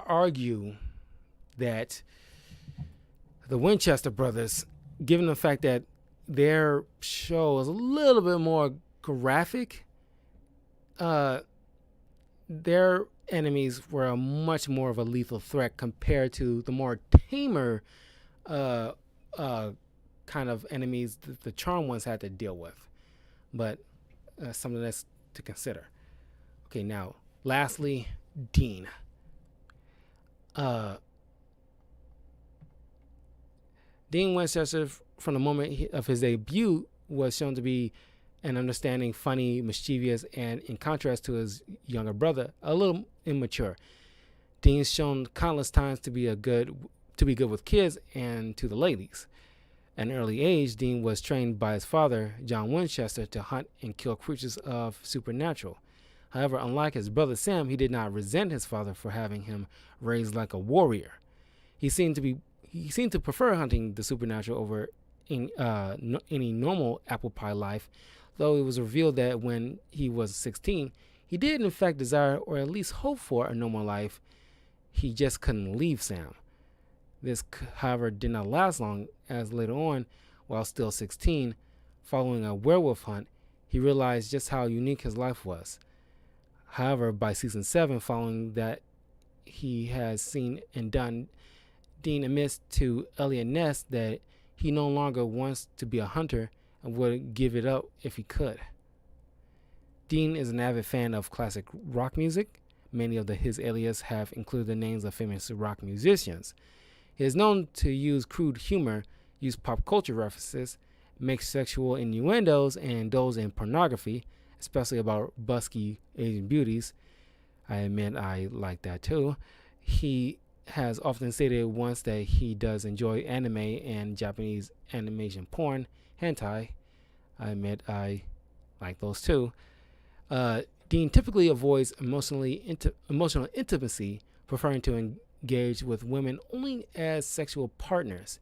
argue that the Winchester brothers, given the fact that their show is a little bit more graphic, their enemies were a much more of a lethal threat compared to the more tamer kind of enemies that the Charm ones had to deal with. But something that's to consider. Okay, now, lastly, Dean. Dean Winchester, from the moment of his debut, was shown to be an understanding, funny, mischievous, and in contrast to his younger brother, a little immature. Dean's shown countless times to be good with kids and to the ladies. At an early age, Dean was trained by his father, John Winchester, to hunt and kill creatures of supernatural. However, unlike his brother Sam, he did not resent his father for having him raised like a warrior. He seemed to prefer hunting the supernatural over any normal apple pie life, though it was revealed that when he was 16, he did in fact desire or at least hope for a normal life. He just couldn't leave Sam. This, however, did not last long, as later on, while still 16, following a werewolf hunt, he realized just how unique his life was. However, by season 7, following that he has seen and done, Dean admits to Elliot Ness that he no longer wants to be a hunter and would give it up if he could. Dean is an avid fan of classic rock music. Many of his aliases have included the names of famous rock musicians. He is known to use crude humor, use pop culture references, make sexual innuendos, and indulge in pornography, especially about busky Asian beauties. I admit I like that too. He has often stated once that he does enjoy anime and Japanese animation porn, hentai. I admit I like those too. Dean typically avoids emotional intimacy, preferring to engage with women only as sexual partners.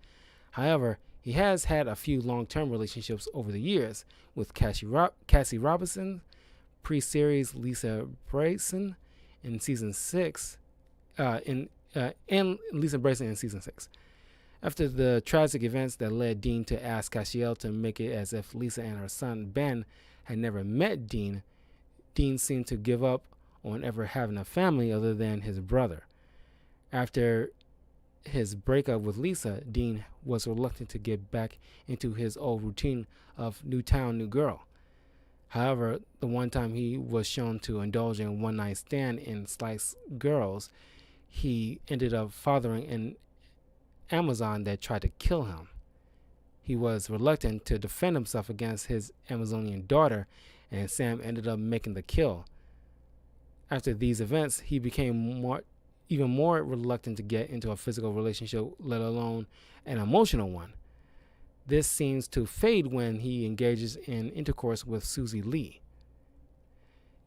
However, he has had a few long-term relationships over the years with Cassie Robinson, pre-series Lisa Brayson in season 6, and Lisa Brayson in season 6. After the tragic events that led Dean to ask Castiel to make it as if Lisa and her son Ben had never met Dean, Dean seemed to give up on ever having a family other than his brother. After his breakup with Lisa, Dean was reluctant to get back into his old routine of new town, new girl. However, the one time he was shown to indulge in one-night stand in Slice Girls, he ended up fathering an Amazon that tried to kill him. He was reluctant to defend himself against his Amazonian daughter, and Sam ended up making the kill. After these events, he became even more reluctant to get into a physical relationship, let alone an emotional one. This seems to fade when he engages in intercourse with Susie Lee.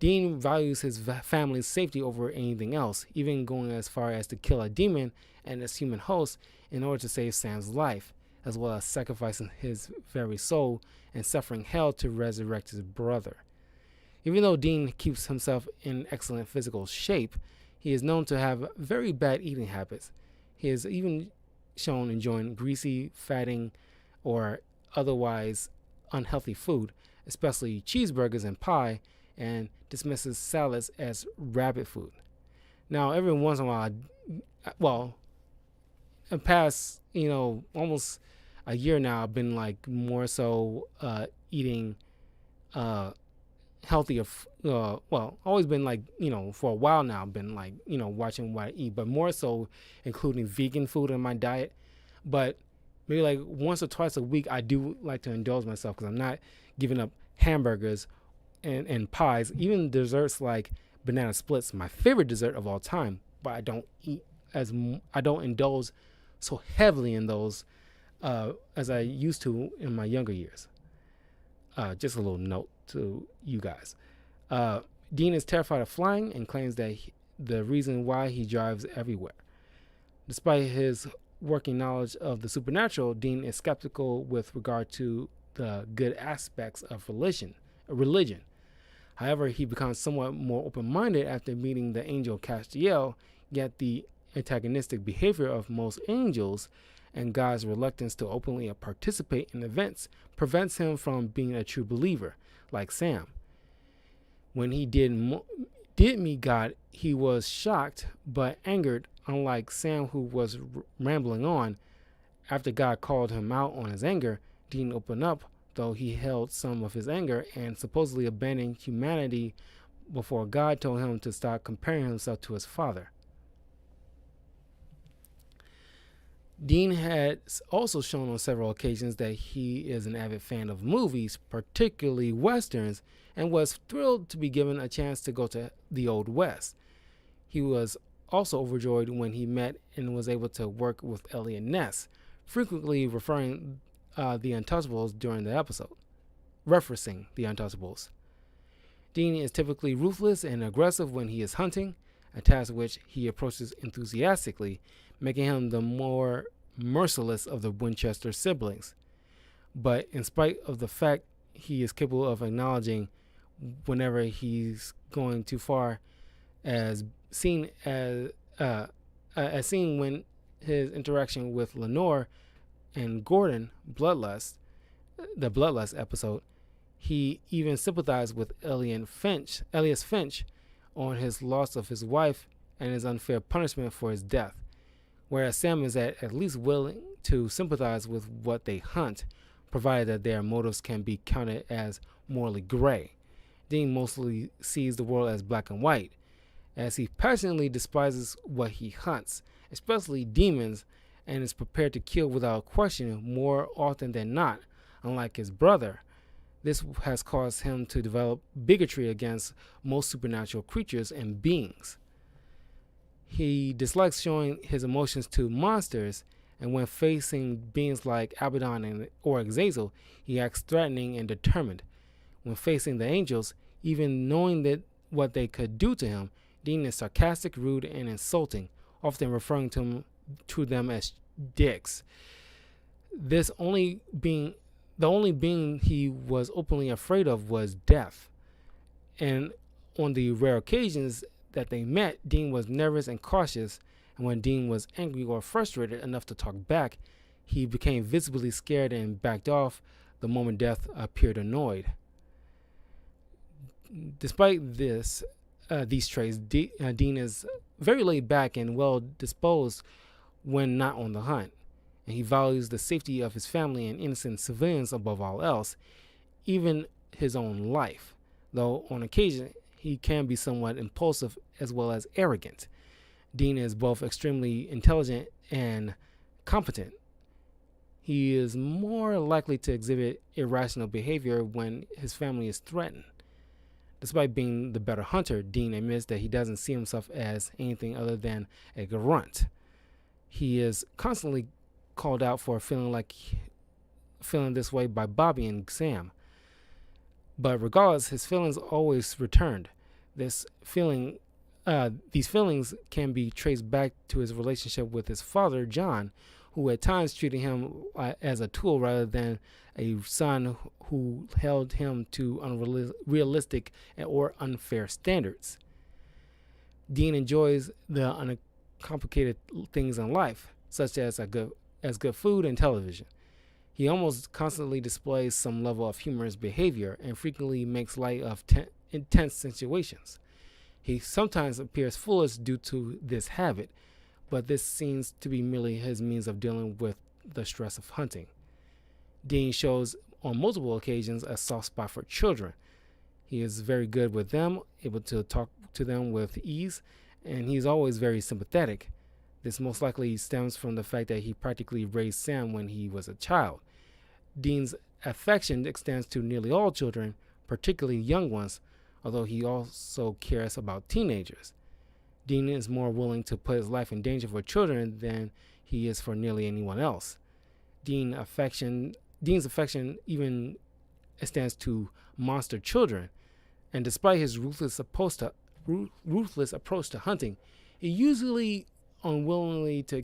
Dean values his family's safety over anything else, even going as far as to kill a demon and its human host in order to save Sam's life, as well as sacrificing his very soul and suffering hell to resurrect his brother. Even though Dean keeps himself in excellent physical shape, he is known to have very bad eating habits. He is even shown enjoying greasy, fatting, or otherwise unhealthy food, especially cheeseburgers and pie, and dismisses salads as rabbit food. Now, every once in a while, well, in past, almost a year now, I've been like more so eating uh, healthier. Always been like, for a while now, I've been like, watching what I eat, but more so including vegan food in my diet. But maybe like once or twice a week, I do like to indulge myself because I'm not giving up hamburgers and pies, even desserts like banana splits, my favorite dessert of all time. But I don't indulge so heavily in those as I used to in my younger years. Just a little note to you guys. Uh, Dean is terrified of flying and claims that the reason why he drives everywhere. Despite his working knowledge of the supernatural, Dean is skeptical with regard to the good aspects of religion. However, he becomes somewhat more open-minded after meeting the angel Castiel, yet the antagonistic behavior of most angels and God's reluctance to openly participate in events prevents him from being a true believer, like Sam. When he did meet God, he was shocked but angered, unlike Sam, who was rambling on. After God called him out on his anger, Dean opened up, though he held some of his anger and supposedly abandoned humanity before God told him to stop comparing himself to his father. Dean has also shown on several occasions that he is an avid fan of movies, particularly westerns, and was thrilled to be given a chance to go to the Old West. He was also overjoyed when he met and was able to work with Eliot Ness, frequently referencing the Untouchables during the episode. Dean is typically ruthless and aggressive when he is hunting, a task which he approaches enthusiastically, making him the more merciless of the Winchester siblings. But in spite of the fact he is capable of acknowledging whenever he's going too far, as seen when his interaction with Lenore and Gordon the Bloodlust episode, he even sympathized with Elias Finch on his loss of his wife and his unfair punishment for his death, whereas Sam is at least willing to sympathize with what they hunt, provided that their motives can be counted as morally gray. Dean mostly sees the world as black and white, as he passionately despises what he hunts, especially demons, and is prepared to kill without question more often than not, unlike his brother. This has caused him to develop bigotry against most supernatural creatures and beings. He dislikes showing his emotions to monsters, and when facing beings like Abaddon or Azazel, he acts threatening and determined. When facing the angels, even knowing that what they could do to him, Dean is sarcastic, rude, and insulting, often referring to them as dicks. The only being he was openly afraid of was death. And on the rare occasions that they met, Dean was nervous and cautious, and when Dean was angry or frustrated enough to talk back, he became visibly scared and backed off the moment death appeared annoyed. Despite these traits, Dean is very laid back and well disposed when not on the hunt, and he values the safety of his family and innocent civilians above all else, even his own life, though on occasion he can be somewhat impulsive as well as arrogant. Dean is both extremely intelligent and competent. He is more likely to exhibit irrational behavior when his family is threatened. Despite being the better hunter, Dean admits that he doesn't see himself as anything other than a grunt. He is constantly called out for feeling this way by Bobby and Sam. But regardless, his feelings always returned. These feelings can be traced back to his relationship with his father, John, who at times treated him as a tool rather than a son who held him to unrealistic or unfair standards. Dean enjoys the uncomplicated things in life, such as good food and television. He almost constantly displays some level of humorous behavior and frequently makes light of intense situations. He sometimes appears foolish due to this habit, but this seems to be merely his means of dealing with the stress of hunting. Dean shows on multiple occasions a soft spot for children. He is very good with them, able to talk to them with ease, and he's always very sympathetic. This most likely stems from the fact that he practically raised Sam when he was a child. Dean's affection extends to nearly all children, particularly young ones, although he also cares about teenagers. Dean is more willing to put his life in danger for children than he is for nearly anyone else. Dean's affection even extends to monster children, and despite his ruthless approach to hunting, he usually unwilling to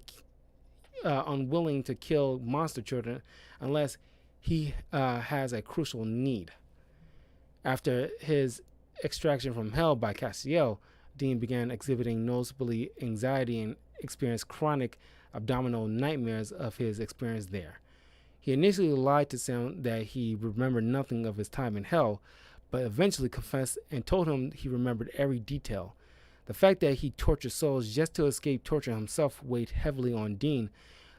kill monster children unless he has a crucial need. After his extraction from hell by Castiel, Dean began exhibiting noticeably anxiety and experienced chronic abdominal nightmares of his experience there. He initially lied to Sam that he remembered nothing of his time in hell, but eventually confessed and told him he remembered every detail. The fact that he tortured souls just to escape torture himself weighed heavily on Dean,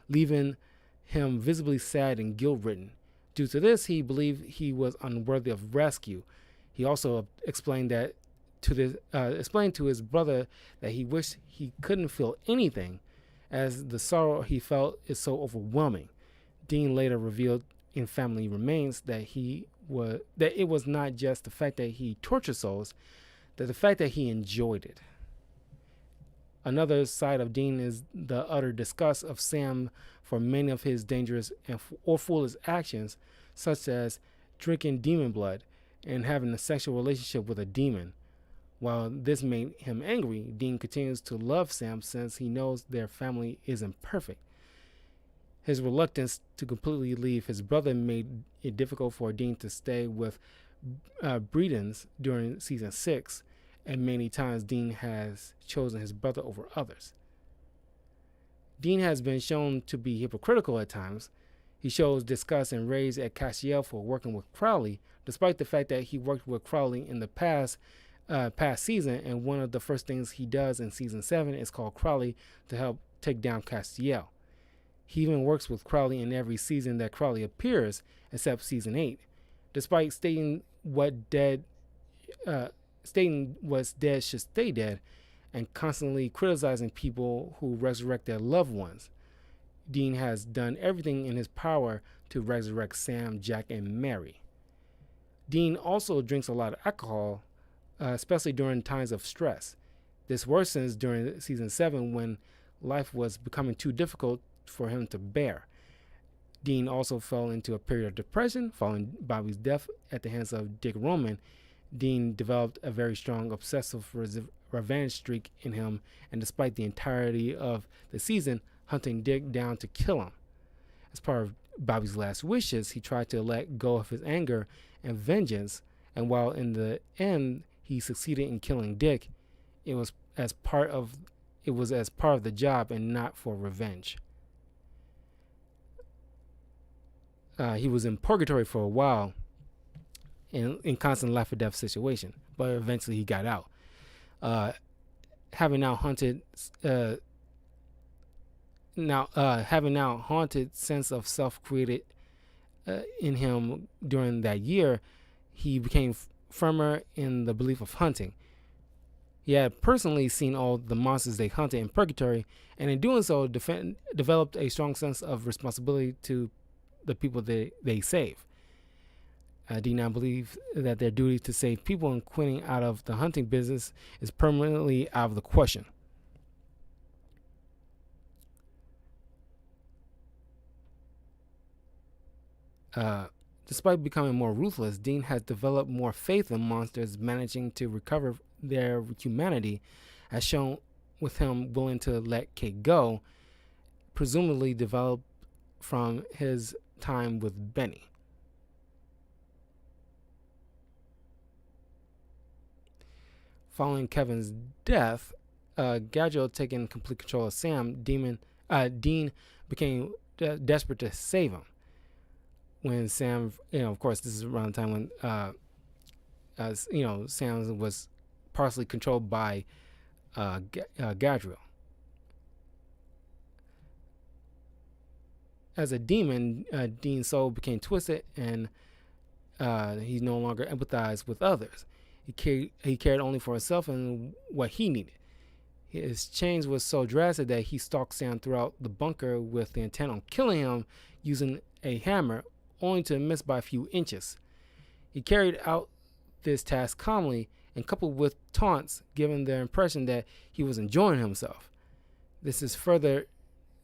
leaving him visibly sad and guilt-ridden. Due to this, he believed he was unworthy of rescue. He also explained to his brother that he wished he couldn't feel anything, as the sorrow he felt is so overwhelming. Dean later revealed in Family Remains that it was not just the fact that he tortured souls, but the fact that he enjoyed it. Another side of Dean is the utter disgust of Sam for many of his dangerous or foolish actions, such as drinking demon blood and having a sexual relationship with a demon. While this made him angry, Dean continues to love Sam since he knows their family isn't perfect. His reluctance to completely leave his brother made it difficult for Dean to stay with Bredens during season 6, and many times Dean has chosen his brother over others. Dean has been shown to be hypocritical at times. He shows disgust and rage at Castiel for working with Crowley, despite the fact that he worked with Crowley in the past season, and one of the first things he does in season 7 is call Crowley to help take down Castiel. He even works with Crowley in every season that Crowley appears, except season 8, despite stating what's dead should stay dead, and constantly criticizing people who resurrect their loved ones. Dean has done everything in his power to resurrect Sam, Jack, and Mary. Dean also drinks a lot of alcohol, especially during times of stress. This worsens during season 7 when life was becoming too difficult for him to bear. Dean also fell into a period of depression following Bobby's death at the hands of Dick Roman. Dean developed a very strong obsessive revenge streak in him, and despite the entirety of the season hunting Dick down to kill him. As part of Bobby's last wishes, he tried to let go of his anger and vengeance, and while in the end he succeeded in killing Dick, it was as part of the job and not for revenge. He was in purgatory for a while in constant life or death situation, but eventually he got out. Having now haunted sense of self created in him during that year, he became firmer in the belief of hunting. He had personally seen all the monsters they hunted in purgatory, and in doing so developed a strong sense of responsibility to the people they save. Dean now believes that their duty to save people and quitting out of the hunting business is permanently out of the question. Despite becoming more ruthless, Dean has developed more faith in monsters managing to recover their humanity, as shown with him willing to let Kate go, presumably developed from his time with Benny. Following Kevin's death, Gadget taking complete control of Sam, Dean became desperate to save him. When Sam, of course, this is around the time when, Sam was partially controlled by Gadriel. As a demon, Dean's soul became twisted, and he no longer empathized with others. He cared only for himself and what he needed. His change was so drastic that he stalked Sam throughout the bunker with the intent on killing him using a hammer, only to miss by a few inches. He carried out this task calmly and coupled with taunts, giving the impression that he was enjoying himself. This is further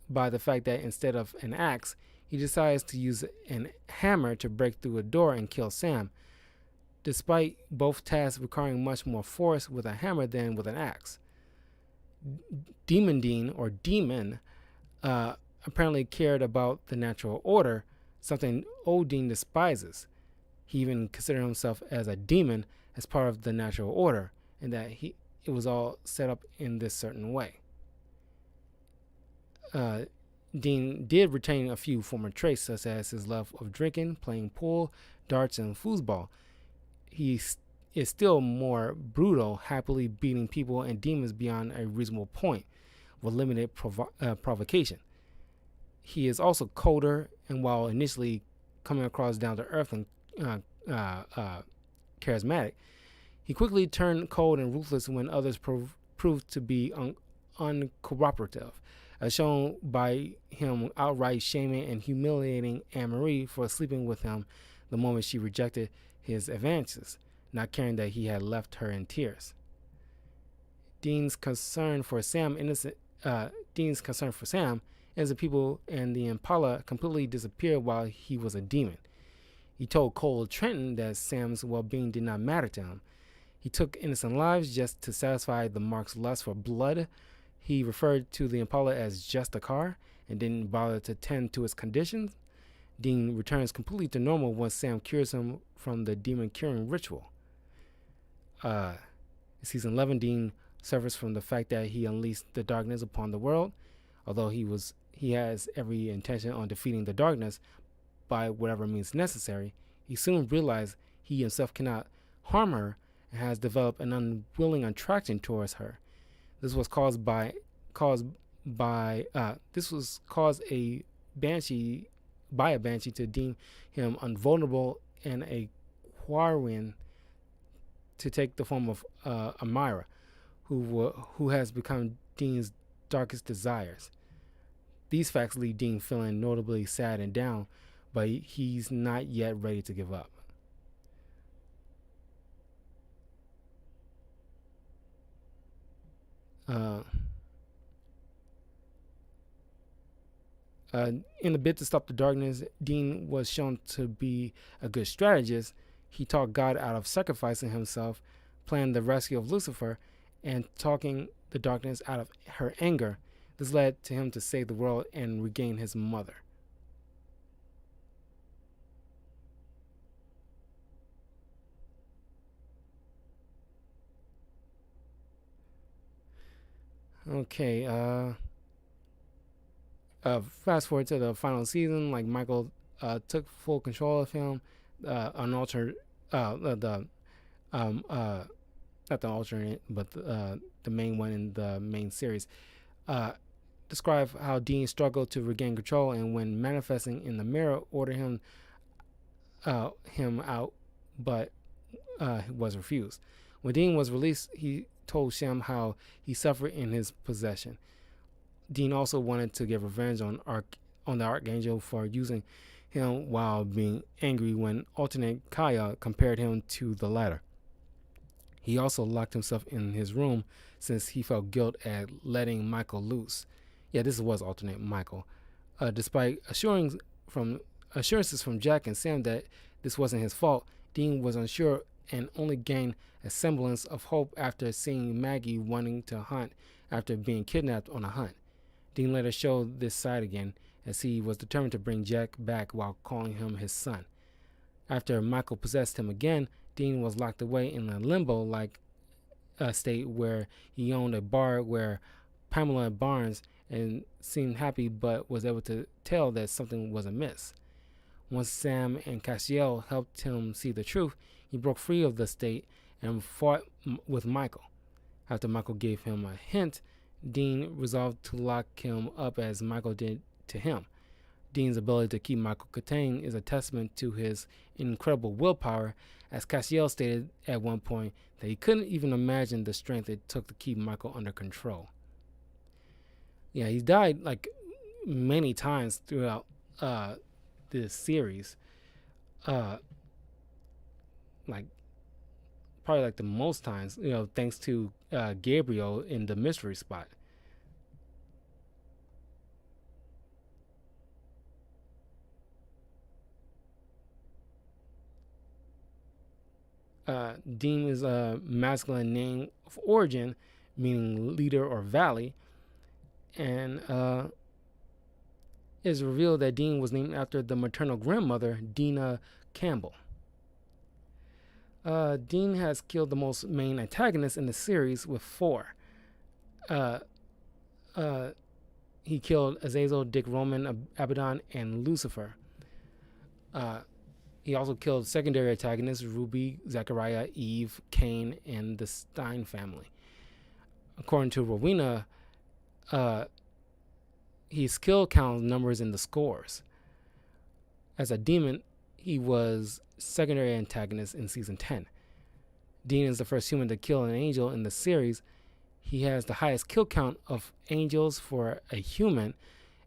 by the fact that instead of an axe, he decides to use an hammer to break through a door and kill Sam, despite both tasks requiring much more force with a hammer than with an axe. Demon Dean, or Demon, apparently cared about the natural order, something old Dean despises. He even considered himself as a demon as part of the natural order, and that it was all set up in this certain way. Dean did retain a few former traits, such as his love of drinking, playing pool, darts, and foosball. He is still more brutal, happily beating people and demons beyond a reasonable point, with limited provocation. He is also colder, and while initially coming across down to earth and charismatic, he quickly turned cold and ruthless when others proved to be uncooperative, as shown by him outright shaming and humiliating Anne-Marie for sleeping with him the moment she rejected his advances, not caring that he had left her in tears. Dean's concern for Sam, innocent people, and the Impala completely disappeared while he was a demon. He told Cole Trenton that Sam's well-being did not matter to him. He took innocent lives just to satisfy the Mark's lust for blood. He referred to the Impala as just a car and didn't bother to tend to its conditions. Dean returns completely to normal once Sam cures him from the demon curing ritual. Season 11, Dean suffers from the fact that he unleashed the darkness upon the world. Although he has every intention on defeating the darkness by whatever means necessary, he soon realized he himself cannot harm her and has developed an unwilling attraction towards her. This was caused a banshee to deem him invulnerable, and a Quarren to take the form of Amira, who has become Dean's darkest desires. These facts leave Dean feeling notably sad and down, but he's not yet ready to give up. In a bid to stop the darkness, Dean was shown to be a good strategist. He talked God out of sacrificing himself, planned the rescue of Lucifer, and talking the darkness out of her anger. This led to him to save the world and regain his mother. Okay, fast forward to the final season. Like, Michael took full control of him. An alternate, not the alternate, but the main one in the main series. Describe how Dean struggled to regain control, and when manifesting in the mirror, ordered him out, but was refused. When Dean was released, he told Shem how he suffered in his possession. Dean also wanted to get revenge on the Archangel for using him while being angry when alternate Kaya compared him to the latter. He also locked himself in his room since he felt guilt at letting Michael loose. Yeah, this was alternate Michael. Despite assurances from Jack and Sam that this wasn't his fault, Dean was unsure and only gained a semblance of hope after seeing Maggie wanting to hunt after being kidnapped on a hunt. Dean later showed this side again, as he was determined to bring Jack back while calling him his son. After Michael possessed him again, Dean was locked away in a limbo-like state where he owned a bar where Pamela Barnes and seemed happy, but was able to tell that something was amiss. Once Sam and Castiel helped him see the truth, he broke free of the state and fought with Michael. After Michael gave him a hint, Dean resolved to lock him up as Michael did to him. Dean's ability to keep Michael contained is a testament to his incredible willpower, as Castiel stated at one point that he couldn't even imagine the strength it took to keep Michael under control. Yeah, he's died like many times throughout this series. Like probably like the most times, thanks to Gabriel in the mystery spot. Dean is a masculine name of origin, meaning leader or valley, and is revealed that Dean was named after the maternal grandmother, Dina Campbell. Dean has killed the most main antagonists in the series with 4. Uh, uh, he killed Azazel, Dick Roman, Abaddon, and Lucifer. He also killed secondary antagonists Ruby, Zachariah, Eve, Cain, and the Stein family. According to Rowena, his skill count numbers in the scores. As a demon, he was secondary antagonist in season 10. Dean is the first human to kill an angel in the series. He has the highest kill count of angels for a human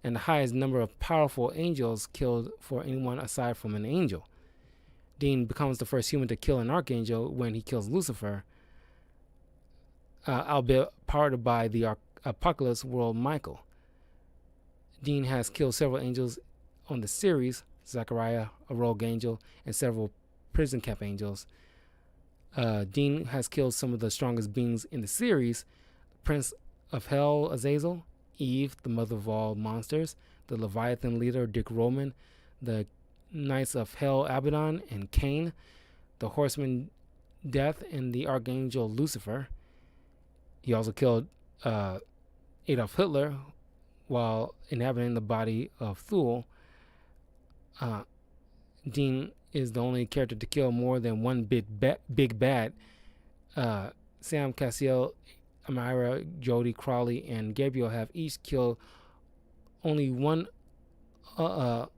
and the highest number of powerful angels killed for anyone aside from an angel. Dean becomes the first human to kill an archangel when he kills Lucifer, albeit powered by the Apocalypse World Michael. Dean has killed several angels on the series, Zachariah, a rogue angel, and several prison camp angels. Dean has killed some of the strongest beings in the series, Prince of Hell Azazel, Eve, the mother of all monsters, the Leviathan leader Dick Roman, the Knights of Hell Abaddon and Cain, the Horseman Death, and the Archangel Lucifer. He also killed Adolf Hitler while inhabiting the body of Thule. Dean is the only character to kill more than one big bad. Sam, Castiel, Amira, Jody, Crawley, and Gabriel have each killed only one. Although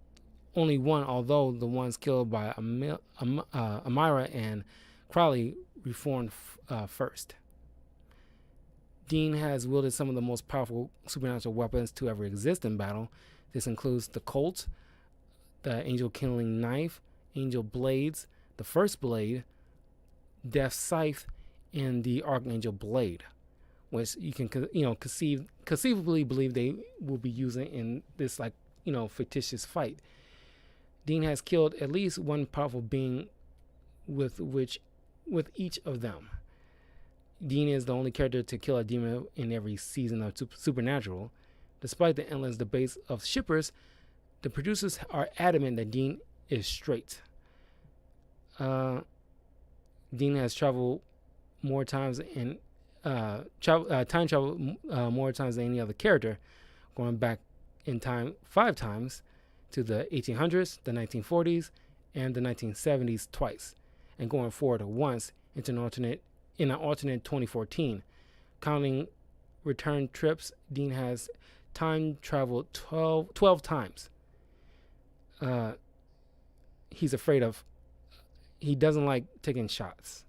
the ones killed by Amira and Crawley reformed first. Dean has wielded some of the most powerful supernatural weapons to ever exist in battle. This includes the Colt, the Angel Killing Knife, Angel Blades, the First Blade, Death Scythe, and the Archangel Blade, which you can conceivably believe they will be using in this fictitious fight. Dean has killed at least one powerful being with each of them. Dean is the only character to kill a demon in every season of Supernatural. Despite the endless debates of shippers, the producers are adamant that Dean is straight. Dean has traveled more times in time travel more times than any other character, going back in time 5 times to the 1800s, the 1940s, and the 1970s twice, and going forward once into an alternate 2014. Counting return trips, Dean has time traveled 12 times. He doesn't like taking shots.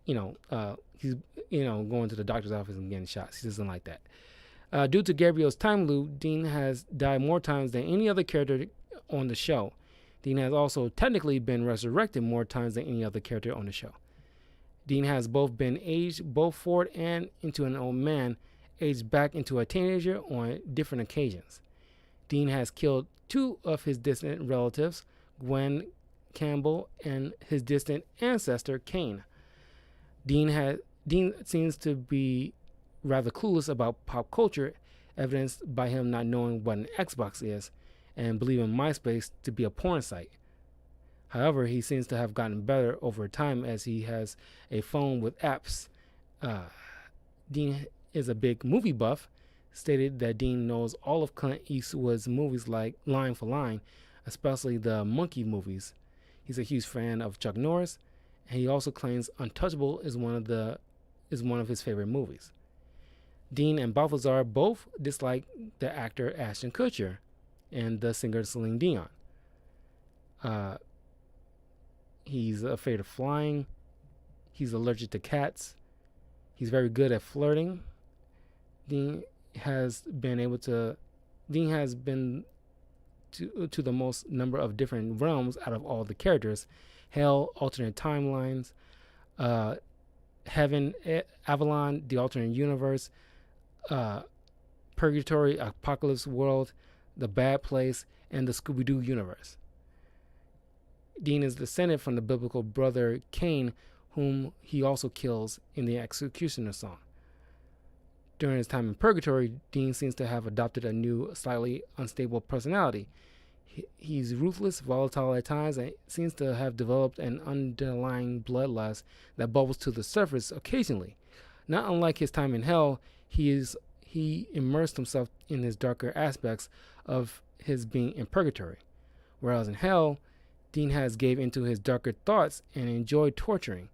He's going to the doctor's office and getting shots. He doesn't like that. Due to Gabriel's time loop, Dean has died more times than any other character on the show. Dean has also technically been resurrected more times than any other character on the show. Dean has both been aged both forward and into an old man, aged back into a teenager on different occasions. Dean has killed 2 of his distant relatives, Gwen Campbell and his distant ancestor, Cain. Dean seems to be rather clueless about pop culture, evidenced by him not knowing what an Xbox is and believing MySpace to be a porn site. However, he seems to have gotten better over time as he has a phone with apps. Dean is a big movie buff, stated that Dean knows all of Clint Eastwood's movies like line for line, especially the Monkey movies. He's a huge fan of Chuck Norris And he also claims Untouchable is one of his favorite movies. Dean and Balthazar both dislike the actor Ashton Kutcher and the singer Celine Dion. Uh, he's afraid of flying. He's allergic to cats. He's very good at flirting. Dean has been able to. Dean has been to the most number of different realms out of all the characters: hell, alternate timelines, uh, heaven, Avalon, the alternate universe, uh, purgatory, apocalypse world, the bad place, and the Scooby-Doo universe. Dean is descended from the biblical brother Cain, whom he also kills in the Executioner song. During his time in purgatory, Dean seems to have adopted a new, slightly unstable personality. He's ruthless, volatile at times, and seems to have developed an underlying bloodlust that bubbles to the surface occasionally. Not unlike his time in hell, he immersed himself in his darker aspects of his being in purgatory. Whereas in hell, Dean has gave into his darker thoughts and enjoyed torturing.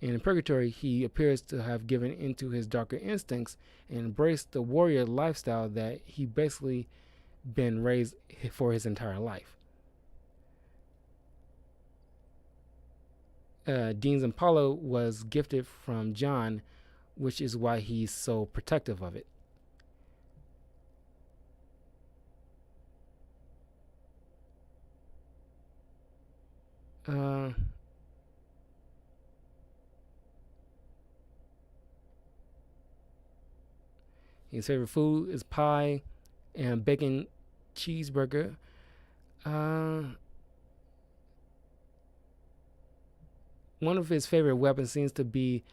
In purgatory, he appears to have given into his darker instincts and embraced the warrior lifestyle that he basically been raised for his entire life. Dean's Impala was gifted from John, which is why he's so protective of it. His favorite food is pie and bacon cheeseburger. One of his favorite weapons seems to be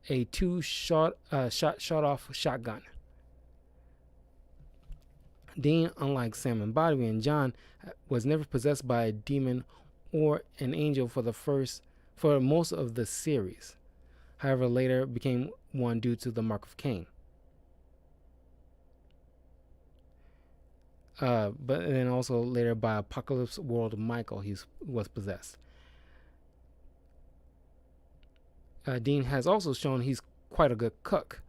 a shot off shotgun. Dean, unlike Sam and Bobby and John, was never possessed by a demon or an angel for most of the series. However, later became one due to the mark of Cain. But then also later by Apocalypse World Michael, he was possessed. Dean has also shown he's quite a good cook.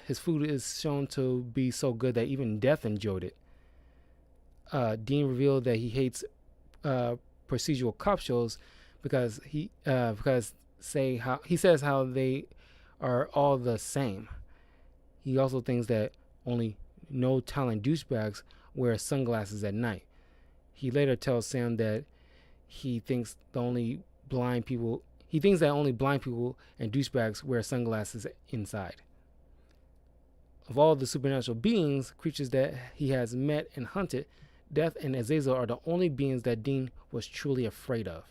His food is shown to be so good that even death enjoyed it. Dean revealed that he hates procedural cop shows because he says how they are all the same. He also thinks that only no talent douchebags wear sunglasses at night. He later tells Sam that he thinks that only blind people and douchebags wear sunglasses inside. Of all the supernatural beings, creatures that he has met and hunted, Death and Azazel are the only beings that Dean was truly afraid of.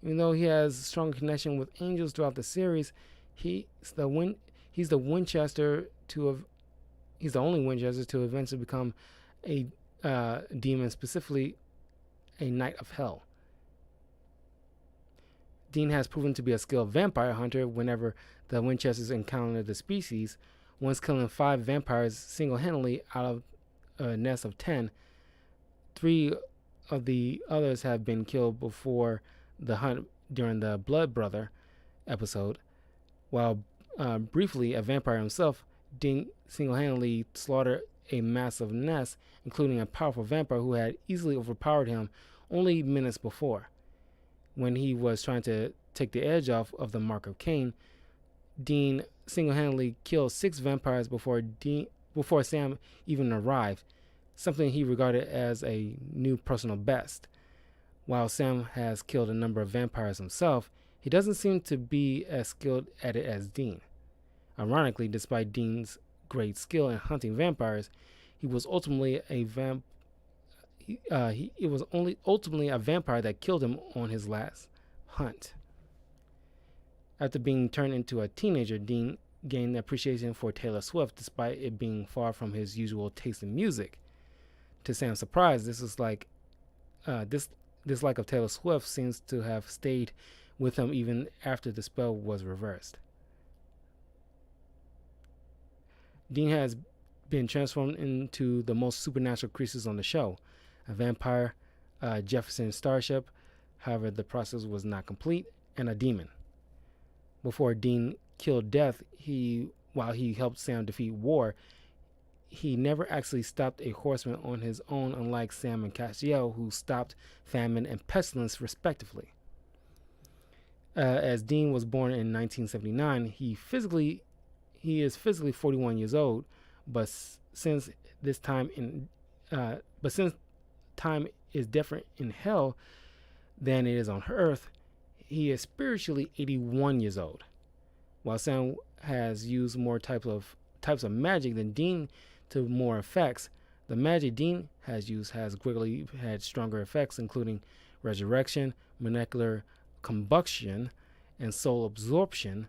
Even though he has a strong connection with angels throughout the series, he's the Winchester he's the only Winchester to eventually become a demon, specifically a Knight of Hell. Dean has proven to be a skilled vampire hunter whenever the Winchesters encounter the species, once killing 5 vampires single-handedly out of a nest of 10. 3 of the others have been killed before the hunt during the Blood Brother episode, while briefly a vampire himself, Dean single-handedly slaughtered a massive nest, including a powerful vampire who had easily overpowered him only minutes before. When he was trying to take the edge off of the mark of Cain, Dean single-handedly killed 6 vampires before Sam even arrived, something he regarded as a new personal best. While Sam has killed a number of vampires himself, he doesn't seem to be as skilled at it as Dean. Ironically, despite Dean's great skill in hunting vampires, he was ultimately a ultimately a vampire that killed him on his last hunt. After being turned into a teenager, Dean gained appreciation for Taylor Swift despite it being far from his usual taste in music. To Sam's surprise, this is like this dislike of Taylor Swift seems to have stayed with him even after the spell was reversed. Dean has been transformed into the most supernatural creatures on the show, a vampire, a Jefferson starship, however the process was not complete, and a demon. Before Dean killed Death, while he helped Sam defeat War, he never actually stopped a horseman on his own, unlike Sam and Castiel, who stopped famine and pestilence respectively. As Dean was born in 1979, he is physically 41 years old, but since this time in but since time is different in hell than it is on Earth, he is spiritually 81 years old. While Sam has used more types of magic than Dean to more effects, the magic Dean has used has greatly had stronger effects, including resurrection, molecular combustion, and soul absorption,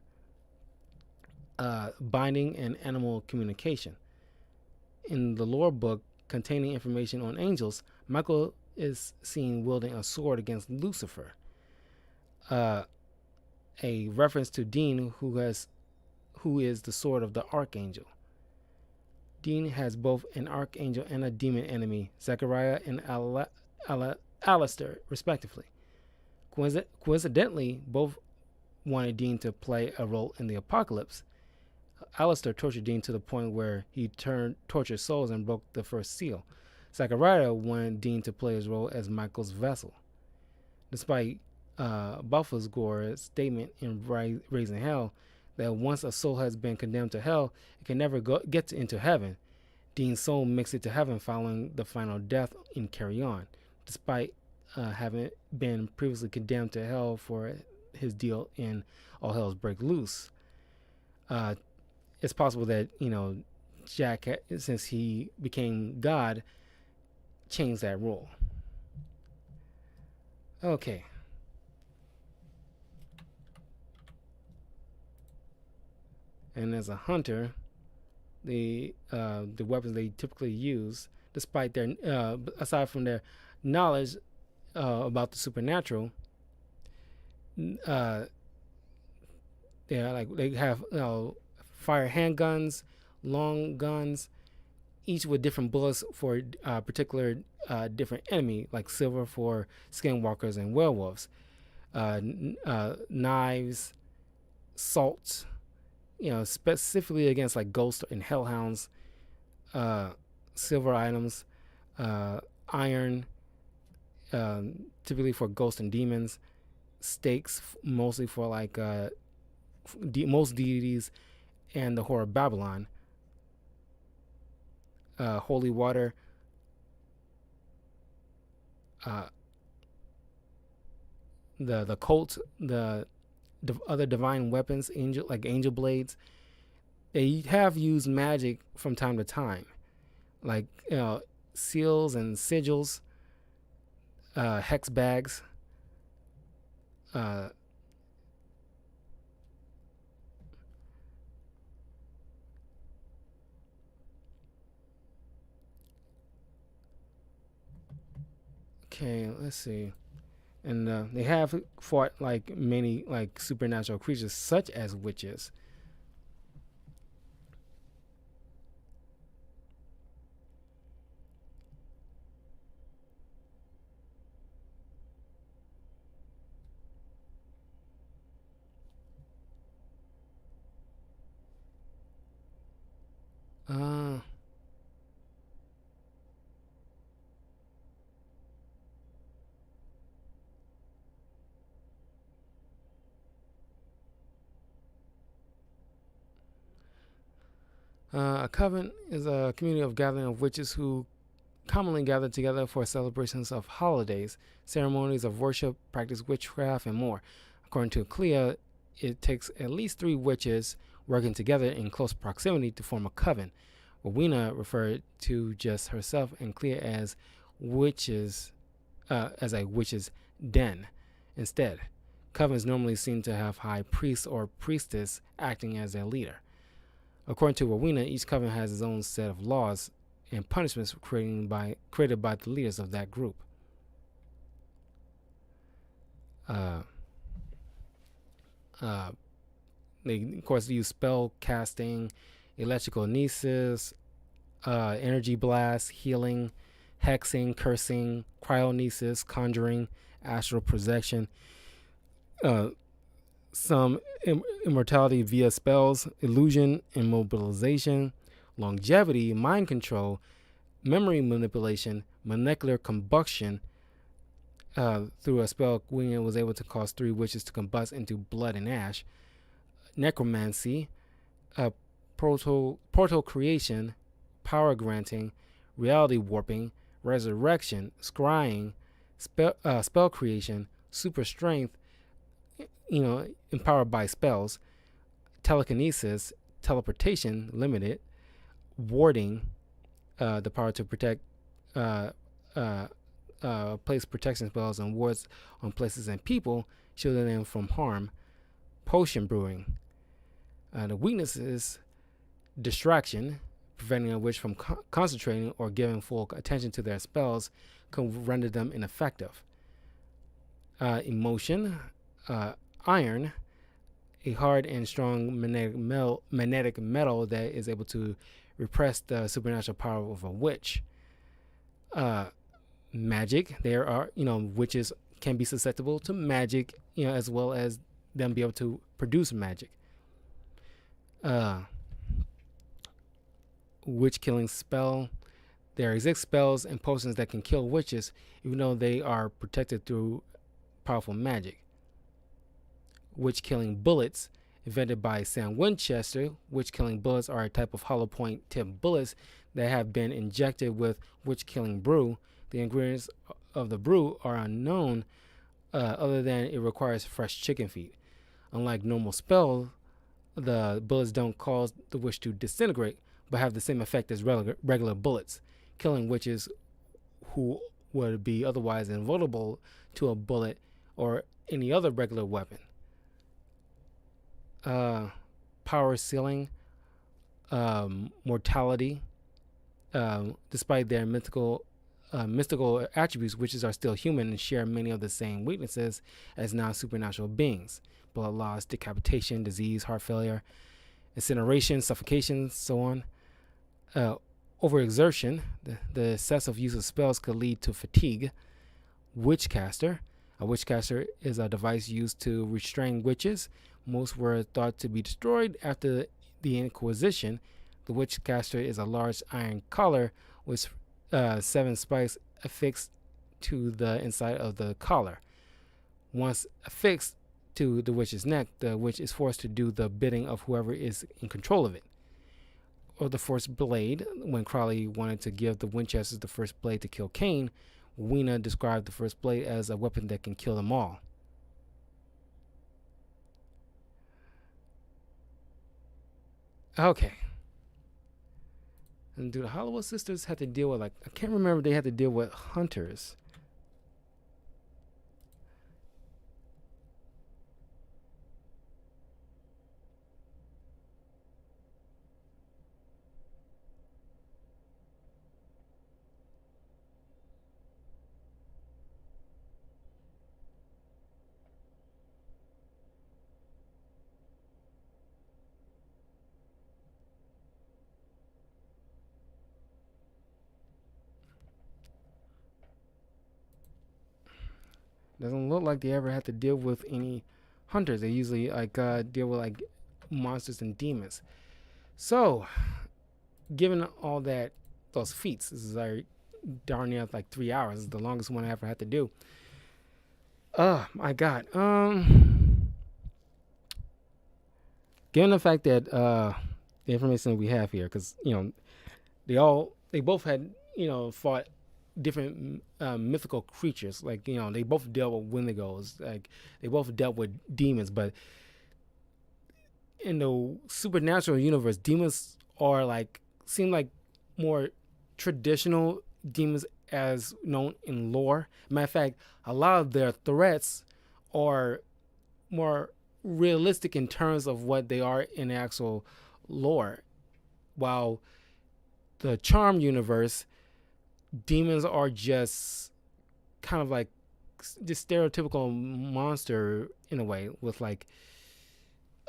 binding, and animal communication. In the lore book containing information on angels, Michael is seen wielding a sword against Lucifer, a reference to Dean, who is the sword of the archangel. Dean has both an archangel and a demon enemy, Zechariah and Alistair, respectively. Coincidentally, both wanted Dean to play a role in the apocalypse. Alistair tortured Dean to the point where he tortured souls and broke the first seal. Zechariah wanted Dean to play his role as Michael's vessel. Despite Buffalo's Gore's statement in Raising Hell that once a soul has been condemned to hell, it can never get into heaven, Dean's soul makes it to heaven following the final death in Carry On, despite having been previously condemned to hell for his deal in All Hell's Break Loose. It's possible that, Jack, since he became God, changed that rule. Okay. And as a hunter, the weapons they typically use, despite their aside from their knowledge about the supernatural, they have fire handguns, long guns, each with different bullets for a particular different enemy, like silver for skinwalkers and werewolves, knives, salts, specifically against like ghosts and hellhounds, silver items, iron, typically for ghosts and demons, stakes mostly for like most deities and the Whore of Babylon, holy water, the cult, the other divine weapons, angel blades. They have used magic from time to time, like seals and sigils, hex bags, okay, let's see. And they have fought like many like supernatural creatures, such as witches. Uh, a coven is a community of gathering of witches who commonly gather together for celebrations of holidays, ceremonies of worship, practice witchcraft, and more. According to Clea, it takes at least 3 witches working together in close proximity to form a coven. Rowena referred to just herself and Clea as witches, as a witch's den. Instead, covens normally seem to have high priest or priestess acting as their leader. According to Rowena, each coven has its own set of laws and punishments created by the leaders of that group. Uh, uh, they, of course, use spell casting, electrokinesis, energy blast, healing, hexing, cursing, cryonesis, conjuring, astral projection, uh, some immortality via spells, illusion, immobilization, longevity, mind control, memory manipulation, molecular combustion. Through a spell, Gwyn was able to cause 3 witches to combust into blood and ash. Necromancy, portal creation, power granting, reality warping, resurrection, scrying, spell creation, super strength, empowered by spells, telekinesis, teleportation, limited, warding, the power to protect, place protection spells and wards on places and people, shielding them from harm, potion brewing. The weaknesses, distraction, preventing a witch from concentrating or giving full attention to their spells, can render them ineffective. Emotion, iron, a hard and strong magnetic metal that is able to repress the supernatural power of a witch. Magic, there are, witches can be susceptible to magic, as well as them be able to produce magic. Witch killing spell. There exist spells and potions that can kill witches, even though they are protected through powerful magic. Witch killing bullets, invented by Sam Winchester. Witch killing bullets are a type of hollow point tipped bullets that have been injected with witch killing brew. The ingredients of the brew are unknown, other than it requires fresh chicken feet. Unlike normal spells, the bullets don't cause the witch to disintegrate, but have the same effect as regular bullets, killing witches who would be otherwise invulnerable to a bullet or any other regular weapon. Power ceiling, mortality. Despite their mystical attributes, witches are still human and share many of the same weaknesses as non-supernatural beings: blood loss, decapitation, disease, heart failure, incineration, suffocation, so on. Overexertion, the excessive use of spells could lead to fatigue. Witchcaster. A witchcaster is a device used to restrain witches. Most were thought to be destroyed after the Inquisition. The witchcaster is a large iron collar with 7 spikes affixed to the inside of the collar. Once affixed to the witch's neck, the witch is forced to do the bidding of whoever is in control of it. Or the first blade. When Crowley wanted to give the Winchesters the first blade to kill Cain, Weena described the first blade as a weapon that can kill them all. Okay. And do the Halliwell sisters have to deal with, I can't remember if they had to deal with hunters. Doesn't look like they ever had to deal with any hunters. They usually deal with monsters and demons. So, given all those feats, this is darn near 3 hours. This is the longest one I ever had to do. Oh my God. Given the fact that the information we have here, because they both had fought different mythical creatures. They both dealt with Wendigos. They both dealt with demons. But in the supernatural universe, demons are seem like more traditional demons as known in lore. Matter of fact, a lot of their threats are more realistic in terms of what they are in actual lore. while the Charm universe, demons are just kind of like just stereotypical monster in a way, with like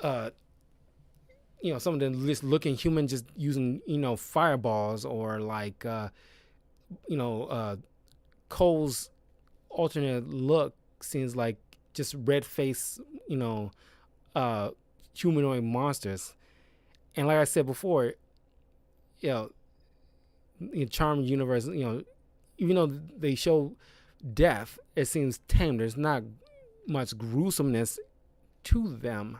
uh some of them just looking human, just using fireballs, or like you know uh Cole's alternate look seems like just red face, you know uh humanoid monsters. And like I said before, you know in Charm universe, even though they show death, it seems tame. There's not much gruesomeness to them.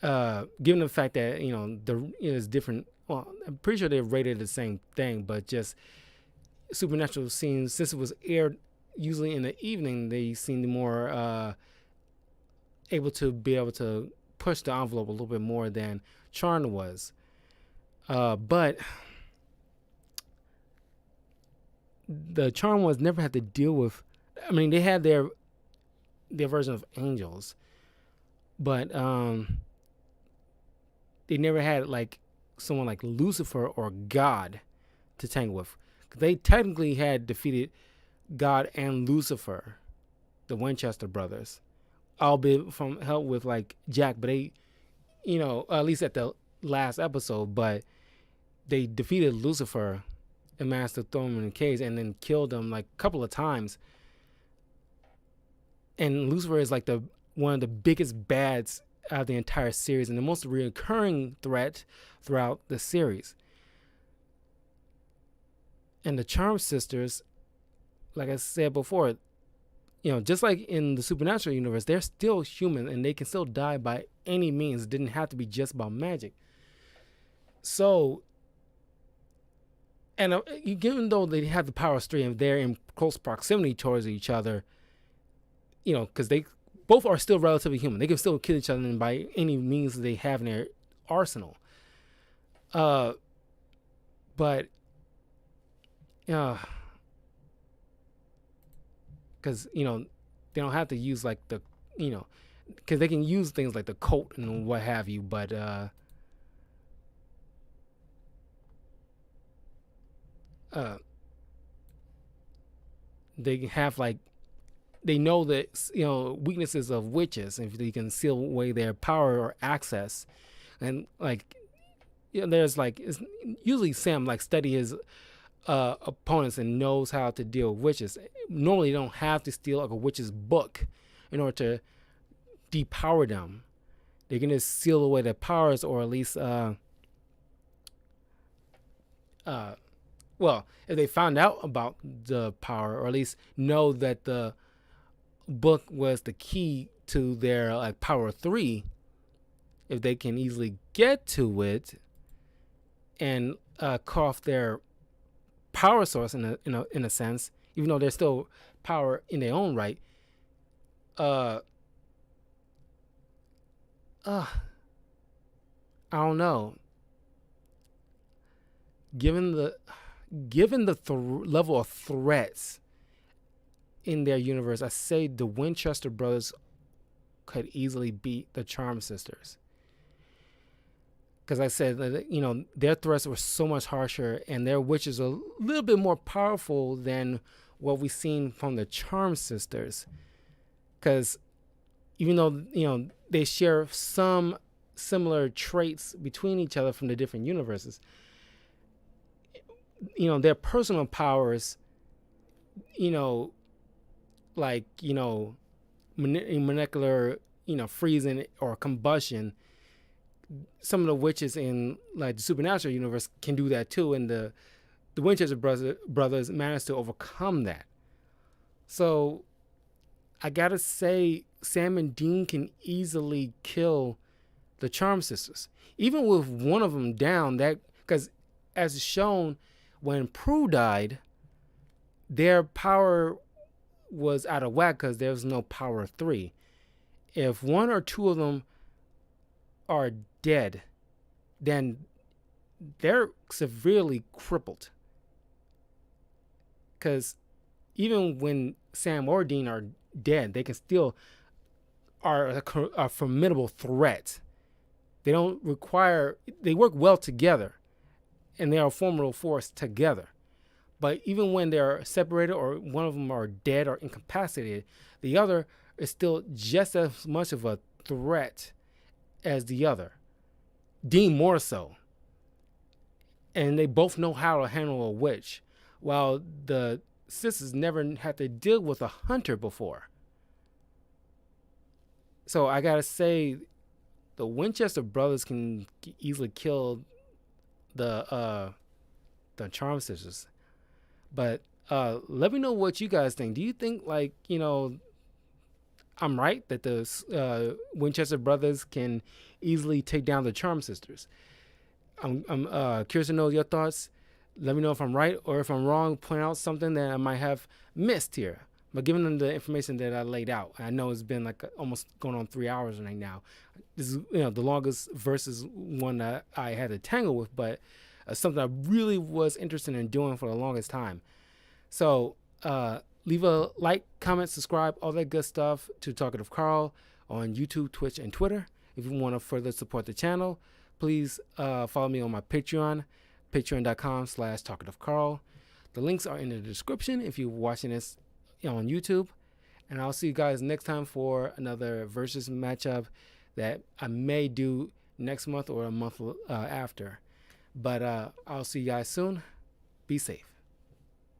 Given the fact that the is different. Well, I'm pretty sure they're rated the same thing, but just supernatural scenes, since it was aired usually in the evening, they seem more able to push the envelope a little bit more than Charm was. But the Charm ones never had to deal with. I mean, they had their version of angels, but they never had like someone like Lucifer or God to tangle with. They technically had defeated God and Lucifer, the Winchester brothers, albeit from help with like Jack. But they, at least at the last episode, but they defeated Lucifer and managed to throw him in a cage and then killed him like a couple of times. And Lucifer is like the one of the biggest bads out of the entire series and the most recurring threat throughout the series. And the Charm sisters, like I said before, just like in the supernatural universe, they're still human and they can still die by any means. It didn't have to be just about magic. So, and given though they have the power of three and they're in close proximity towards each other, because they both are still relatively human. They can still kill each other by any means they have in their arsenal. But because they don't have to use like the because they can use things like the coat and what have you, but they have like they know that weaknesses of witches, if they can seal away their power or access. And like there's like it's usually Sam like study his opponents and knows how to deal with witches. Normally, you don't have to steal like a witch's book in order to depower them. They can just seal away their powers, or at least, well, if they found out about the power, or at least know that the book was the key to their like power 3, if they can easily get to it and cut off their power source in a sense, even though they're still power in their own right. I don't know. Given the level of threats in their universe, I say the Winchester brothers could easily beat the Charm sisters. Because I said that, their threats were so much harsher and their witches are a little bit more powerful than what we've seen from the Charm sisters. Because even though, they share some similar traits between each other from the different universes, their personal powers, like, molecular, freezing or combustion, some of the witches in like the supernatural universe can do that too, and the Winchester brothers managed to overcome that. So I gotta say, Sam and Dean can easily kill the Charm sisters, even with one of them down. That because as shown, when Prue died, their power was out of whack because there was no power 3. If one or two of them are dead, then they're severely crippled. Because even when Sam or Dean are dead, they can still are a formidable threat. They don't require. They work well together, and they are a formidable force together. But even when they're separated or one of them are dead or incapacitated, the other is still just as much of a threat as the other, deemed more so. And they both know how to handle a witch, while the sisters never had to deal with a hunter before. So I gotta say, the Winchester brothers can easily kill the Charm sisters. But let me know what you guys think. Do you think, like, I'm right that the Winchester brothers can easily take down the Charm sisters? I'm curious to know your thoughts. Let me know if I'm right, or if I'm wrong, point out something that I might have missed here. But giving them the information that I laid out, I know it's been like almost going on 3 hours right now. This is the longest versus one that I had to tangle with, but something I really was interested in doing for the longest time. So leave a like, comment, subscribe, all that good stuff to Talkative Carl on YouTube, Twitch, and Twitter. If you want to further support the channel, please follow me on my Patreon, patreon.com/talkativecarl. The links are in the description if you're watching this on YouTube. And I'll see you guys next time for another versus matchup that I may do next month or a month after. But I'll see you guys soon. Be safe.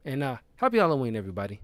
And happy Halloween, everybody.